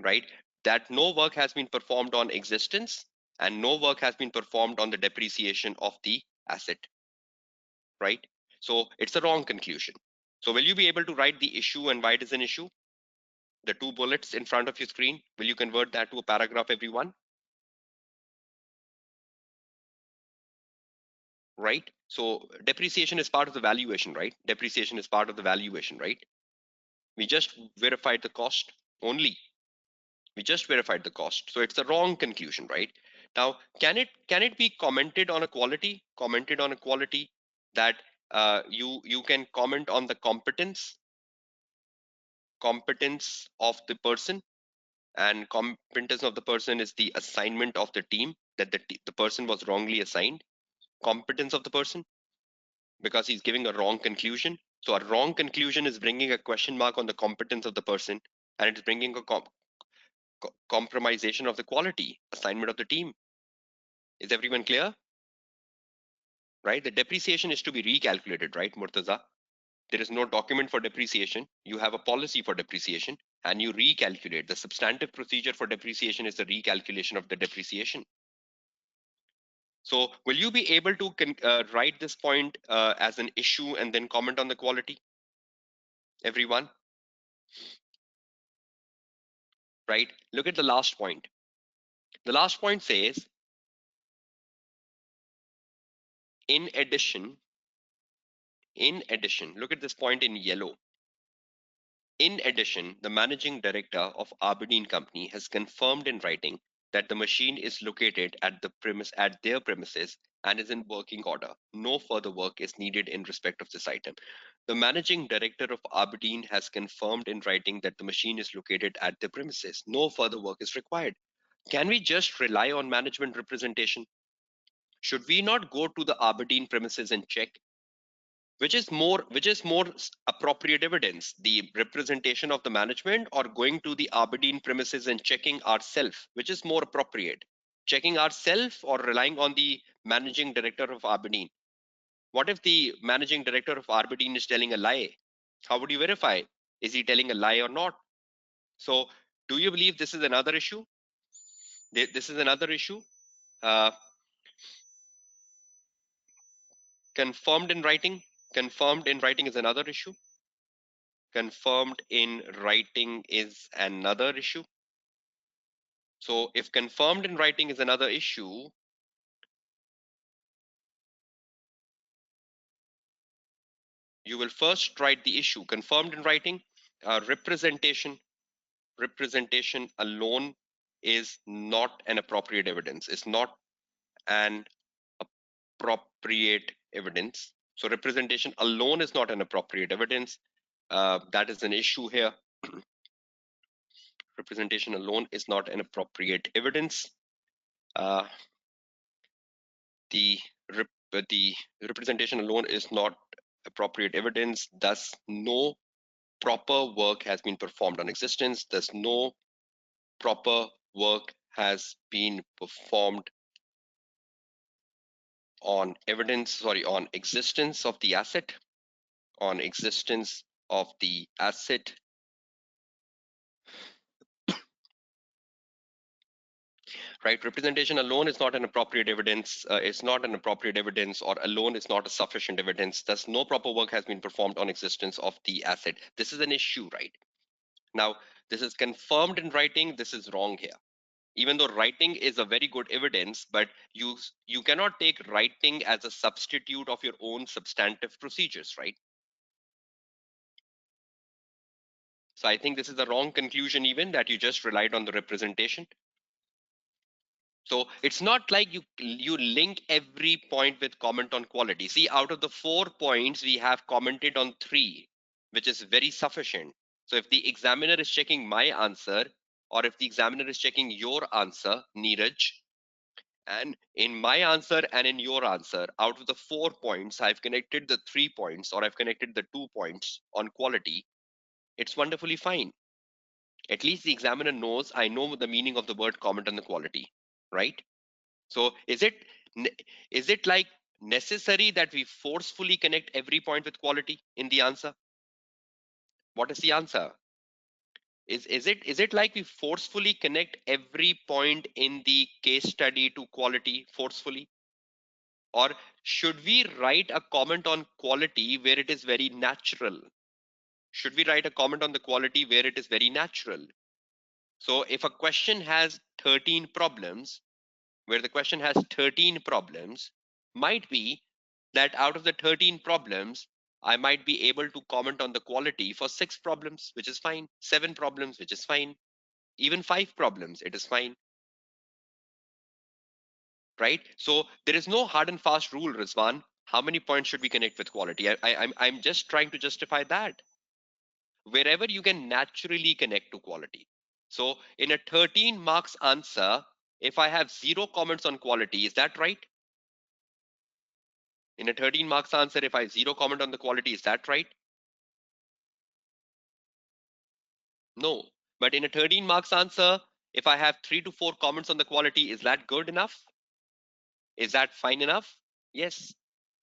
right? That no work has been performed on existence and no work has been performed on the depreciation of the asset, right? So it's a wrong conclusion. So will you be able to write the issue and why it is an issue? The two bullets in front of your screen, will you convert that to a paragraph, everyone? Right? So depreciation is part of the valuation, right? Depreciation is part of the valuation, right? We just verified the cost only. We just verified the cost. So it's a wrong conclusion, right? Now, can it be commented on a quality? Commented on a quality that you can comment on the competence of the person, and competence of the person is the assignment of the team, that the person was wrongly assigned. Competence of the person, because he's giving a wrong conclusion. So a wrong conclusion is bringing a question mark on the competence of the person, and it's bringing a compromisation of the quality assignment of the team. Is everyone clear? Right? The depreciation is to be recalculated, right, Murtaza? There is no document for depreciation. You have a policy for depreciation and you recalculate. The substantive procedure for depreciation is the recalculation of the depreciation. So will you be able to write this point as an issue and then comment on the quality? Everyone? Right? Look at the last point. The last point says, in addition, look at this point in yellow. In addition, the managing director of Aberdeen Company has confirmed in writing that the machine is located at their premises and is in working order. No further work is needed in respect of this item. The managing director of Aberdeen has confirmed in writing that the machine is located at the premises. No further work is required. Can we just rely on management representation? Should we not go to the Aberdeen premises and check? Which is more appropriate evidence, the representation of the management or going to the Aberdeen premises and checking ourselves? Which is more appropriate, checking ourselves or relying on the managing director of Aberdeen? What if the managing director of Aberdeen is telling a lie? How would you verify, is he telling a lie or not? So Do you believe this is another issue? This is another issue. Uh, confirmed in writing. Confirmed in writing is another issue. Confirmed in writing is another issue. So if confirmed in writing is another issue, you will first write the issue. Confirmed in writing, representation alone is not an appropriate evidence. It's not an appropriate evidence. So representation alone is not an appropriate evidence. That is an issue here. Representation alone is not an appropriate evidence. Uh, the representation alone is not appropriate evidence. Thus, no proper work has been performed on existence. Thus, no proper work has been performed on on existence of the asset, on existence of the asset. Right, representation alone is not an appropriate evidence. It's not an appropriate evidence, or alone is not a sufficient evidence. Thus, no proper work has been performed on existence of the asset. This is an issue, right? Now, this is confirmed in writing. This is wrong here. Even though writing is a very good evidence, but you cannot take writing as a substitute of your own substantive procedures, right? So I think this is the wrong conclusion, even that you just relied on the representation. So it's not like you link every point with comment on quality. See, out of the 4 points, we have commented on 3, which is very sufficient. So if the examiner is checking my answer, or if the examiner is checking your answer, Neeraj, and in my answer and in your answer, out of the 4 points, I've connected the 3 points, or I've connected the 2 points on quality, it's wonderfully fine. At least the examiner knows I know the meaning of the word comment on the quality, right? So is it like necessary that we forcefully connect every point with quality in the answer? What is the answer? Is it like we forcefully connect every point in the case study to quality forcefully? Or should we write a comment on quality where it is very natural? Should we write a comment on the quality where it is very natural? So if a question has 13 problems, where the question has 13 problems, might be that out of the 13 problems, I might be able to comment on the quality for 6 problems, which is fine, 7 problems, which is fine, even 5 problems, it is fine, right? So there is no hard and fast rule, Rizwan. How many points should we connect with quality? I'm just trying to justify that. Wherever you can naturally connect to quality. So in a 13 marks answer, if I have 0 comments on quality, is that right? In a 13 marks answer, if I have 0 comment on the quality, is that right? No. But in a 13 marks answer, if I have 3 to 4 comments on the quality, is that good enough? Is that fine enough? Yes.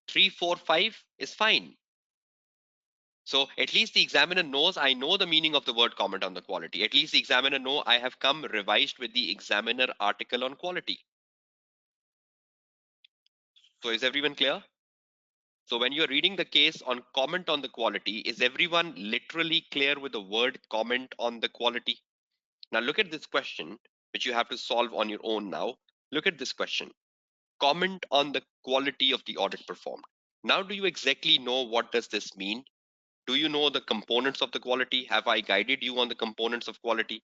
3, 4, 5 is fine. So at least the examiner knows I know the meaning of the word comment on the quality. At least the examiner know I have come revised with the examiner article on quality. So is everyone clear? So when you're reading the case on comment on the quality, is everyone literally clear with the word comment on the quality? Now look at this question, which you have to solve on your own now. Look at this question. Comment on the quality of the audit performed. Now, do you exactly know what does this mean? Do you know the components of the quality? Have I guided you on the components of quality?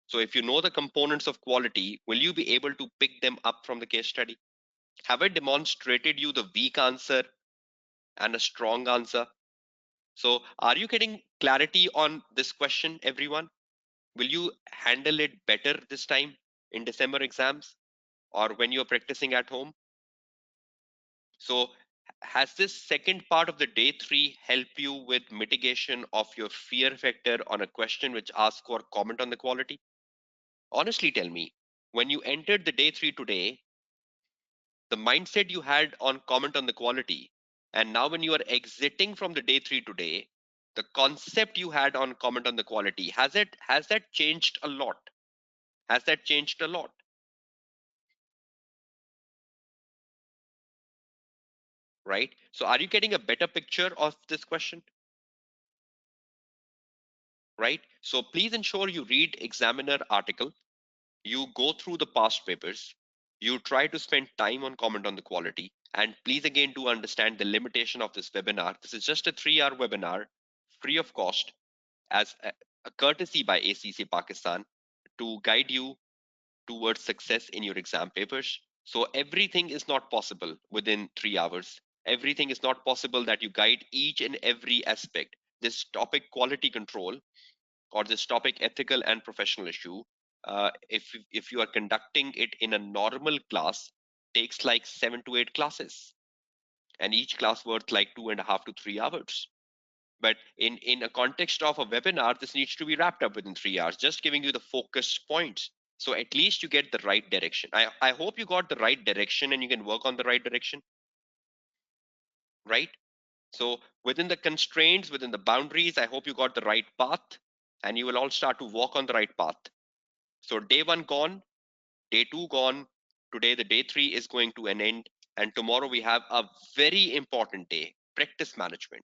So if you know the components of quality, will you be able to pick them up from the case study? Have I demonstrated you the weak answer and a strong answer? So are you getting clarity on this question, everyone? Will you handle it better this time in December exams or when you're practicing at home? So has this second part of the day 3 help you with mitigation of your fear factor on a question which asks for comment on the quality? Honestly tell me, when you entered the day 3 today, the mindset you had on comment on the quality, and now when you are exiting from the day 3 today, The concept you had on comment on the quality, has that changed a lot? Has that changed a lot? Right? So are you getting a better picture of this question? Right? So please ensure you read examiner article, you go through the past papers, you try to spend time on comment on the quality, and please again do understand the limitation of this webinar. This is just a 3-hour webinar, free of cost, as a courtesy by ACCA Pakistan to guide you towards success in your exam papers. So everything is not possible within 3 hours. Everything is not possible that you guide each and every aspect. This topic quality control or this topic ethical and professional issue, if you are conducting it in a normal class, takes like 7 to 8 classes, and each class worth like 2.5 to 3 hours. But in a context of a webinar, this needs to be wrapped up within 3 hours, just giving you the focused points. So at least you get the right direction. I hope you got the right direction and you can work on the right direction, right? So within the constraints, within the boundaries, I hope you got the right path and you will all start to walk on the right path. So day one gone, day two gone. Today, the day three is going to an end. And tomorrow we have a very important day, practice management.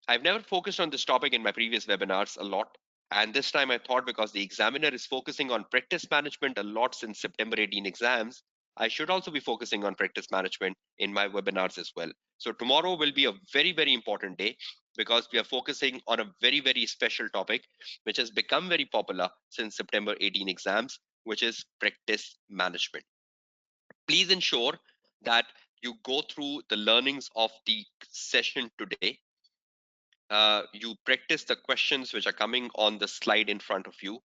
I've never focused on this topic in my previous webinars a lot. And this time I thought because the examiner is focusing on practice management a lot since September 18 exams, I should also be focusing on practice management in my webinars as well. So tomorrow will be a very, very important day because we are focusing on a very, very special topic, which has become very popular since September 18 exams, which is practice management. Please ensure that you go through the learnings of the session today. You practice the questions which are coming on the slide in front of you.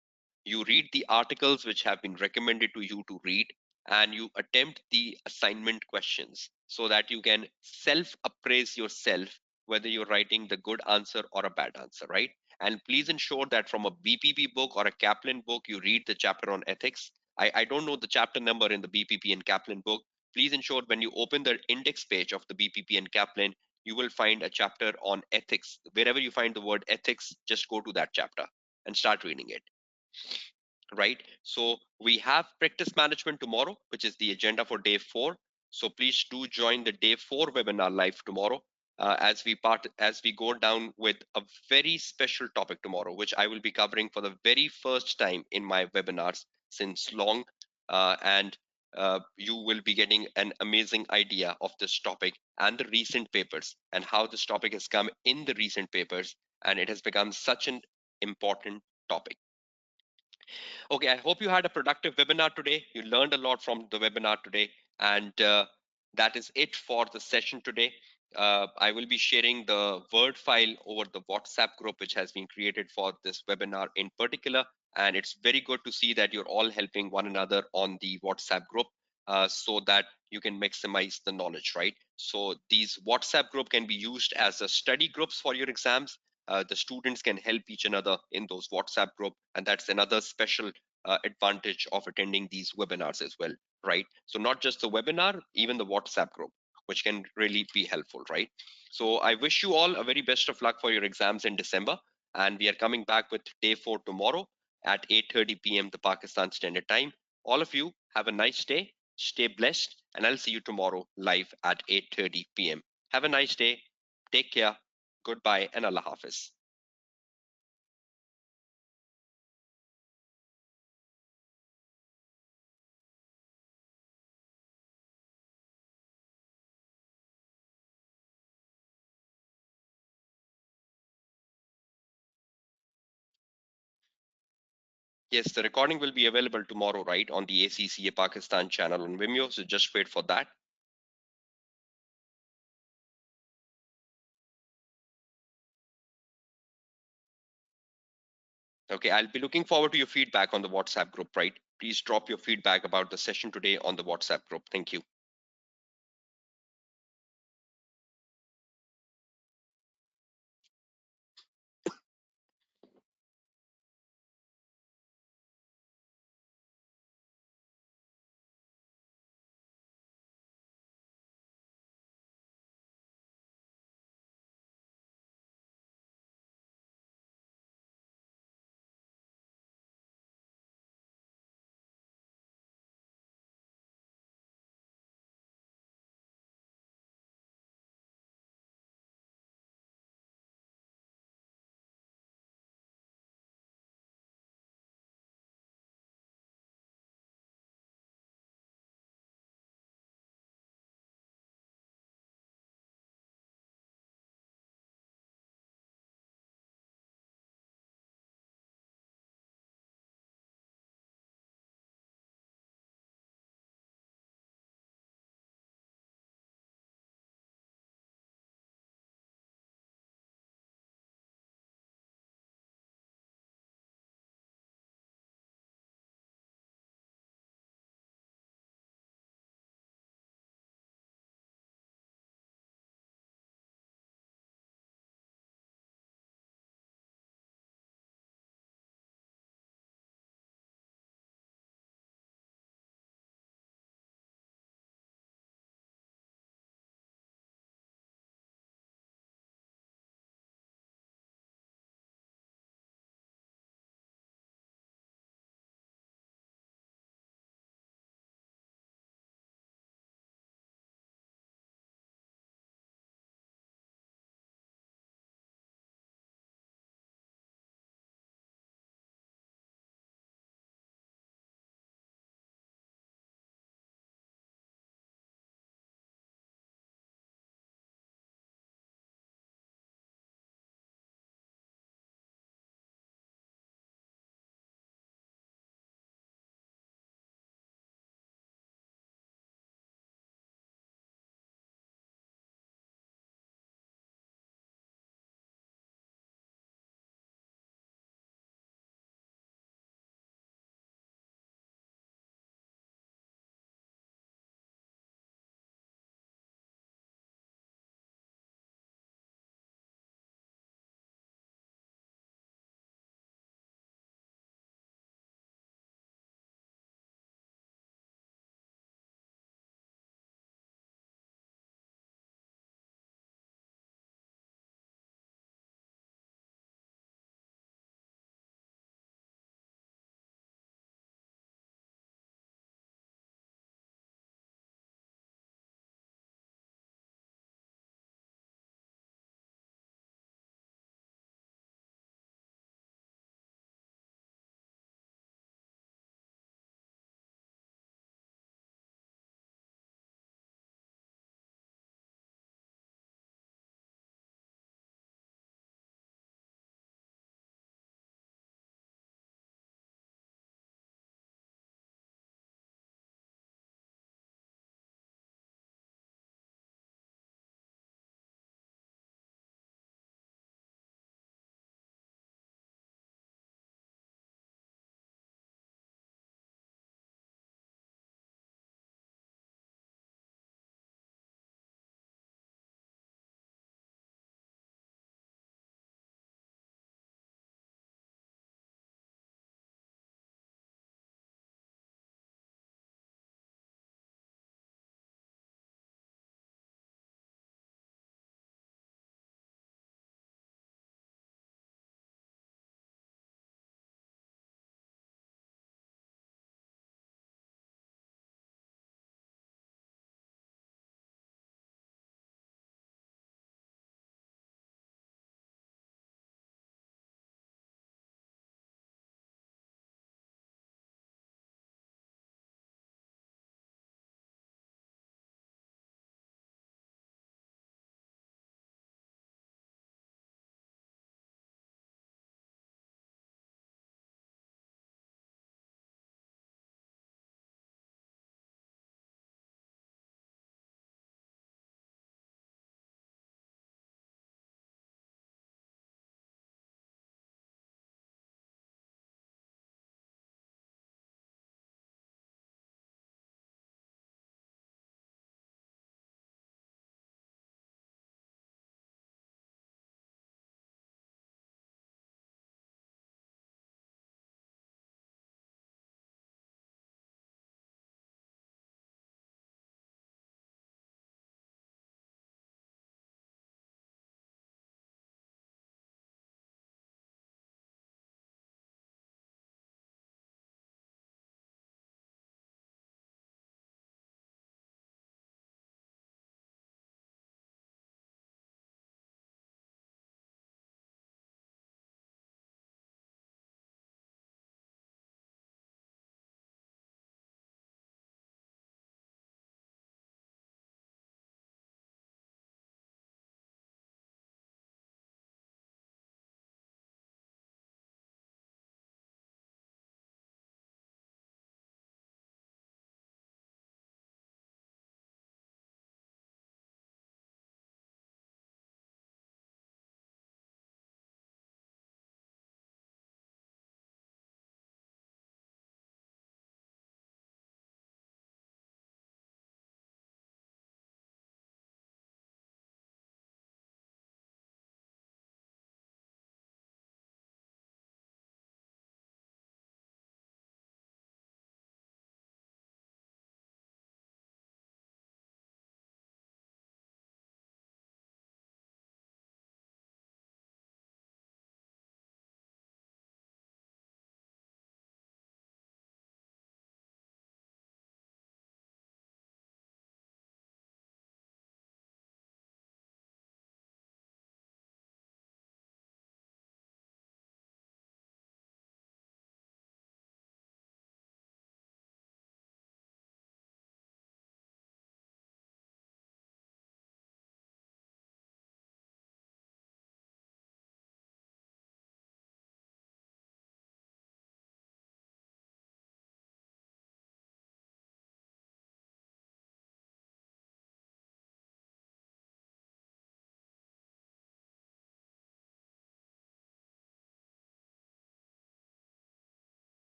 You read the articles which have been recommended to you to read, and you attempt the assignment questions so that you can self appraise yourself whether you're writing the good answer or a bad answer, right? And please ensure that from a BPP book or a Kaplan book, you read the chapter on ethics. I don't know the chapter number in the BPP and Kaplan book. Please ensure when you open the index page of the BPP and Kaplan, you will find a chapter on ethics. Wherever you find the word ethics, just go to that chapter and start reading it. Right? So we have practice management tomorrow, which is the agenda for day 4. So please do join the day 4 webinar live tomorrow as we go down with a very special topic tomorrow, which I will be covering for the very first time in my webinars since long. And You will be getting an amazing idea of this topic and the recent papers and how this topic has come in the recent papers, and it has become such an important topic. Okay, I hope you had a productive webinar today. You learned a lot from the webinar today, and that is it for the session today. I will be sharing the Word file over the WhatsApp group, which has been created for this webinar in particular. And it's very good to see that you're all helping one another on the WhatsApp group so that you can maximize the knowledge, right? So these WhatsApp group can be used as a study groups for your exams. The students can help each another in those WhatsApp group, and that's another special advantage of attending these webinars as well, right? So not just the webinar, even the WhatsApp group, which can really be helpful, right? So I wish you all a very best of luck for your exams in December, and we are coming back with day 4 tomorrow at 8:30 p.m. the Pakistan Standard Time. All of you have a nice day, stay blessed, and I'll see you tomorrow live at 8:30 p.m. Have a nice day, take care, goodbye, and Allah Hafiz. Yes, the recording will be available tomorrow, right, on the ACCA Pakistan channel on Vimeo. So just wait for that. Okay, I'll be looking forward to your feedback on the WhatsApp group, right? Please drop your feedback about the session today on the WhatsApp group. Thank you.